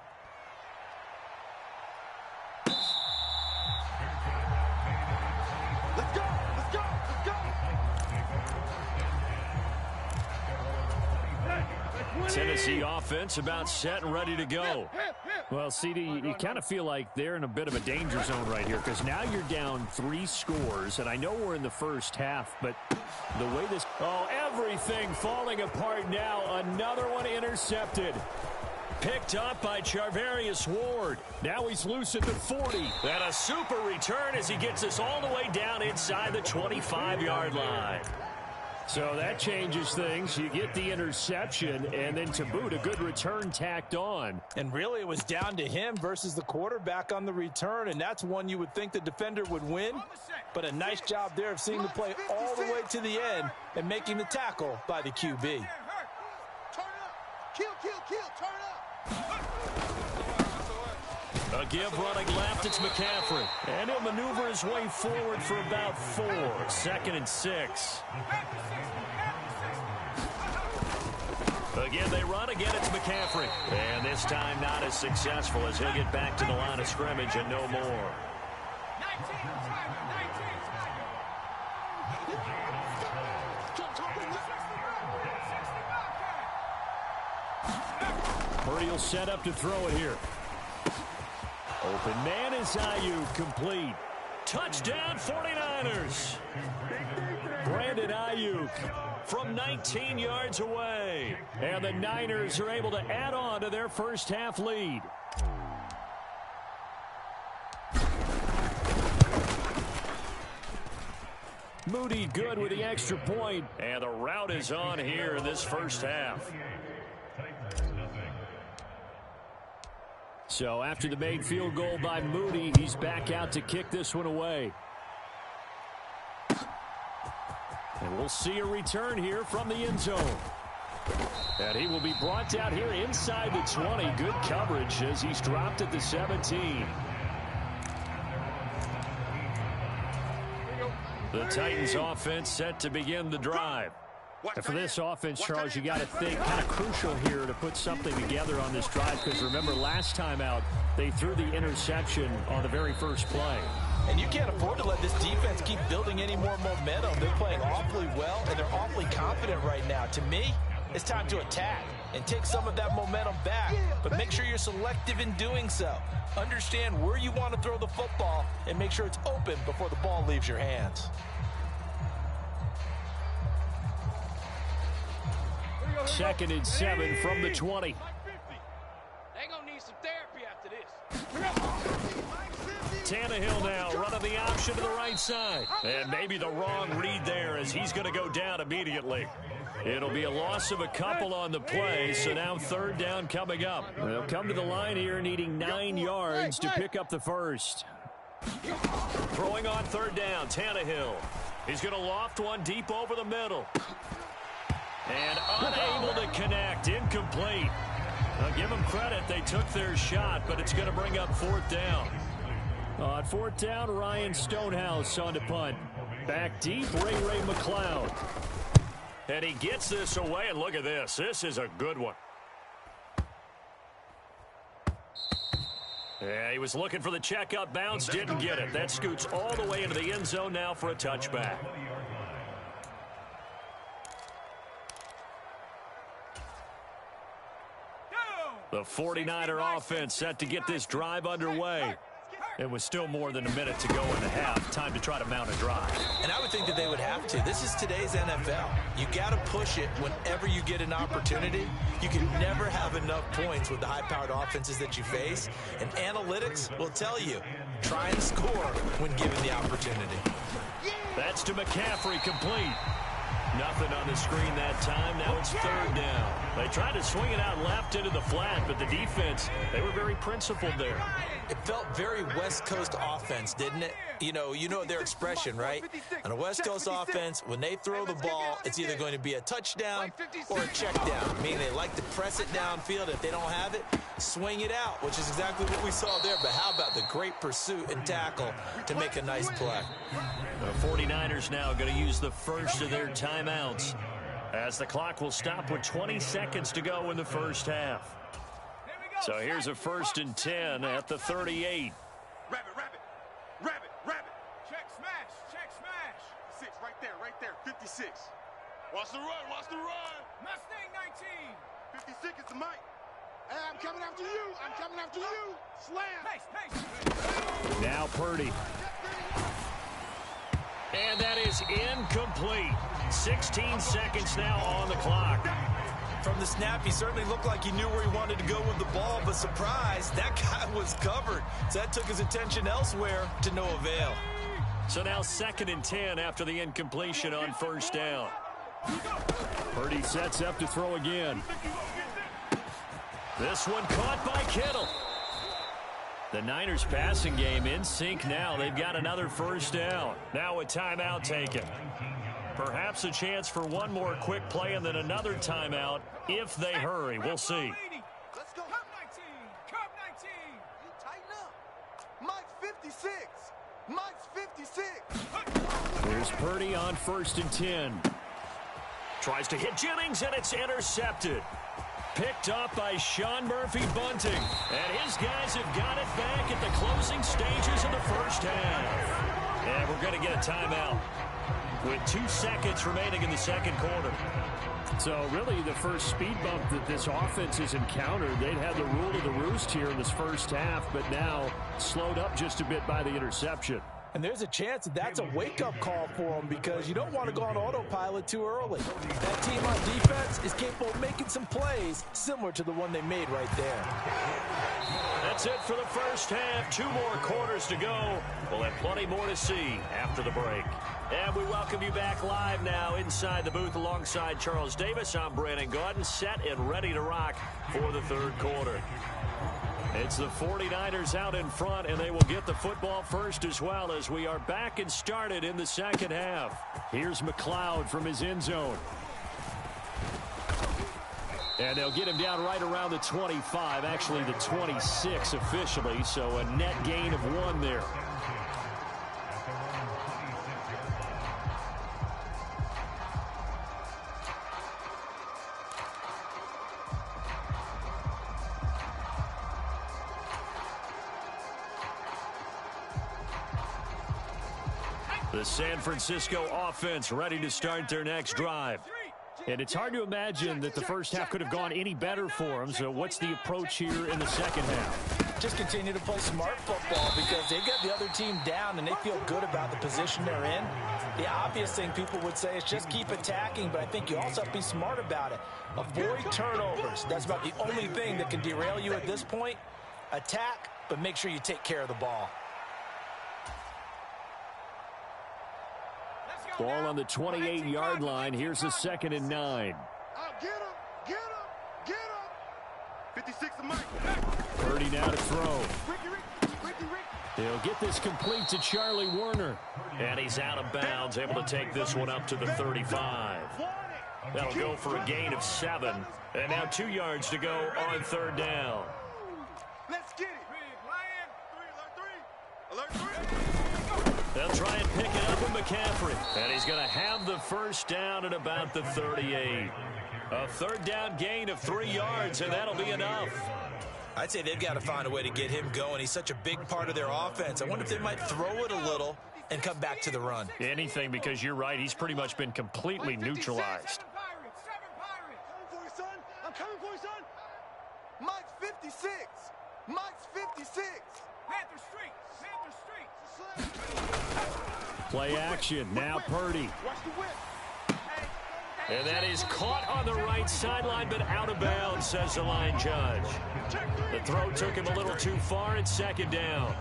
Let's go, let's go, let's go. Tennessee offense about set and ready to go. Well, CD, you kind of feel like they're in a bit of a danger zone right here because now you're down 3 scores, and I know we're in the first half, but the way this... Oh, everything falling apart now. Another one intercepted. Picked up by Charvarius Ward. Now he's loose at the 40. And a super return as he gets us all the way down inside the 25-yard line. So that changes things. You get the interception, and then to boot, a good return tacked on. And really, it was down to him versus the quarterback on the return, and that's one you would think the defender would win. But a nice job there of seeing the play all the way to the end and making the tackle by the QB. Turn up. Kill, turn up. A give running left, it's McCaffrey. And he'll maneuver his way forward for about 4. 2nd and 6. Again, they run. Again, it's McCaffrey. And this time not as successful as he'll get back to the line of scrimmage and no more. Purdy will set up to throw it here. Open man is Ayuk, complete. Touchdown 49ers. Brandon Ayuk from 19 yards away. And the Niners are able to add on to their first half lead. Moody good with the extra point. And the route is on here in this first half. So after the made field goal by Moody, he's back out to kick this one away. And we'll see a return here from the end zone. And he will be brought down here inside the 20. Good coverage as he's dropped at the 17. The Titans offense set to begin the drive. And for this offense, Charles, you got to think kind of crucial here to put something together on this drive because remember last time out they threw the interception on the very first play. And you can't afford to let this defense keep building any more momentum. They're playing awfully well, and they're awfully confident right now. To me, it's time to attack and take some of that momentum back, but make sure you're selective in doing so. Understand where you want to throw the football and make sure it's open before the ball leaves your hands. 2nd and 7 from the 20. Tannehill now running the option to the right side. And maybe the wrong read there as he's going to go down immediately. It'll be a loss of a couple on the play, so now third down coming up. They'll come to the line here needing 9 yards to pick up the first. Throwing on third down, Tannehill. He's going to loft one deep over the middle. And unable to connect, incomplete. I'll give them credit, they took their shot, but it's going to bring up fourth down. On fourth down, Ryan Stonehouse on the punt. Back deep, Ray McLeod. And he gets this away, and look at this. This is a good one. Yeah, he was looking for the check-up bounce, didn't get it. That scoots all the way into the end zone now for a touchback. The 49er offense set to get this drive underway. It was still more than a minute to go in the half. Time to try to mount a drive. And I would think that they would have to. This is today's NFL. You got to push it whenever you get an opportunity. You can never have enough points with the high-powered offenses that you face. And analytics will tell you, try and score when given the opportunity. That's to McCaffrey, complete. Nothing on the screen that time. Now it's third down. They tried to swing it out left into the flat, but the defense, they were very principled there. It felt very West Coast offense, didn't it? You know their expression, right? On a West Coast offense, when they throw the ball, it's either going to be a touchdown or a check down, meaning they like to press it downfield. If they don't have it, swing it out, which is exactly what we saw there. But how about the great pursuit and tackle to make a nice play? The 49ers now going to use the first of their timeouts as the clock will stop with 20 seconds to go in the first half. So here's a 1st and 10 at the 38. Rabbit. Check smash. 6, right there, 56. Watch the run. Mustang 19. 56 is the mic. Hey, I'm coming after you. Slam. Pace. Now Purdy. And that is incomplete. 16 seconds now on the clock. From the snap, he certainly looked like he knew where he wanted to go with the ball, but surprise, that guy was covered. So that took his attention elsewhere to no avail. So now 2nd and 10 after the incompletion on first down. Purdy sets up to throw again. This one caught by Kittle. The Niners passing game in sync now. They've got another first down. Now a timeout taken. Perhaps a chance for one more quick play and then another timeout if they hurry. We'll see. Let's go. Cup 19. You tighten up. Mike's 56. Here's Purdy on 1st and 10. Tries to hit Jennings, and it's intercepted. Picked up by Sean Murphy-Bunting. And his guys have got it back at the closing stages of the first half. And we're going to get a timeout with 2 seconds remaining in the second quarter. So really the first speed bump that this offense has encountered, they'd had the rule of the roost here in this first half, but now slowed up just a bit by the interception. And there's a chance that's a wake-up call for them because you don't want to go on autopilot too early. That team on defense is capable of making some plays similar to the one they made right there. That's it for the first half. 2 more quarters to go. We'll have plenty more to see after the break. And we welcome you back live now inside the booth alongside Charles Davis. I'm Brandon Gaudin, set and ready to rock for the third quarter. It's the 49ers out in front, and they will get the football first as well as we are back and started in the second half. Here's McLeod from his end zone. And they'll get him down right around the 25, actually the 26 officially, so a net gain of 1 there. The San Francisco offense ready to start their next drive. And it's hard to imagine that the first half could have gone any better for them. So what's the approach here in the second half? Just continue to play smart football because they got the other team down and they feel good about the position they're in. The obvious thing people would say is just keep attacking, but I think you also have to be smart about it. Avoid turnovers. That's about the only thing that can derail you at this point. Attack, but make sure you take care of the ball. Ball on the 28-yard line. Here's a 2nd and 9. Get him! Get him! Get him! 56 of Mike. Purdy now to throw. He'll get this complete to Charlie Warner. And he's out of bounds, able to take this one up to the 35. That'll go for a gain of 7. And now 2 yards to go on 3rd down. Let's get it. Alert 3. They'll try and pick it up with McCaffrey. And he's going to have the first down at about the 38. A 3rd down gain of 3 yards, and that'll be enough. I'd say they've got to find a way to get him going. He's such a big part of their offense. I wonder if they might throw it a little and come back to the run. Anything, because you're right. He's pretty much been completely neutralized. I'm coming for you, son. Mike's 56. Mike's 56. Panther Street. Panther Street. Play action. Now Purdy. Watch the whip. And that is caught on the right sideline, but out of bounds, says the line judge. The throw took him a little too far. It's 2nd down.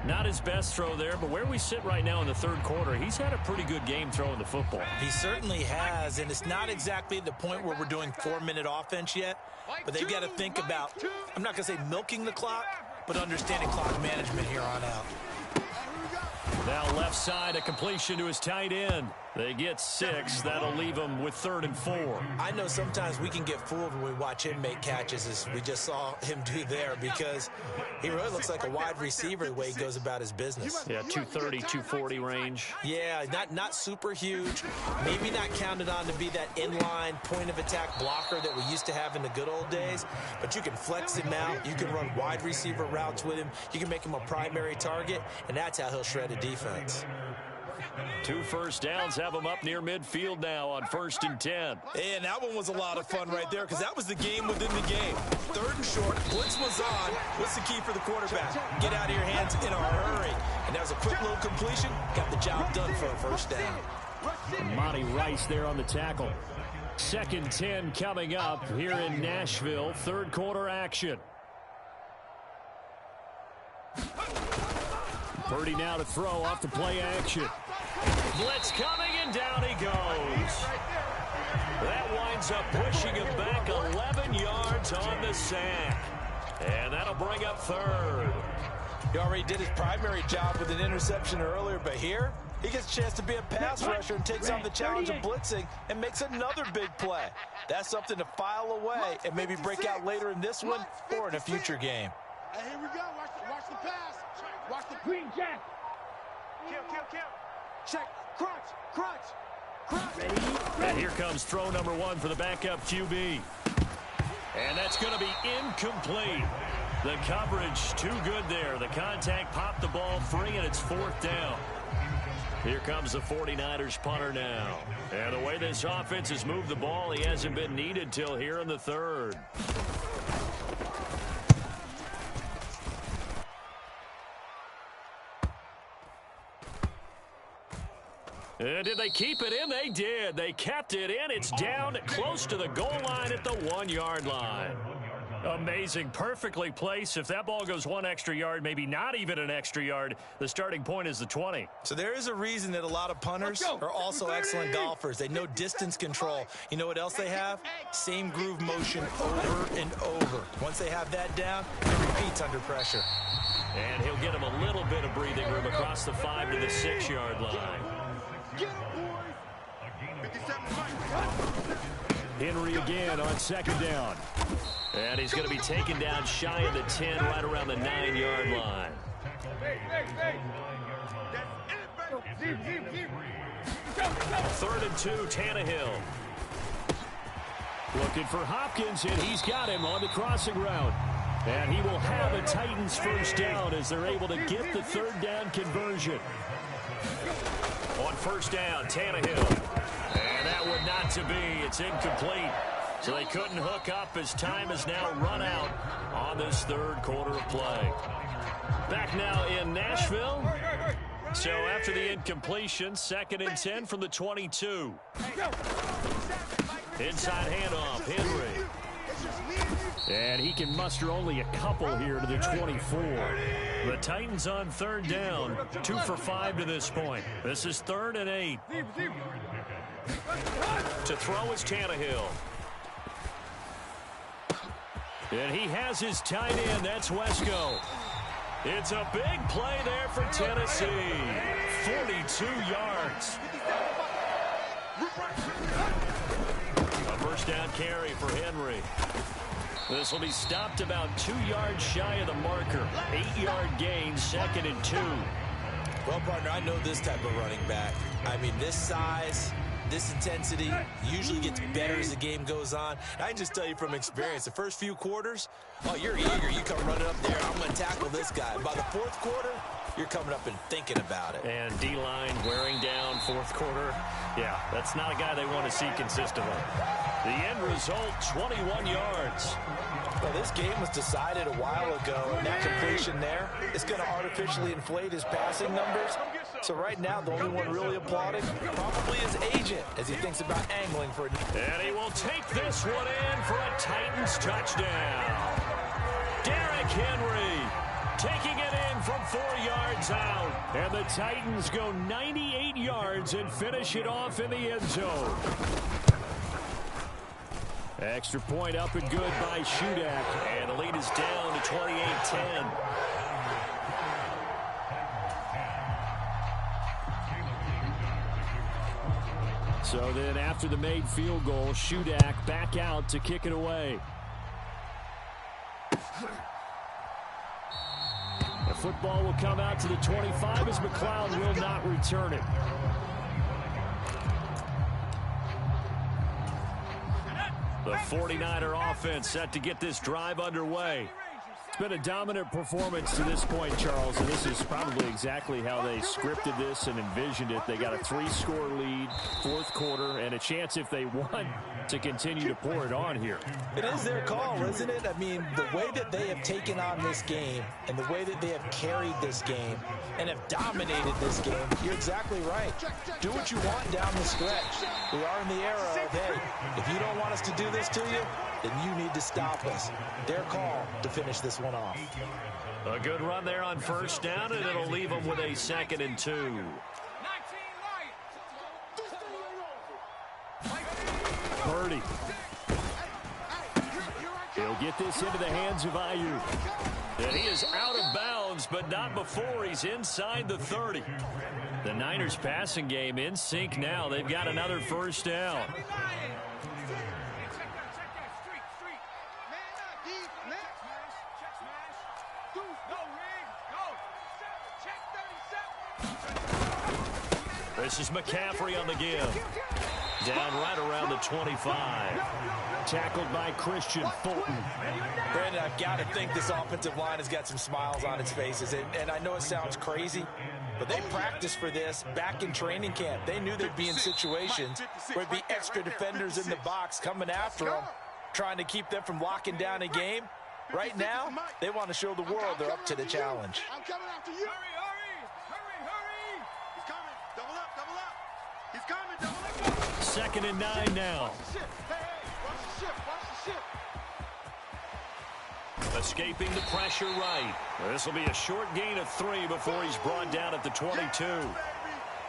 Not his best throw there, but where we sit right now in the 3rd quarter, he's had a pretty good game throwing the football. He certainly has, and it's not exactly the point where we're doing 4-minute offense yet, but they've got to think about, I'm not going to say milking the clock, but understanding clock management here on out. Now left side, a completion to his tight end. They get 6. That'll leave them with 3rd and 4. I know sometimes we can get fooled when we watch him make catches, as we just saw him do there, because he really looks like a wide receiver the way he goes about his business. Yeah, 230, 240 range. Yeah, not super huge. Maybe not counted on to be that inline point-of-attack blocker that we used to have in the good old days, but you can flex him out. You can run wide receiver routes with him. You can make him a primary target, and that's how he'll shred a defense. 2 first downs have him up near midfield now on 1st and 10. And that one was a lot of fun right there, because that was the game within the game. 3rd and short, blitz was on. What's the key for the quarterback? Get out of your hands in a hurry. And that was a quick little completion. Got the job done for a first down. And Monty Rice there on the tackle. 2nd 10 coming up here in Nashville. 3rd quarter action. Purdy now to throw off the play action. Blitz coming, and down he goes. That winds up pushing him back 11 yards on the sack. And that'll bring up 3rd. He already did his primary job with an interception earlier, but here he gets a chance to be a pass rusher and takes on the challenge of blitzing and makes another big play. That's something to file away and maybe break out later in this one or in a future game. Hey, here we go. Watch the pass. Watch the green jack. Kill. Check. Crunch. And here comes throw number 1 for the backup QB. And that's going to be incomplete. The coverage too good there. The contact popped the ball free, and it's 4th down. Here comes the 49ers punter now. And the way this offense has moved the ball, he hasn't been needed till here in the 3rd. Did they keep it in? They did. They kept it in. It's down close to the goal line at the 1-yard line. Amazing. Perfectly placed. If that ball goes 1 extra yard, maybe not even an extra yard, the starting point is the 20. So there is a reason that a lot of punters are also excellent golfers. They know distance control. You know what else they have? Same groove motion over and over. Once they have that down, it repeats under pressure. And he'll get him a little bit of breathing room across the 5 to the 6-yard line. Henry again on 2nd down. And he's going to be taken down shy of the 10, right around the 9-yard line. 3rd and 2, Tannehill. Looking for Hopkins, and he's got him on the crossing route. And he will have a Titans first down as they're able to get the 3rd down conversion. On 1st down, Tannehill. And that would not to be. It's incomplete. So they couldn't hook up as time has now run out on this 3rd quarter of play. Back now in Nashville. So after the incompletion, 2nd and 10 from the 22. Inside handoff, Henry. And he can muster only a couple here to the 24. The Titans on third down. 2 for 5 to this point. This is 3rd and 8. To throw is Tannehill. And he has his tight end. That's Wesco. It's a big play there for Tennessee. 42 yards. A first down carry for Henry. This will be stopped about 2 yards shy of the marker. 8-yard gain, 2nd and 2. Well, partner, I know this type of running back. I mean, this size, this intensity usually gets better as the game goes on. I can just tell you from experience, the first few quarters, oh, you're eager. You come running up there, I'm going to tackle this guy. By the fourth quarter, you're coming up and thinking about it. And D-line wearing down fourth quarter. Yeah, that's not a guy they want to see consistently. The end result, 21 yards. Well, this game was decided a while ago, and that completion there is going to artificially inflate his passing numbers. So right now, the only one really applauding probably his agent as he thinks about angling for it. And he will take this one in for a Titans touchdown. Derrick Henry taking it in from 4 yards out. And the Titans go 98 yards and finish it off in the end zone. Extra point up and good by Shudak. And the lead is down to 28-10. So then after the made field goal, Shudak back out to kick it away. The football will come out to the 25 as McLeod will not return it. The 49er offense set to get this drive underway. It's been a dominant performance to this point, Charles, and this is probably exactly how they scripted this and envisioned it. They got a 3-score lead, fourth quarter, and a chance if they want to continue to pour it on here. It is their call, isn't it? I mean, the way that they have taken on this game and the way that they have carried this game and have dominated this game, you're exactly right. Do what you want down the stretch. We are in the era of, hey, if you don't want us to do this to you, then you need to stop us. Their call to finish this one off. A good run there on first down, and it'll leave them with a 2nd and 2. Purdy. He'll get this into the hands of Ayuk. And he is out of bounds, but not before he's inside the 30. The Niners passing game in sync now. They've got another first down. This is McCaffrey on the give. Down right around the 25. Tackled by Christian Fulton. Brandon, I've got to think this offensive line has got some smiles on its faces. And I know it sounds crazy, but they practiced for this back in training camp. They knew they'd be in situations where there'd be extra defenders in the box coming after them, trying to keep them from locking down a game. Right now, they want to show the world they're up to the challenge. I'm coming after you. Hurry. He's coming. Double up. He's coming. Double up. 2nd and 9 now. Watch the ship. Escaping the pressure right. This will be a short gain of 3 before he's brought down at the 22.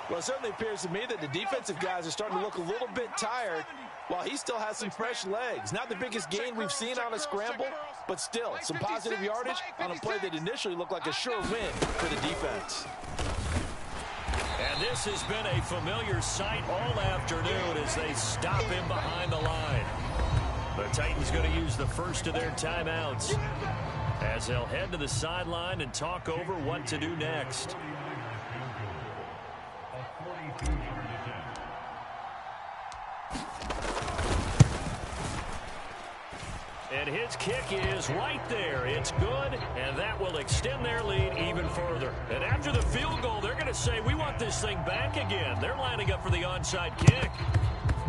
Well, it certainly appears to me that the defensive guys are starting to look a little bit tired while he still has some fresh legs. Not the biggest gain we've seen on a scramble, but still some positive yardage on a play that initially looked like a sure win for the defense. And this has been a familiar sight all afternoon as they stop him behind the line. The Titans going to use the first of their timeouts as they'll head to the sideline and talk over what to do next. And his kick is right there. It's good, and that will extend their lead even further. And after the field goal, they're going to say, we want this thing back again. They're lining up for the onside kick.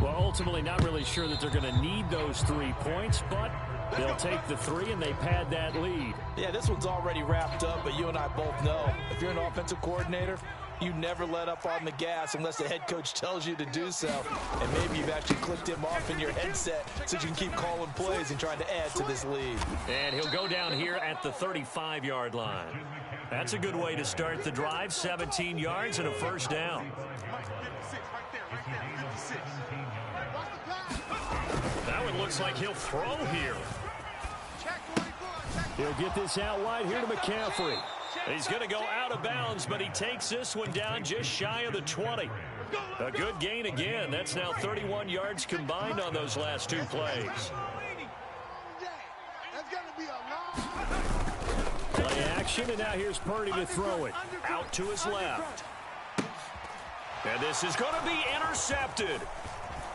Well, ultimately, not really sure that they're going to need those 3 points, but they'll take the 3 and they pad that lead. Yeah, this one's already wrapped up, but you and I both know if you're an offensive coordinator, You never let up on the gas unless the head coach tells you to do so. And maybe you've actually clicked him off in your headset so you can keep calling plays and trying to add to this lead. And he'll go down here at the 35-yard line. That's a good way to start the drive. 17 yards and a first down. That one looks like he'll throw here. He'll get this out wide here to McCaffrey. He's going to go out of bounds, but he takes this one down just shy of the 20. A good gain again. That's now 31 yards combined on those last two plays. Play action, and now here's Purdy to throw it. Out to his left. And this is going to be intercepted.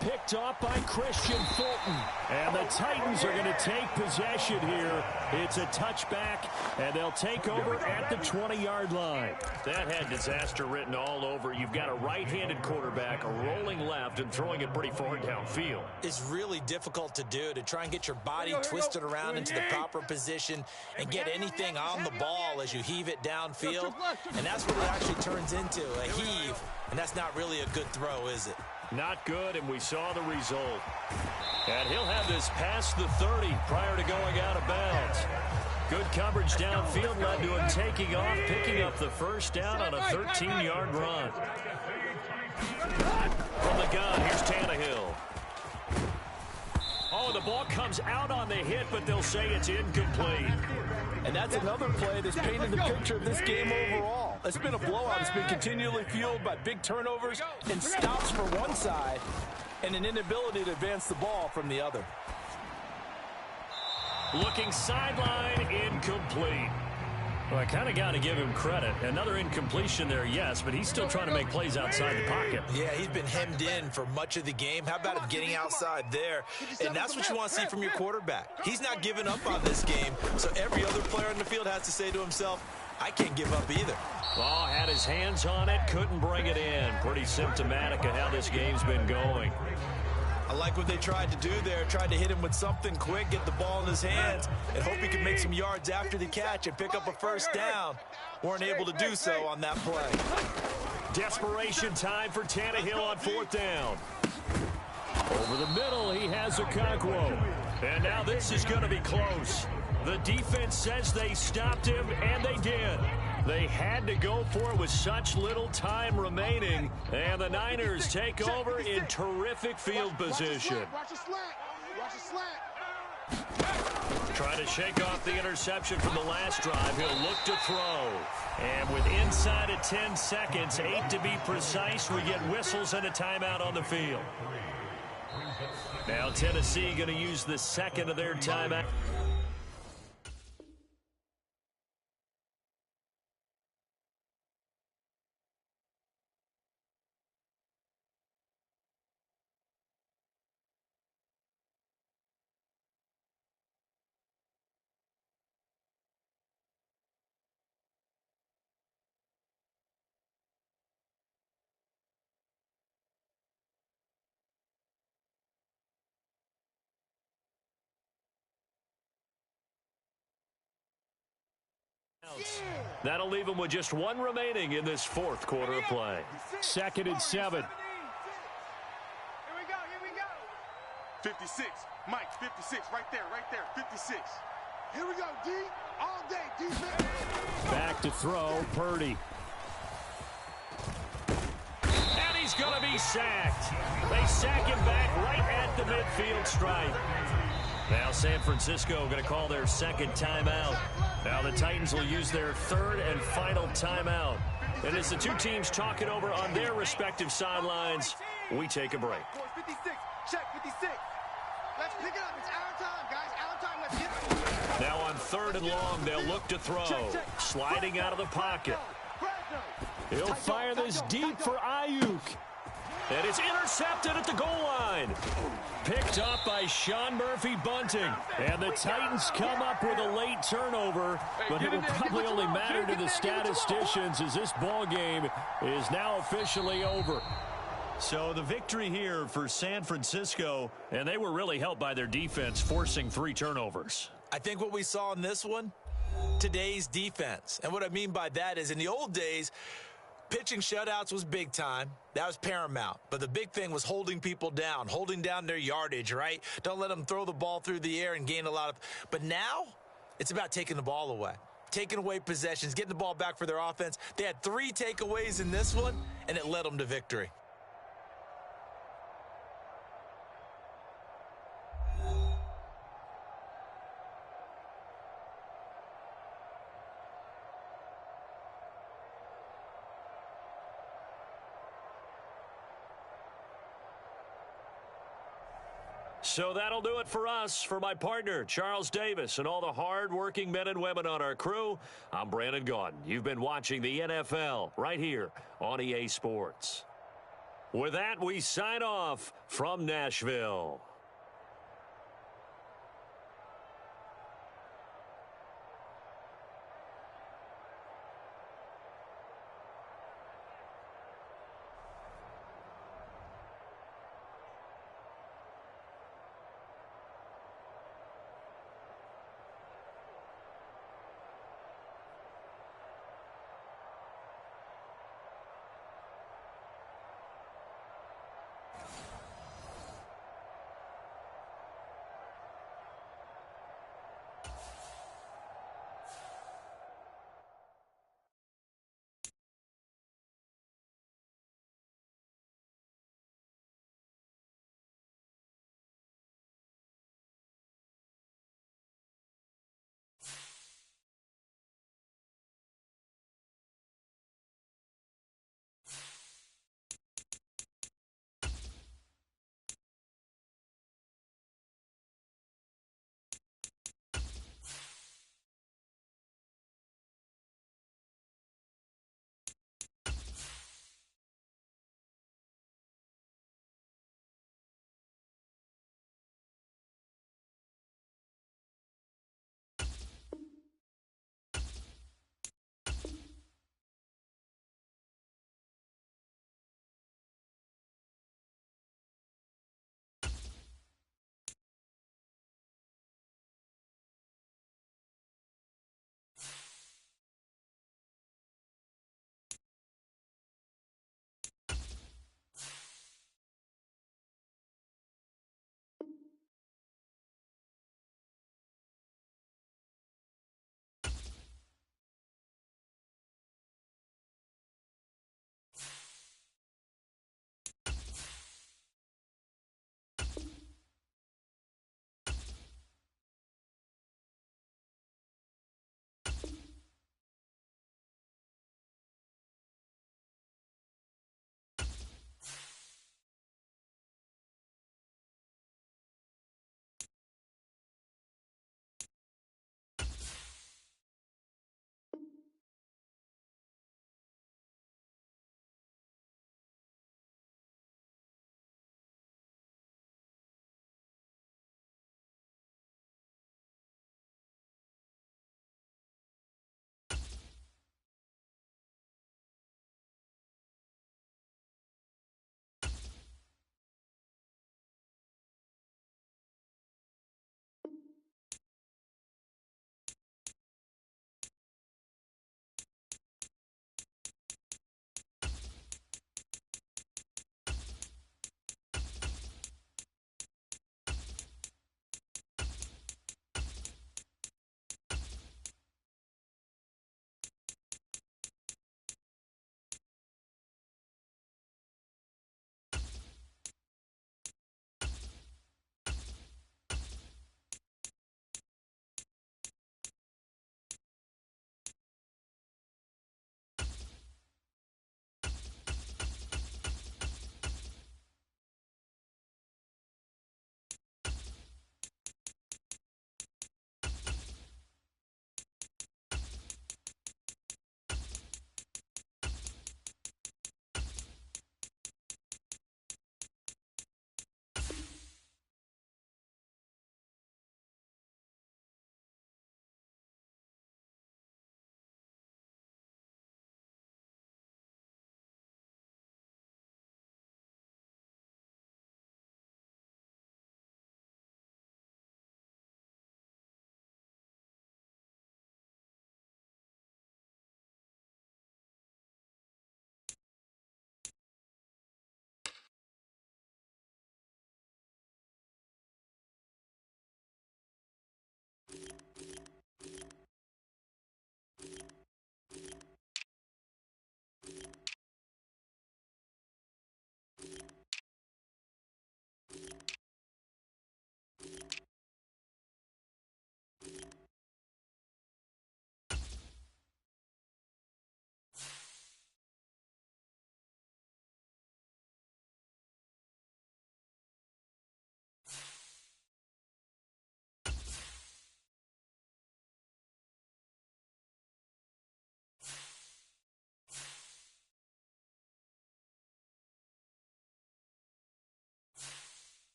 Picked off by Christian Fulton. And the Titans are going to take possession here. It's a touchback, and they'll take over at the 20-yard line. That had disaster written all over. You've got a right-handed quarterback, a rolling left, and throwing it pretty far downfield. It's really difficult to do, to try and get your body twisted around into the proper position and get anything on the ball as you heave it downfield. And that's what it actually turns into, a heave. And that's not really a good throw, is it? Not good, and we saw the result. And he'll have this past the 30 prior to going out of bounds. Good coverage downfield led to him taking off, picking up the first down on a 13-yard run. From the gun, here's Tannehill. Oh, the ball comes out on the hit, but they'll say it's incomplete. And that's another play that's painted the picture of this game overall. It's been a blowout. It's been continually fueled by big turnovers and stops for one side and an inability to advance the ball from the other. Looking sideline, incomplete. Well, I kind of got to give him credit. Another incompletion there, yes, but he's still trying to make plays outside the pocket. Yeah, he's been hemmed in for much of the game. How about him getting outside there? And that's what you want to see from your quarterback. He's not giving up on this game, so every other player on the field has to say to himself, I can't give up either. Ball had his hands on it, couldn't bring it in. Pretty symptomatic of how this game's been going. I like what they tried to do there, tried to hit him with something quick, get the ball in his hands, and hope he can make some yards after the catch and pick up a first down. Weren't able to do so on that play. Desperation time for Tannehill on fourth down. Over the middle, he has Okonkwo. And now this is going to be close. The defense says they stopped him, and they did. They had to go for it with such little time remaining, and the Niners take over in terrific field position. Watch a slant. Trying to shake off the interception from the last drive. He'll look to throw. And with inside of 10 seconds, 8 to be precise, we get whistles and a timeout on the field. Now Tennessee going to use the second of their timeout. That'll leave him with just one remaining in this fourth quarter of play. 2nd and 7. Here we go. 56. Mike, 56. Right there. 56. Here we go, D. All day, defense. Back to throw, Purdy. And he's going to be sacked. They sack him back right at the midfield stripe. Now San Francisco going to call their second timeout. Now the Titans will use their third and final timeout. And as the two teams talk it over on their respective sidelines, we take a break. 56. Check 56. Let's pick it up. It's our time, guys. Our time. Let's get it. Now on 3rd and long, they'll look to throw. Sliding out of the pocket. He'll fire this deep for Ayuk. And it's intercepted at the goal line. Picked up by Sean Murphy-Bunting. And the Titans come up with a late turnover, but it will probably only matter to the statisticians as this ball game is now officially over. So the victory here for San Francisco, and they were really helped by their defense forcing 3 turnovers. I think what we saw in this one, today's defense. And what I mean by that is in the old days, pitching shutouts was big time. That was paramount. But the big thing was holding people down, holding down their yardage, right? Don't let them throw the ball through the air and gain a lot of. But now it's about taking the ball away, taking away possessions, getting the ball back for their offense. They had 3 takeaways in this one, and it led them to victory. So that'll do it for us. For my partner, Charles Davis, and all the hard-working men and women on our crew, I'm Brandon Gaudin. You've been watching the NFL right here on EA Sports. With that, we sign off from Nashville.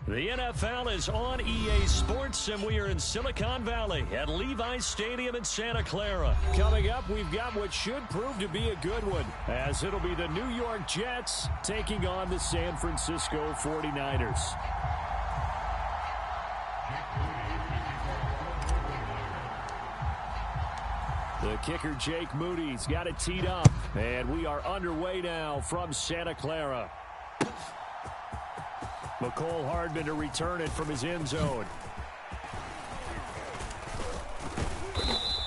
The NFL is on EA Sports, and we are in Silicon Valley at Levi's Stadium in Santa Clara. Coming up, we've got what should prove to be a good one, as it'll be the New York Jets taking on the San Francisco 49ers. The kicker, Jake Moody's got it teed up, and we are underway now from Santa Clara. McCole Hardman to return it from his end zone.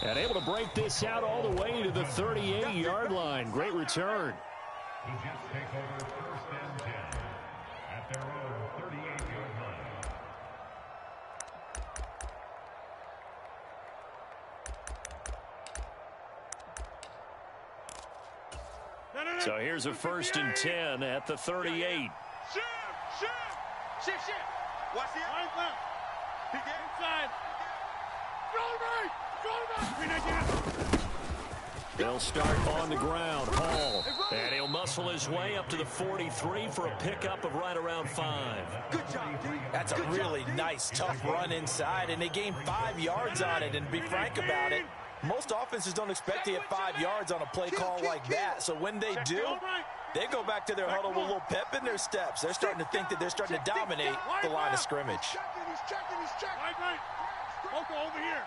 And able to break this out all the way to the 38-yard line. Great return. The Jets take over first and 10 at their own 38-yard line. So here's a first and 10 at the 38. Shift. Watch the right left. He get inside. They'll start on the ground. Hall. And he'll muscle his way up to the 43 for a pickup of right around 5. Good job, D. That's a really nice, tough run inside, and they gained 5 yards on it. And to be frank about it, most offenses don't expect to get 5 yards on a play call like that. So when they do, they go back to their huddle with a little pep in their steps. They're starting to think that they're starting to dominate the line of scrimmage. He's checking. Right. Oko over here.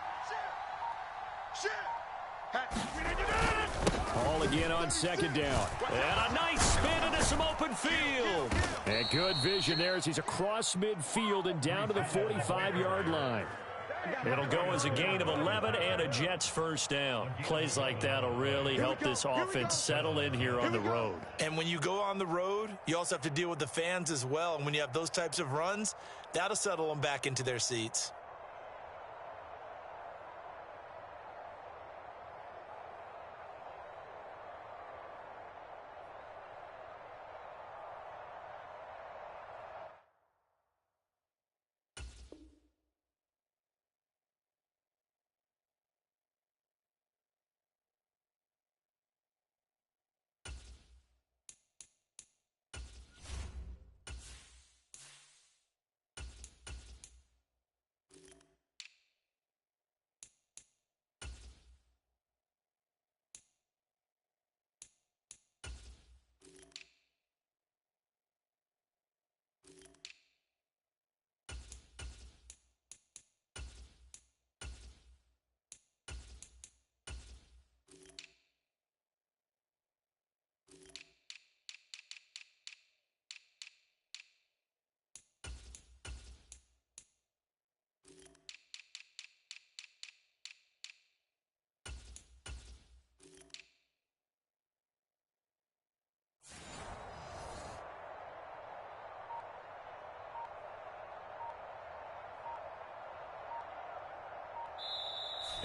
Hall again on second down. And a nice spin into some open field. And good vision there as he's across midfield and down to the 45-yard line. It'll go as a gain of 11 and a Jets first down. Plays like that will really help this offense settle in here on the road. And when you go on the road, you also have to deal with the fans as well. And when you have those types of runs, that'll settle them back into their seats.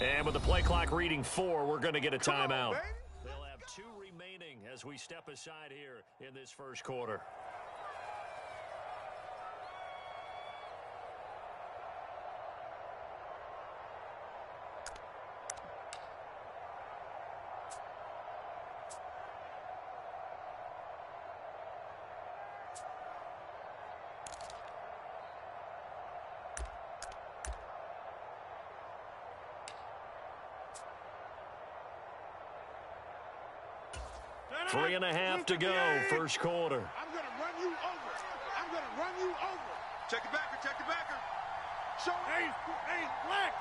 And with the play clock reading 4, we're going to get a timeout. They'll have 2 remaining as we step aside here in this first quarter. Three and a half to go, first quarter. I'm going to run you over. Check the backer. Show him. Hey, black.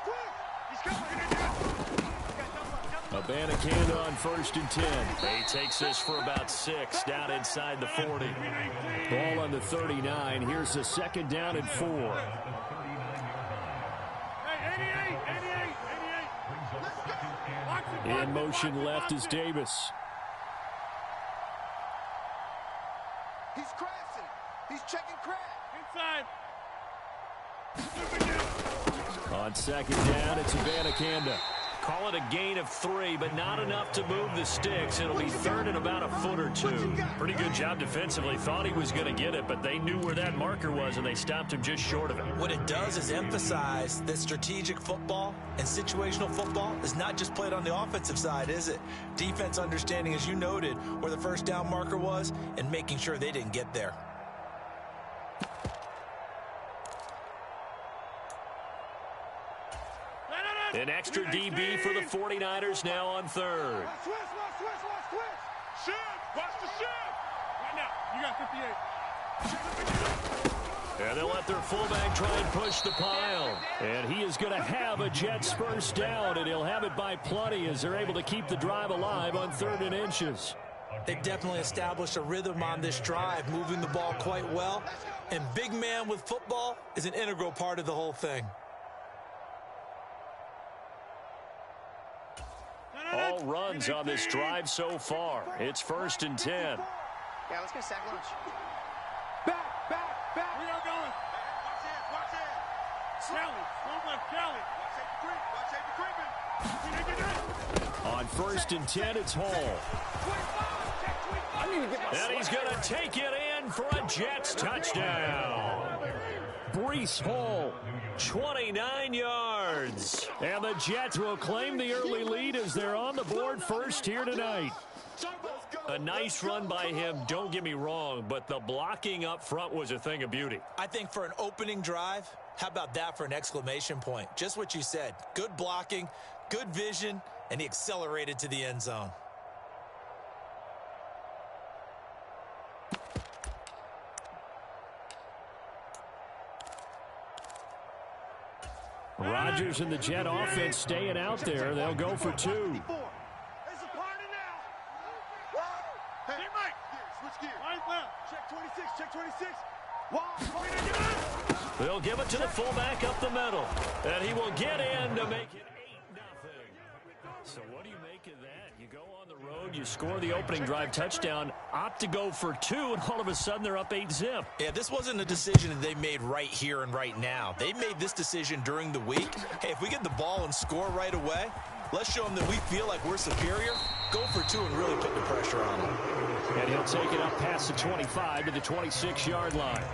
Twist. He's coming. Abanikanda on first and 10. He takes this for about 6 down inside the 40. Ball on the 39. Here's the second down and 4. In motion left is Davis. He's crashing. He's checking crack. Inside. On second down, it's Abanikanda. Call it a gain of 3, but not enough to move the sticks. It'll be third and about a foot or 2. Pretty good job defensively. Thought he was going to get it, but they knew where that marker was, and they stopped him just short of it. What it does is emphasize that strategic football and situational football is not just played on the offensive side, is it? Defense understanding, as you noted, where the first down marker was and making sure they didn't get there. An extra DB for the 49ers now on third. Switch. Shift. Watch the shift. Right now, you got 58. And they'll let their fullback try and push the pile. And he is going to have a Jets first down, and he'll have it by plenty as they're able to keep the drive alive on 3rd and inches. They definitely established a rhythm on this drive, moving the ball quite well. And big man with football is an integral part of the whole thing. All runs on this drive so far. It's 1st and 10. Yeah, let's go sack lunch. Back. We are going. Watch it. Kelly. Don't let Kelly. Watch it. On 1st and 10, it's Hall. And he's going to take it in for a Jets touchdown. Breece Hall, 29 yards. And the Jets will claim the early lead as they're on the board first here tonight. A nice run by him, don't get me wrong, but the blocking up front was a thing of beauty. I think for an opening drive, how about that for an exclamation point? Just what you said. Good blocking, good vision, and he accelerated to the end zone. Rodgers and the Jet offense staying out there. They'll go for 2. It's a party now. Hey, Mike. Switch gears. Right left. Check 26. They'll give it to the fullback up the middle. And he will get in to make it 8-0. So what do you make of that? You go on the road, you score the opening drive touchdown, opt to go for 2, and all of a sudden they're up 8-0. Yeah, this wasn't a decision that they made right here and right now. They made this decision during the week. Hey, if we get the ball and score right away, let's show them that we feel like we're superior. Go for 2 and really put the pressure on them. And he'll take it up past the 25 to the 26-yard line.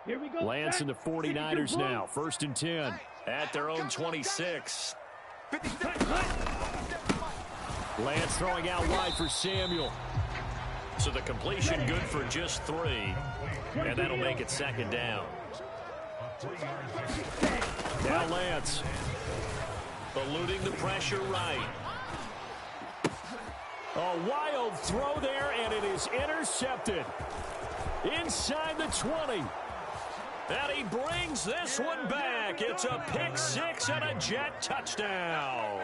Here we go. Lance and the 49ers now. 1st and 10. At their own 26. Lance throwing out wide for Samuel. So the completion good for just 3. And that'll make it 2nd down. Now Lance. Eluding the pressure right. A wild throw there, and it is intercepted. Inside the 20. And he brings this one back. It's a pick 6 and a Jet touchdown.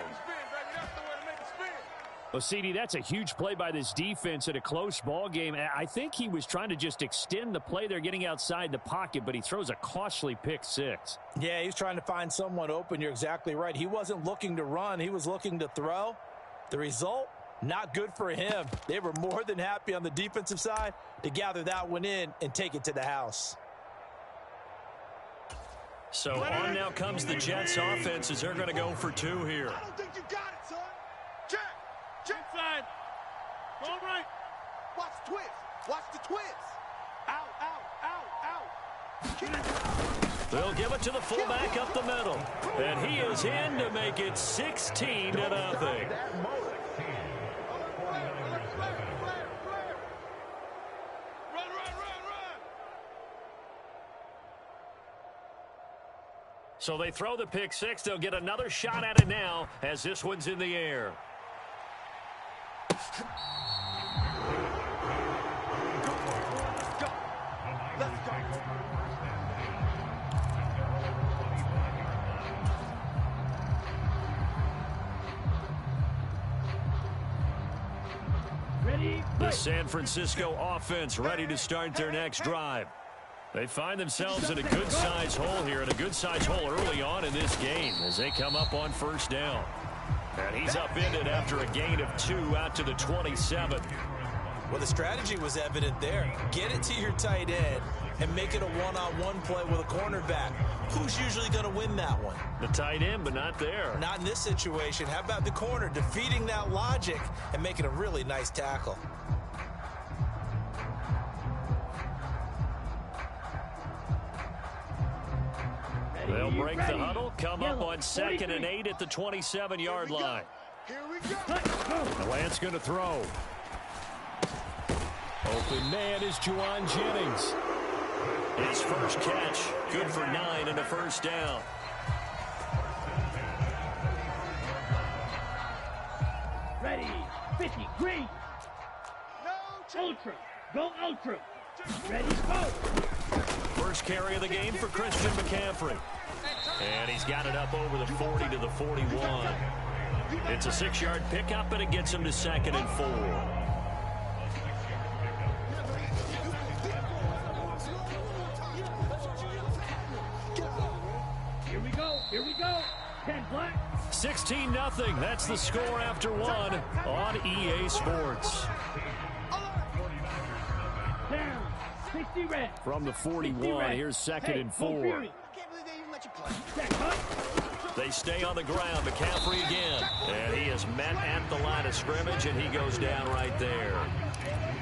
Well, CD, that's a huge play by this defense in a close ball game. I think he was trying to just extend the play. They're getting outside the pocket, but he throws a costly pick 6. Yeah, he's trying to find someone open. You're exactly right. He wasn't looking to run. He was looking to throw. The result, not good for him. They were more than happy on the defensive side to gather that one in and take it to the house. So on now comes the Jets offense as they're going to go for 2 here. I don't think you got it, son. Check. Inside. Go right. Watch the twist. Watch the twist. Out. They'll give it to the fullback up the middle. And he is in to make it 16-0. So they throw the pick 6. They'll get another shot at it now as this one's in the air. The San Francisco offense ready to start their next drive. They find themselves in a good-sized hole here, and a good-sized hole early on in this game as they come up on 1st down. And he's upended after a gain of 2 out to the 27. Well, the strategy was evident there. Get it to your tight end and make it a one-on-one play with a cornerback. Who's usually going to win that one? The tight end, but not there. Not in this situation. How about the corner defeating that logic and making a really nice tackle? They'll break the huddle, come up on 2nd and 8 at the 27-yard line. Here we go. The Lance going to throw. Open man is Juwan Jennings. His first catch, good for 9 and a first down. Ready, 50, green. Ultra, go ultra. Ready, go. First carry of the game for Christian McCaffrey. And he's got it up over the 40 to the 41. It's a 6-yard pickup, and it gets him to 2nd and 4. Here we go. 10 black. 16-0. That's the score after 1 on EA Sports. Down. 60 red. From the 41, here's 2nd and 4. I can't believe they even let you play. They stay on the ground. McCaffrey again. And he is met at the line of scrimmage, and he goes down right there.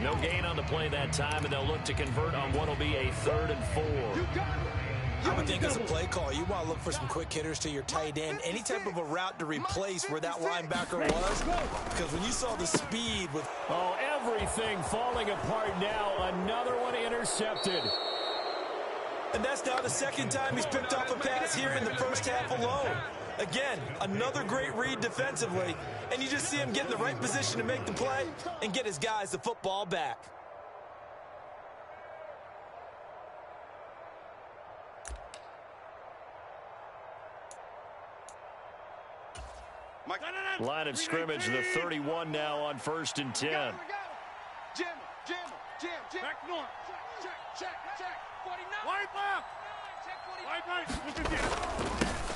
No gain on the play that time, and they'll look to convert on what will be a 3rd and 4. I would think as a play call, you want to look for some quick hitters to your tight end. Any type of a route to replace where that linebacker was. Because when you saw the speed with... Oh, everything falling apart now. Another one intercepted. And that's now the 2nd time he's picked off a pass here in the first half alone. Again, another great read defensively. And you just see him get in the right position to make the play and get his guys the football back. Line of scrimmage, the 31 now on 1st and 10. Jam, back north. Check. 49. White left.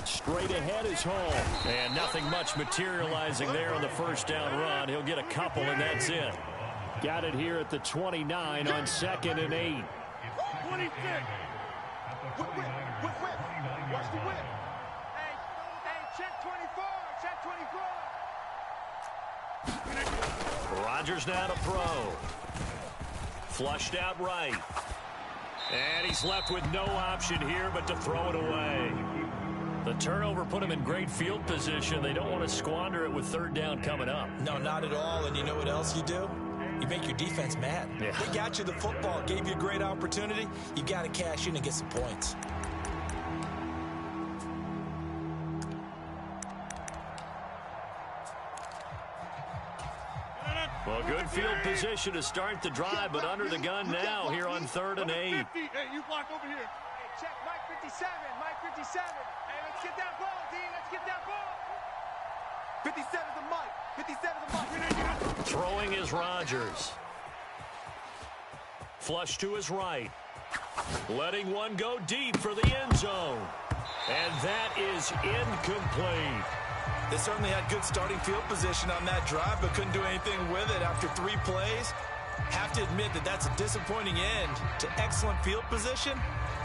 Straight ahead is home. And nothing much materializing there on the first down run. He'll get a couple, and that's it. Got it here at the 29 on 2nd and 8. 26. Whip. Watch the whip. Hey, check 24. Check 24. Rodgers now to throw. Flushed out right. And he's left with no option here but to throw it away. The turnover put him in great field position. They don't want to squander it with 3rd down coming up. No, not at all. And you know what else you do? You make your defense mad. Yeah. They got you the football, gave you a great opportunity. You got to cash in and get some points. Well, good field position to start the drive, but under the gun now here on 3rd and 8. Hey, you block over here. Hey, check Mike 57. Mike 57. Hey, let's get that ball, D. Let's get that ball. 57 the Mike. 57 the Mike. Throwing is Rodgers. Flush to his right. Letting one go deep for the end zone. And that is incomplete. They certainly had good starting field position on that drive, but couldn't do anything with it after 3 plays. Have to admit that that's a disappointing end to excellent field position.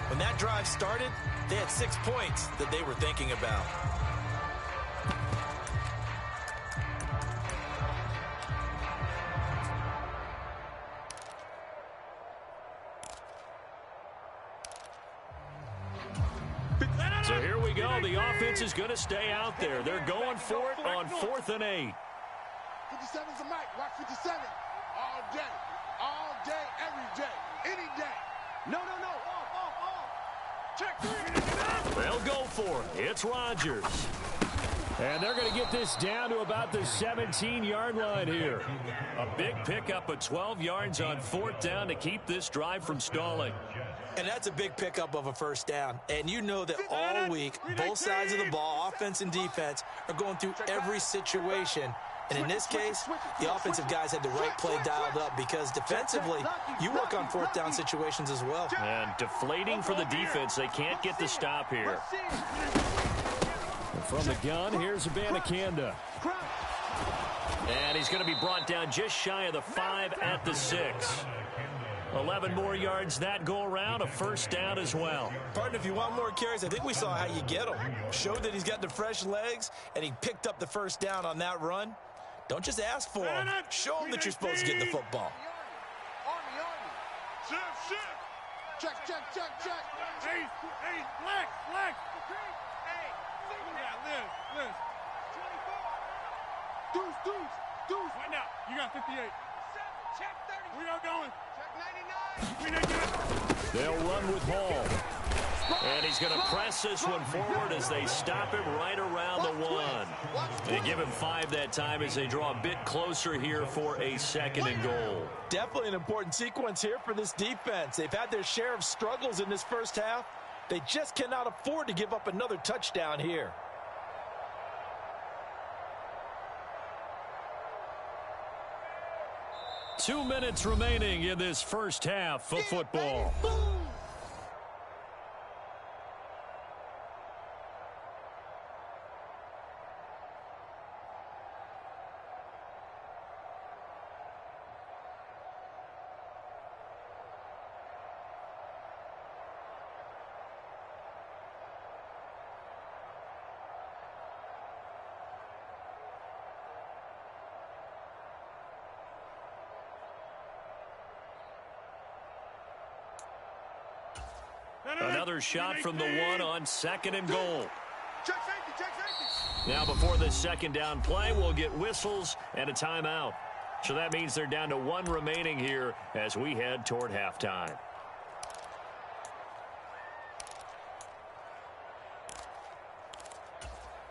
When that drive started, they had 6 points that they were thinking about. So here we go. The offense is going to stay out there. They're going for it on 4th and 8. 57's a Mike. Rock 57. All day, every day, any day. No. Off. Check 3. They'll go for it. It's Rodgers. And they're going to get this down to about the 17-yard line here. A big pickup of 12 yards on 4th down to keep this drive from stalling. And that's a big pickup of a first down. And you know that all week, both sides of the ball, offense and defense, are going through every situation. And in this case, the offensive guys had the right play dialed up because defensively, you work on 4th down situations as well. And deflating for the defense. They can't get the stop here. From the gun, here's Abanikanda. And he's going to be brought down just shy of the 5 at the 6. 11 more yards that go around, a first down as well. Partner, if you want more carries, I think we saw how you get him. Showed that he's got the fresh legs, and he picked up the first down on that run. Don't just ask for him. Show him that you're supposed to get the football. Shift. Check. Hey, flex. Hey, Liz. Deuce. Right now, you got 58. Check 30. We are going. Check 99. We didn't get it. They'll run with Hall. And he's going to press this one forward as they stop him right around the 1. They give him 5 that time as they draw a bit closer here for a 2nd and goal. Definitely an important sequence here for this defense. They've had their share of struggles in this first half. They just cannot afford to give up another touchdown here. Two minutes remaining in this first half of football. Another shot from the 1 on 2nd and goal. Check safety. Now before the 2nd down play, we'll get whistles and a timeout. So that means they're down to 1 remaining here as we head toward halftime.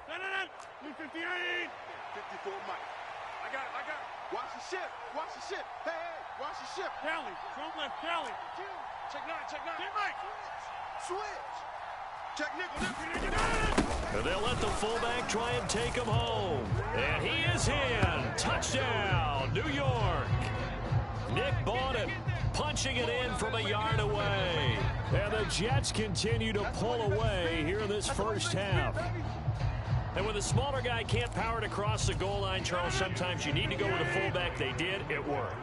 No. 58. 54 Mike. I got it. Watch the ship. Hey, watch the ship. Tally. Front left, Tally. Check 9. Check Mike. Switch. Check nickel. They'll let the fullback try and take him home. And he is in. Touchdown, New York. Nick bought it, punching it in from a yard away. And the Jets continue to pull away here in this first half. And when the smaller guy can't power it across the goal line, Charles, sometimes you need to go with a fullback. They did. It worked.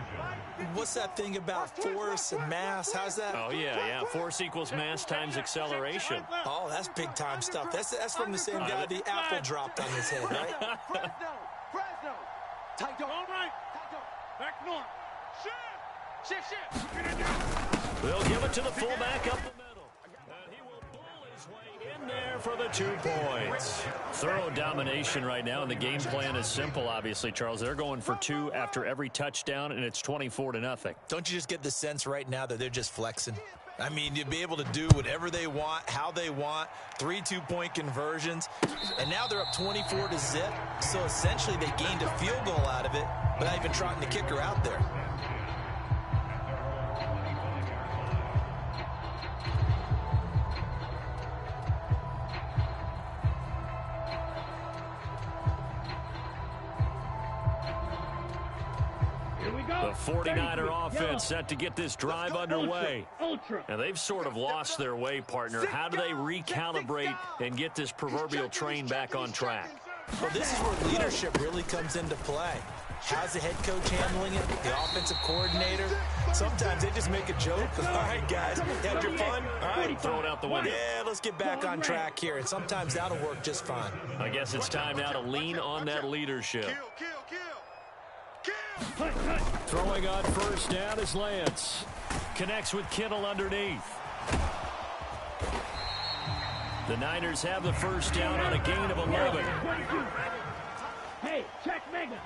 What's that thing about force and mass? How's that? Oh, yeah. Force equals mass times acceleration. Oh, that's big-time stuff. That's from the same guy the apple dropped on his head, right? Fresno. Tight door. All right. Back north. Shift. They'll give it to the fullback up the middle. And he will bull his way in there for the 2 points. Thorough domination right now, and the game plan is simple, obviously, Charles. They're going for 2 after every touchdown, and it's 24-0. Don't you just get the sense right now that they're just flexing? I mean, you'd be able to do whatever they want, how they want, 3 2-point conversions, and now they're up 24-0. So essentially they gained a field goal out of it without even trotting the kicker out there. The 49er offense set to get this drive underway. And they've sort of lost their way, partner. How do they recalibrate and get this proverbial train back on track? Well, this is where leadership really comes into play. How's the head coach handling it? The offensive coordinator? Sometimes they just make a joke. All right, guys, had your fun? All right, Throw it out the window. Yeah, let's get back on track here. And sometimes that'll work just fine. I guess it's time now to lean on that leadership. Kill. Throwing on first down is Lance. Connects with Kittle underneath. The Niners have the first down on a gain of 11. Hey, check Mega.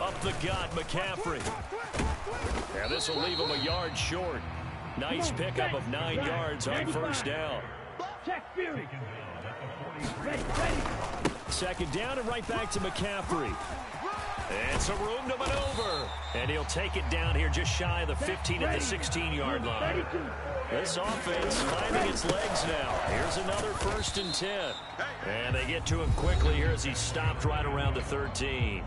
Up the gut, McCaffrey. Yeah, this will leave him a yard short. Nice pickup of 9 yards on first down. Check Fury. Ready. 2nd down and right back to McCaffrey. And some room to maneuver. And he'll take it down here just shy of the 15 at the 16-yard line. This offense finding its legs now. Here's another 1st and 10. And they get to him quickly here as he's stopped right around the 13.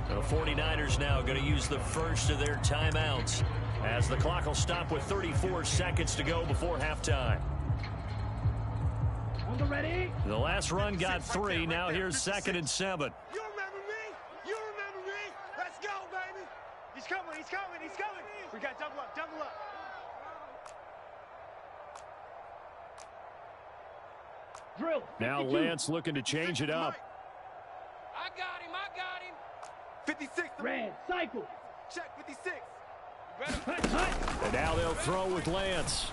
The 49ers now going to use the first of their timeouts as the clock will stop with 34 seconds to go before halftime. On the ready. The last run got 3. Now here's 2nd and 7. You remember got double up, double up. Drill. Now 52. Lance looking to change it up. I got him, I got him. 56. Red. Cycle. Check 56. Hut, hut. And now they'll throw with Lance.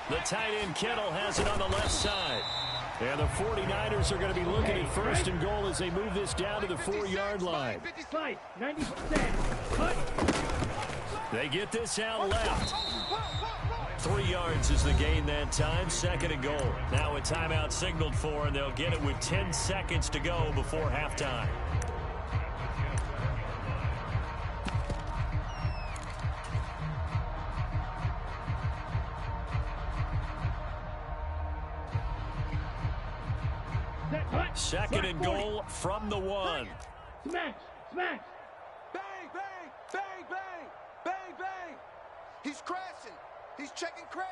The tight end Kittle has it on the left side. And the 49ers are going to be looking at first and goal as they move this down to the 4-yard line. Fight. 90%. Hut. They get this out left. 3 yards is the gain that time. 2nd and goal. Now a timeout signaled for, and they'll get it with 10 seconds to go before halftime. Hut. 2nd and goal from the 1. Smash. Smash. Bang, bang, bang, bang, bang, bang. He's crashing. He's checking crash.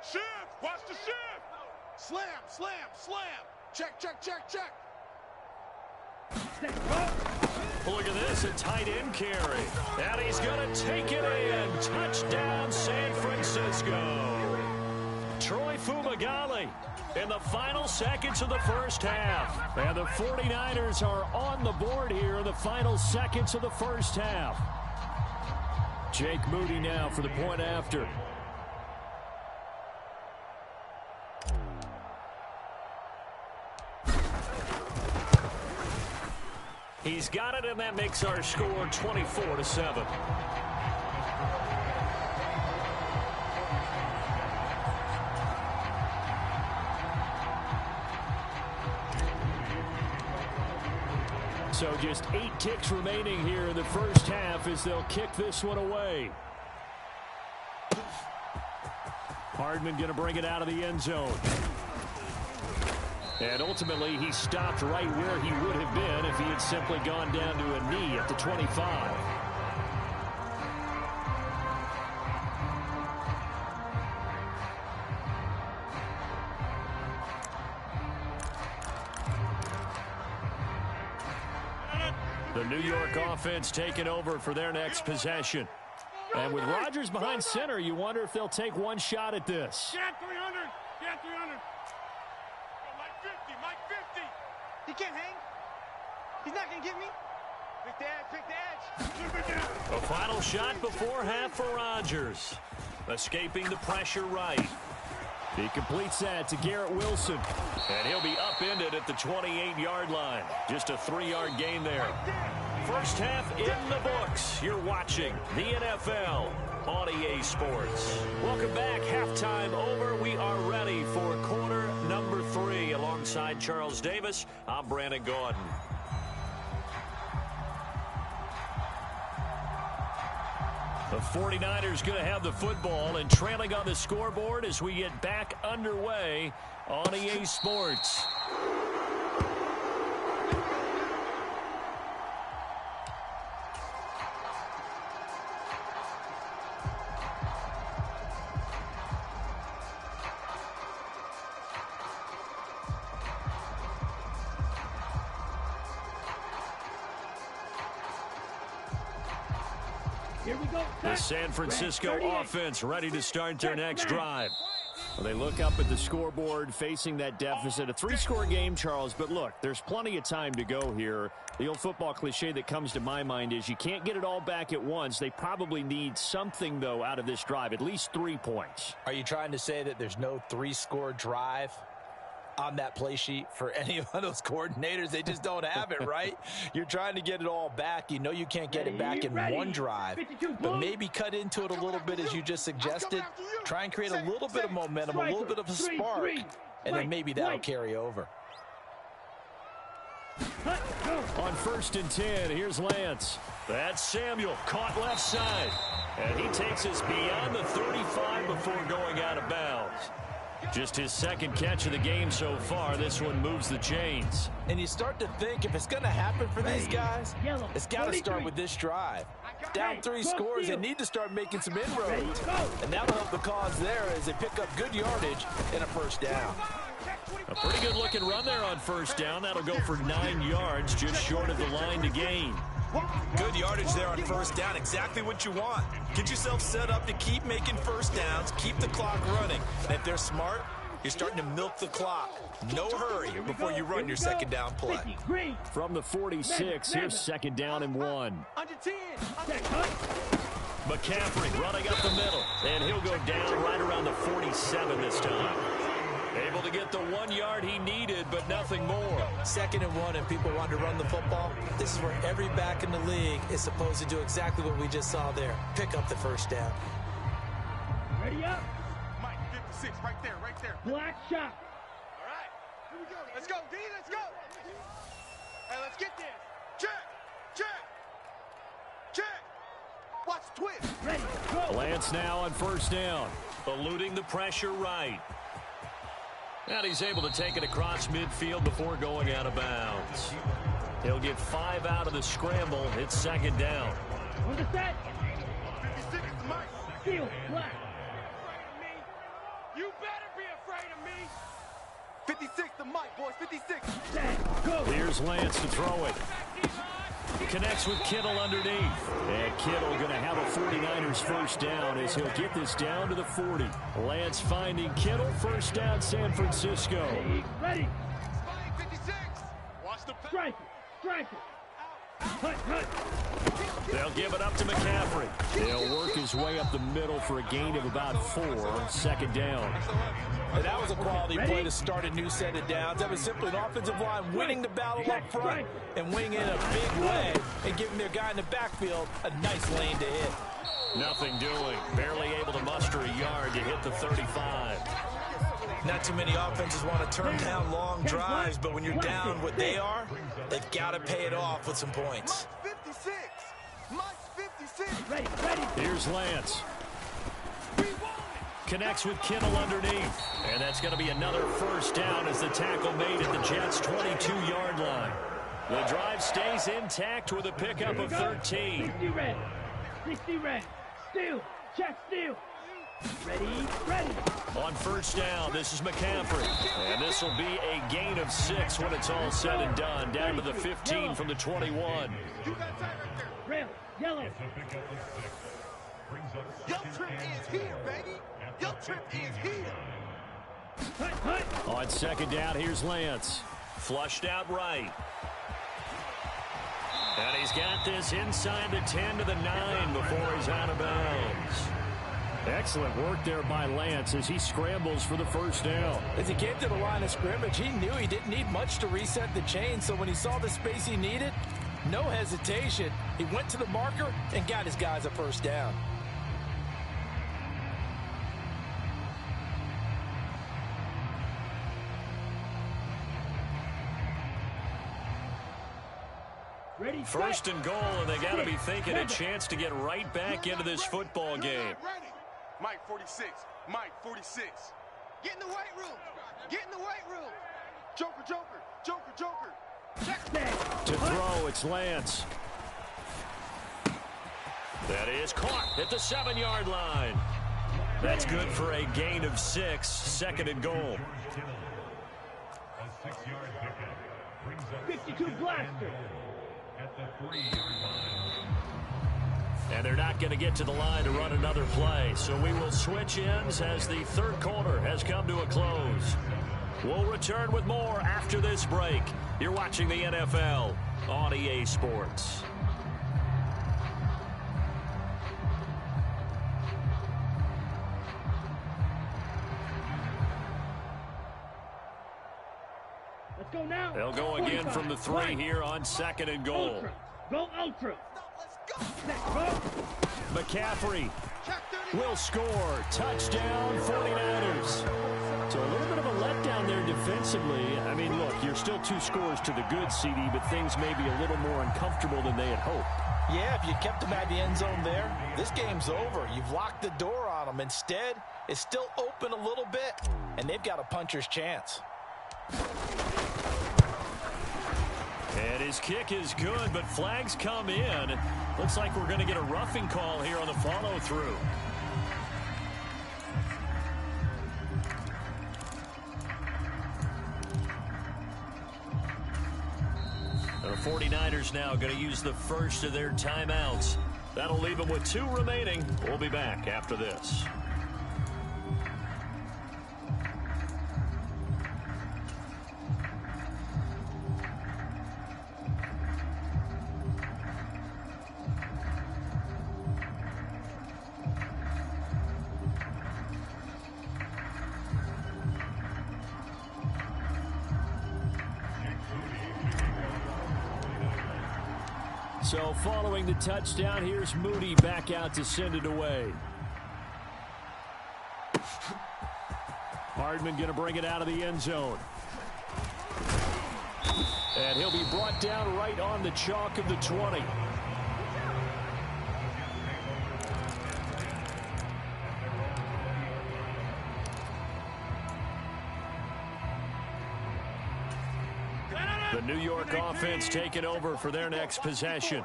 Shift, watch the shift. Slam, slam, slam. Check, check, check, check. Look at this, a tight end carry. And he's going to take it in. Touchdown, San Francisco. Troy Fumagalli in the final seconds of the first half. And the 49ers are on the board here in the final seconds of the first half. Jake Moody now for the point after. He's got it, and that makes our score 24-7. So just 8 ticks remaining here in the first half as they'll kick this one away. Hardman going to bring it out of the end zone. And ultimately, he stopped right where he would have been if he had simply gone down to a knee at the 25. The New York offense taking over for their next possession. And with Rodgers behind center, you wonder if they'll take one shot at this. Get 300, get 300. Mike 50. He can't hang. He's not going to get me. Pick the edge, pick the edge. A final shot before half for Rodgers. Escaping the pressure right. He completes that to Garrett Wilson. And he'll be upended at the 28-yard line. Just a 3-yard gain there. First half in the books. You're watching the NFL on EA Sports. Welcome back. Halftime over. We are ready for quarter number 3. Alongside Charles Davis, I'm Brandon Gaudin. The 49ers going to have the football and trailing on the scoreboard as we get back underway on EA Sports. Here we go. The San Francisco offense ready to start their next drive. Well, they look up at the scoreboard facing that deficit. A 3-score game, Charles, but look, there's plenty of time to go here. The old football cliche that comes to my mind is you can't get it all back at once. They probably need something, though, out of this drive, at least 3 points. Are you trying to say that there's no 3-score drive on that play sheet for any of those coordinators? They just don't have it, right? You're trying to get it all back. You know you can't get it back in one drive, but maybe cut into it a little bit as you just suggested. Try and create a little bit of momentum, a little bit of a spark, and then maybe that'll carry over. On 1st and 10, here's Lance. That's Samuel, caught left side. And he takes us beyond the 35 before going out of bounds. Just his 2nd catch of the game so far. This one moves the chains. And you start to think if it's going to happen for these guys, it's got to start with this drive. Down 3 scores, they need to start making some inroads. And that'll help the cause there as they pick up good yardage and a first down. A pretty good looking run there on first down. That'll go for 9 yards, just short of the line to gain. Good yardage there on first down. Exactly what you want. Get yourself set up to keep making first downs, keep the clock running. And if they're smart, you're starting to milk the clock. No hurry before you run your second down play. From the 46, here's second down and 1. Under 10. McCaffrey running up the middle, and he'll go down right around the 47 this time. Able to get the 1 yard he needed, but nothing more. Second and 1, and people want to run the football. This is where every back in the league is supposed to do exactly what we just saw there. Pick up the first down. Ready up. Mike, 56, right there, right there. Black shot. All right, here we go. Let's go, D, let's go. Hey, let's get this. Check, check, check. Watch the twist. Ready. Go. Lance now on first down, eluding the pressure right. And he's able to take it across midfield before going out of bounds. He'll get 5 out of the scramble. It's second down. On the set. 56 is Mike. Steal. Black. Afraid of me? You better be afraid of me. 56 to Mike, boys, 56. Set. Go. Here's Lance to throw it. Connects with Kittle underneath. And Kittle going to have a 49ers first down as he'll get this down to the 40. Lance finding Kittle, first down San Francisco. Ready. Spike 56. Watch the pass. Strike it. Strike it. Hut, hut. They'll give it up to McCaffrey. They'll work his way up the middle for a gain of about 4. Second down. And that was a quality play to start a new set of downs. That was simply an offensive line winning the battle up front and winning in a big way and giving their guy in the backfield a nice lane to hit. Nothing doing. Barely able to muster a yard to hit the 35. Not too many offenses want to turn down long drives, but when you're down what they are, they've got to pay it off with some points. Mike 56. Mike 56. Ready. Ready. Here's Lance. Connects with Kittle underneath. And that's going to be another first down as the tackle made at the Jets' 22-yard line. The drive stays intact with a pickup of 13. 60 red. 60 red. Steal. Check steal. Ready. Ready. On first down, this is McCaffrey. And this will be a gain of 6 when it's all said and done. Down to the 15 from the 21. Rail. Yellow. Your trip is here, baby. Your trip is here. Hut, hut. On second down, here's Lance. Flushed out right. And he's got this inside the 10 to the 9 before he's out of bounds. Excellent work there by Lance as he scrambles for the first down. As he came to the line of scrimmage, he knew he didn't need much to reset the chain, so when he saw the space he needed, no hesitation. He went to the marker and got his guys a first down. Ready. First and goal, and they got to be thinking a chance to get right back into this football game. Mike 46. Mike 46. Get in the weight room. Get in the weight room. Joker, Joker, Joker, Joker. Check set. To throw, it's Lance. That is caught at the 7-yard line. That's good for a gain of 6. Second and goal. A 6-yard pickup brings up 52 blaster. at the 3-yard line. And they're not going to get to the line to run another play. So we will switch ends as the third quarter has come to a close. We'll return with more after this break. You're watching the NFL on EA Sports. Let's go now. They'll go again from the 3 here on second and goal. Ultra. Go ultra. Let's go. Set. Go. McCaffrey Check 30. will score. Touchdown, 49ers. So a little bit of a letdown there defensively. I mean, look, you're still 2 scores to the good, CD, but things may be a little more uncomfortable than they had hoped. Yeah, if you kept them at the end zone there, this game's over. You've locked the door on them. Instead, it's still open a little bit, and they've got a puncher's chance. And his kick is good, but flags come in. Looks like we're going to get a roughing call here on the follow-through. The 49ers 49ers now going to use the first of their timeouts. That'll leave them with 2 remaining. We'll be back after this. So following the touchdown, here's Moody back out to send it away. Hardman going to bring it out of the end zone. And he'll be brought down right on the chalk of the 20. The New York offense taking over for their next possession.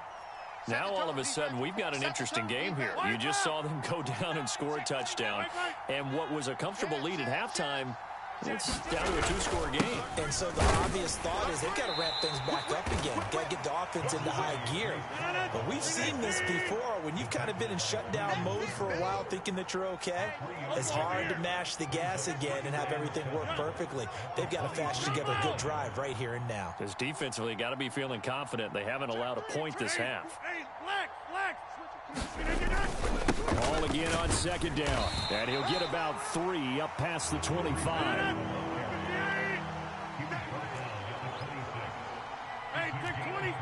Now, all of a sudden, we've got an interesting game here. You just saw them go down and score a touchdown. And what was a comfortable lead at halftime, it's down to a 2-score game. And so the obvious thought is they've got to ramp things back up again. Got to get the offense into high gear. But we've seen this before. When you've kind of been in shutdown mode for a while thinking that you're okay, it's hard to mash the gas again and have everything work perfectly. They've got to fashion together a good drive right here and now. Because defensively, got to be feeling confident. They haven't allowed a point this half. Ball again on second down. And he'll get about 3 up past the 25. Hey, take 26.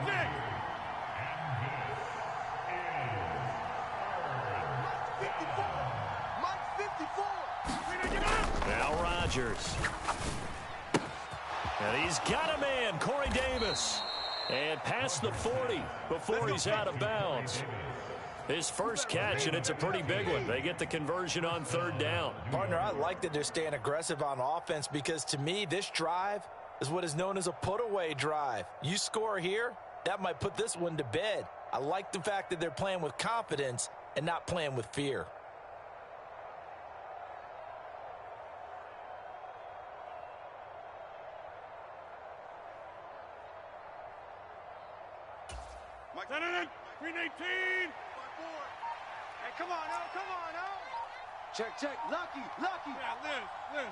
Now Rodgers. And he's got a man, Corey Davis. And past the 40 before he's out of bounds. His first catch, and it's a pretty big one. They get the conversion on 3rd down. Partner, I like that they're staying aggressive on offense because, to me, this drive is what is known as a put-away drive. You score here, that might put this one to bed. I like the fact that they're playing with confidence and not playing with fear. Green 18. Hey, come on, now, come on, now. Check. Lucky. Yeah,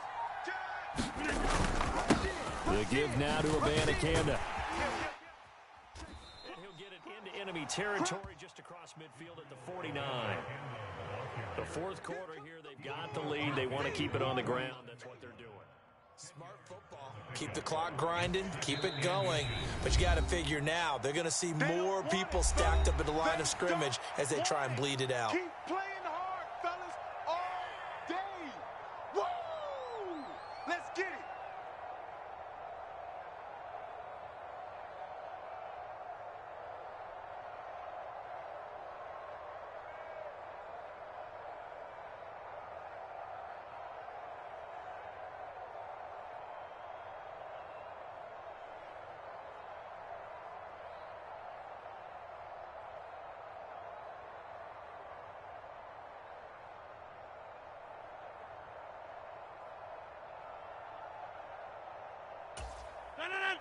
The give now to Abanikanda. And he'll get it into enemy territory just across midfield at the 49. The 4th quarter here, they've got the lead. They want to keep it on the ground. That's what they're doing. Smart football. Keep the clock grinding, keep it going. But you got to figure now, they're going to see more people stacked up at the line of scrimmage as they try and bleed it out. Keep playing hard, fellas, all day. Woo! Let's get it.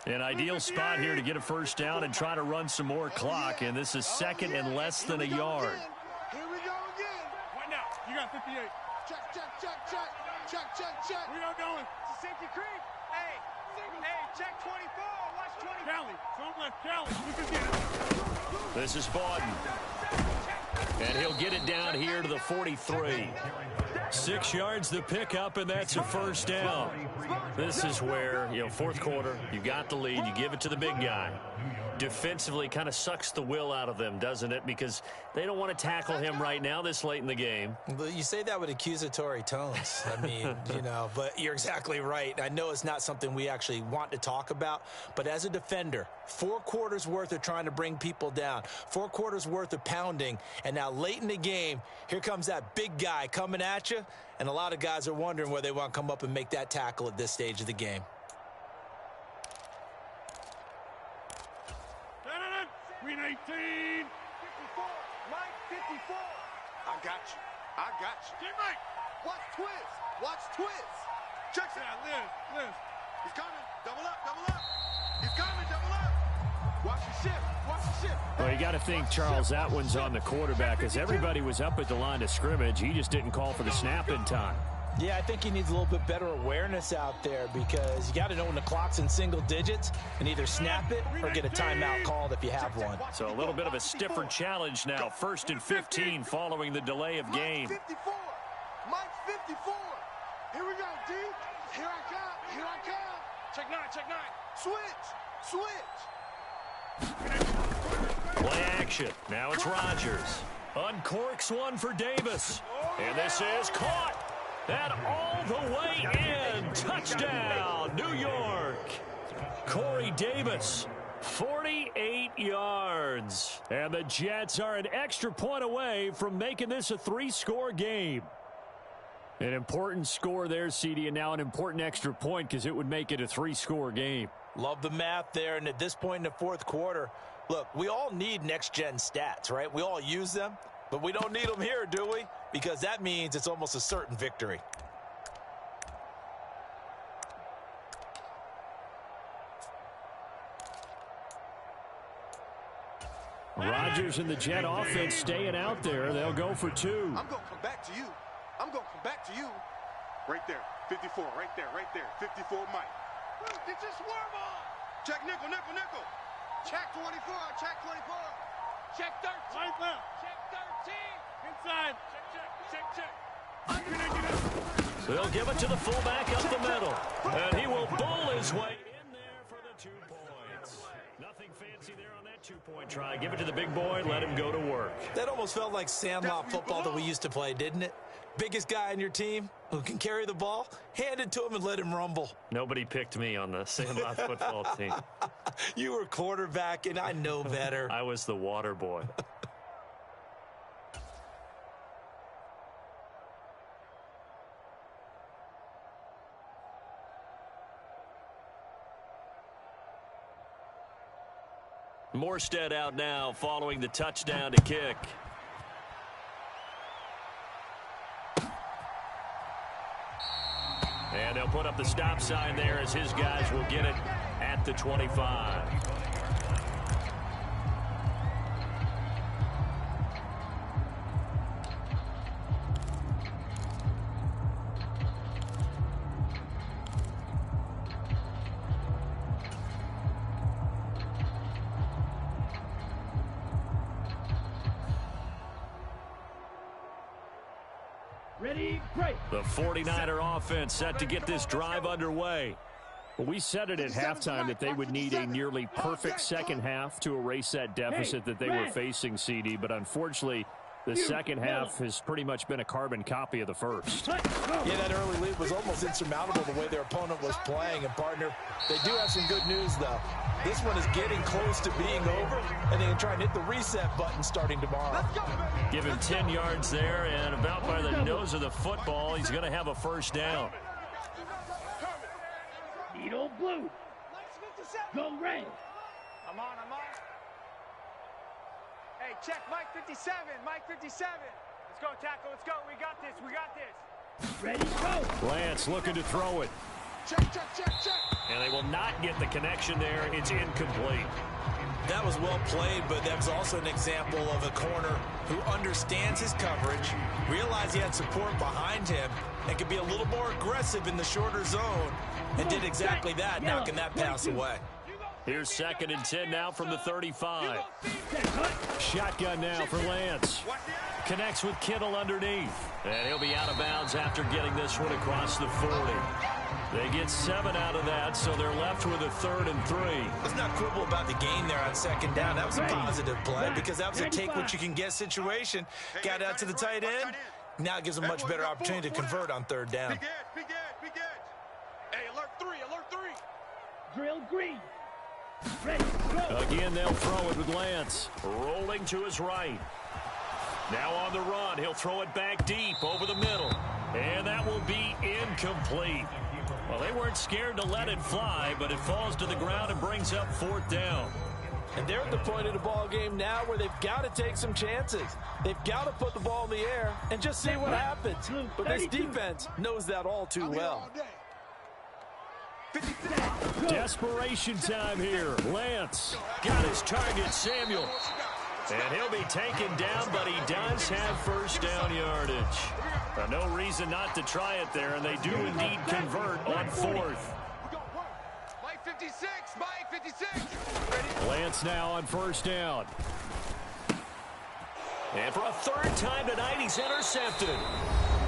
An ideal spot here to get a first down and try to run some more clock, and this is 2nd and less than a yard. Here we go again. Right now, you got 58. Check. Where y'all going? To Safety Creek. Hey, check 24. Watch 20. Cali. Don't let Cali. You can get it. This is Bawden. And he'll get it down here to the 43. 6 yards the pickup, and that's a first down. This is where, 4th quarter, you got the lead, you give it to the big guy. Defensively kind of sucks the will out of them, doesn't it? Because they don't want to tackle him right now this late in the game. But you say that with accusatory tones. I mean, but you're exactly right. I know it's not something we actually want to talk about, but as a defender, 4 quarters worth of trying to bring people down, 4 quarters worth of pounding, and now late in the game, here comes that big guy coming at you, and a lot of guys are wondering where they want to come up and make that tackle at this stage of the game. Green 18. 54. Mike, 54. I got you. Teammate. Watch twist. Check it. Yeah, Liz. He's coming. Double up. He's coming. Double up. Watch your shift. Well, you got to think, Charles, that one's on the quarterback because everybody was up at the line of scrimmage. He just didn't call for the snap in time. Yeah, I think he needs a little bit better awareness out there because you got to know when the clock's in single digits and either snap it or get a timeout called if you have one. So a little bit of a stiffer challenge now. 1st and 15 following the delay of game. Mike 54. Mike 54. Here we go, D. Here I come. Here I come. Check 9, check 9. Switch. Switch. Play action. Now it's Rodgers. Uncorks one for Davis. And this is caught. And all the way in. Touchdown, New York. Corey Davis, 48 yards. And the Jets are an extra point away from making this a 3-score game. An important score there, CD, and now an important extra point because it would make it a 3-score game. Love the math there, and at this point in the fourth quarter, look, we all need next-gen stats, right? We all use them, but we don't need them here, do we? Because that means it's almost a certain victory. Rodgers and the Jet offense staying out there. They'll go for 2. I'm going to come back to you. I'm going to come back to you. Right there. 54. Right there. Right there. 54 Mike. Get your swerve on. Check nickel, nickel, nickel. Check 24. Check 24. Check 13. Right there. Check 13. Inside. Check, check. They'll give it to the fullback up the middle. And he will bowl his way in there for the 2 points. Nothing fancy there on that 2-point try. Give it to the big boy, let him go to work. That almost felt like sandlot football that we used to play, didn't it? Biggest guy on your team who can carry the ball, hand it to him and let him rumble. Nobody picked me on the Sandlot football team. You were quarterback, and I know better. I was the water boy. Morstead out now following the touchdown to kick. And they'll put up the stop sign there as his guys will get it at the 25. Ready, break. The 49er offense set to get this drive underway. Well, we said it at halftime that they would need a nearly perfect second half to erase that deficit that they were facing, CD, but unfortunately, the second half has pretty much been a carbon copy of the first. Yeah, that early lead was almost insurmountable the way their opponent was playing. And, partner, they do have some good news, though. This one is getting close to being over, and they can try and hit the reset button starting tomorrow. Give him 10 yards there, and about by the nose of the football, he's going to have a first down. Needle blue. Go red. I'm on. Hey, check Mike 57. Mike 57. Let's go, tackle. Let's go. We got this. Ready, go. Lance looking to throw it. Check. And they will not get the connection there. It's incomplete. That was well played, but that was also an example of a corner who understands his coverage, realized he had support behind him, and could be a little more aggressive in the shorter zone, and did exactly that, knocking that pass away. Here's 2nd and 10 now from the 35. Shotgun now for Lance. Connects with Kittle underneath. And he'll be out of bounds after getting this one across the 40. They get 7 out of that, so they're left with a 3rd and 3. Let's not quibble about the gain there on 2nd down. That was a positive play because that was a take-what-you-can-get situation. Got out to the tight end. Now it gives them a much better opportunity to convert on 3rd down. Big edge. Hey, alert 3. Drill green. Ready, go. Again, they'll throw it with Lance. Rolling to his right. Now on the run, he'll throw it back deep over the middle. And that will be incomplete. Well, they weren't scared to let it fly, but it falls to the ground and brings up 4th down. And they're at the point of the ball game now where they've got to take some chances. They've got to put the ball in the air and just see what happens. But this defense knows that all too well. Desperation time here. Lance got his target, Samuel. And he'll be taken down, but he does have first down yardage. No reason not to try it there, and they do indeed convert on fourth. Mike 56, Mike 56. Lance now on first down. And for a third time tonight, he's intercepted.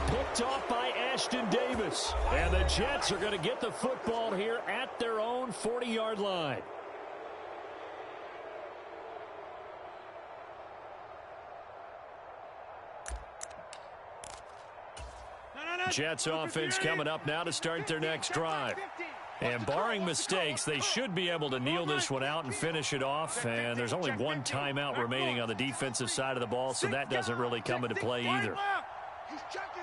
Picked off by Ashton Davis. And the Jets are going to get the football here at their own 40-yard line. Jets offense coming up now to start their next drive. And barring mistakes, they should be able to kneel this one out and finish it off. And there's only one timeout remaining on the defensive side of the ball, so that doesn't really come into play either. He's checking.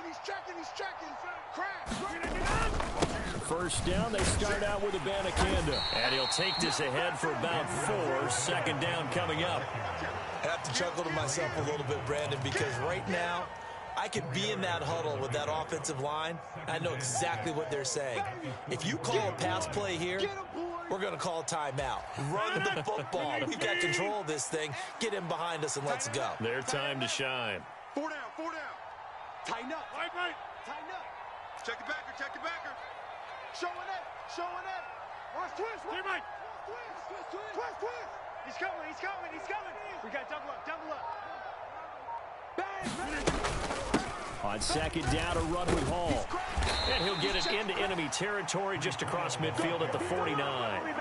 First down, they start out with Abanikanda. And he'll take this ahead for about 4. Second down coming up. I have to chuckle to myself a little bit, Brandon, because right now, I could be in that huddle with that offensive line. I know exactly what they're saying. If you call a pass play here, we're going to call timeout. Run the football. We've got control of this thing. Get him behind us and let's go. Their time to shine. 4 down. Tighten up. Right. Tighten up. Check the backer. Showing it. Watch twist. Here, Mike. Twist. He's coming. We got double up. Bang. On second down, a run with Hall. And he'll get it into enemy territory just across midfield at the 49.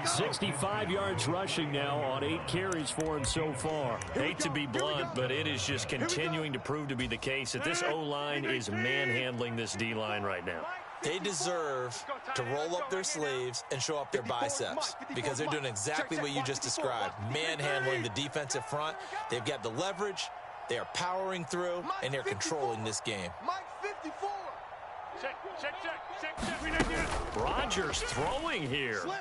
65 yards rushing now on 8 carries for him so far. Hate to be blunt, but it is just continuing to prove to be the case that this O-line is manhandling this D-line right now. They deserve to roll up their sleeves and show up their biceps because they're doing exactly what you just described, manhandling the defensive front. They've got the leverage, they are powering through, and they're controlling this game. Mike 54. Check. Rodgers throwing here. Slam.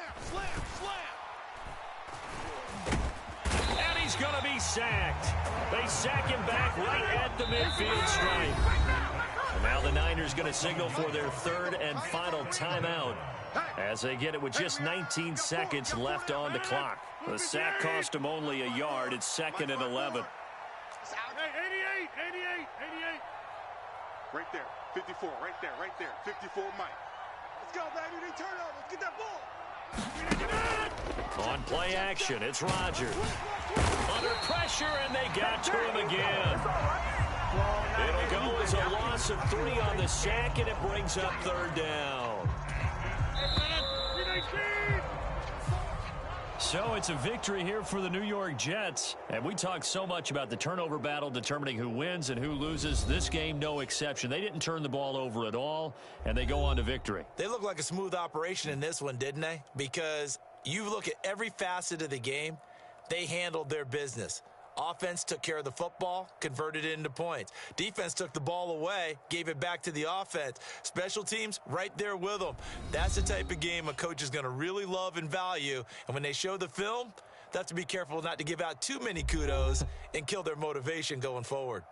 And he's going to be sacked. They sack him back right at the midfield stripe. And now the Niners going to signal for their third and final timeout as they get it with just 19 seconds left on the clock. The sack cost them only a yard. It's 2nd and 11. Hey, 88. Right there. 54. Right there. 54, Mike. Let's go, baby. They turn over. Let's get that ball. On play action, it's Rodgers. Under pressure, and they got to him again. It'll go as a loss of 3 on the sack, and it brings up third down. So it's a victory here for the New York Jets. And we talk so much about the turnover battle determining who wins and who loses. This game, no exception. They didn't turn the ball over at all, and they go on to victory. They look like a smooth operation in this one, didn't they? Because you look at every facet of the game, they handled their business. Offense took care of the football, converted it into points. Defense took the ball away, gave it back to the offense. Special teams, right there with them. That's the type of game a coach is going to really love and value. And when they show the film, they have to be careful not to give out too many kudos and kill their motivation going forward.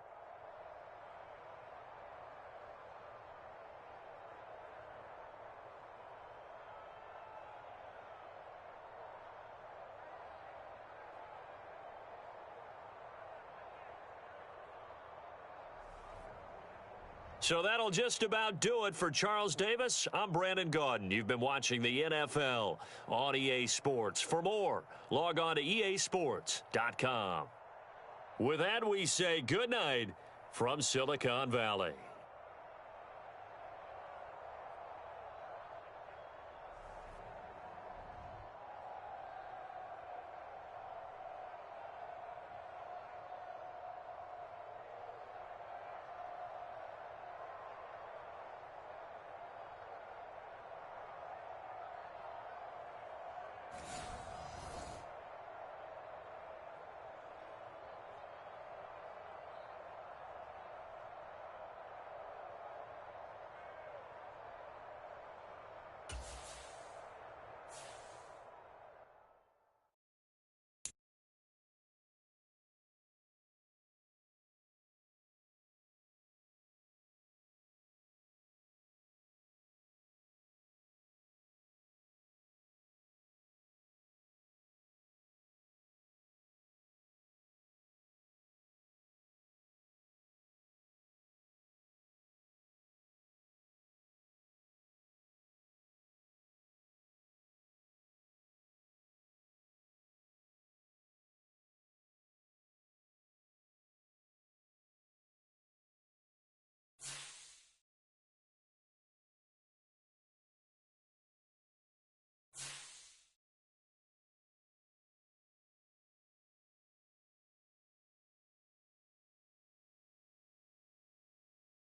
So that'll just about do it for Charles Davis. I'm Brandon Gaudin. You've been watching the NFL on EA Sports. For more, log on to easports.com. With that, we say good night from Silicon Valley.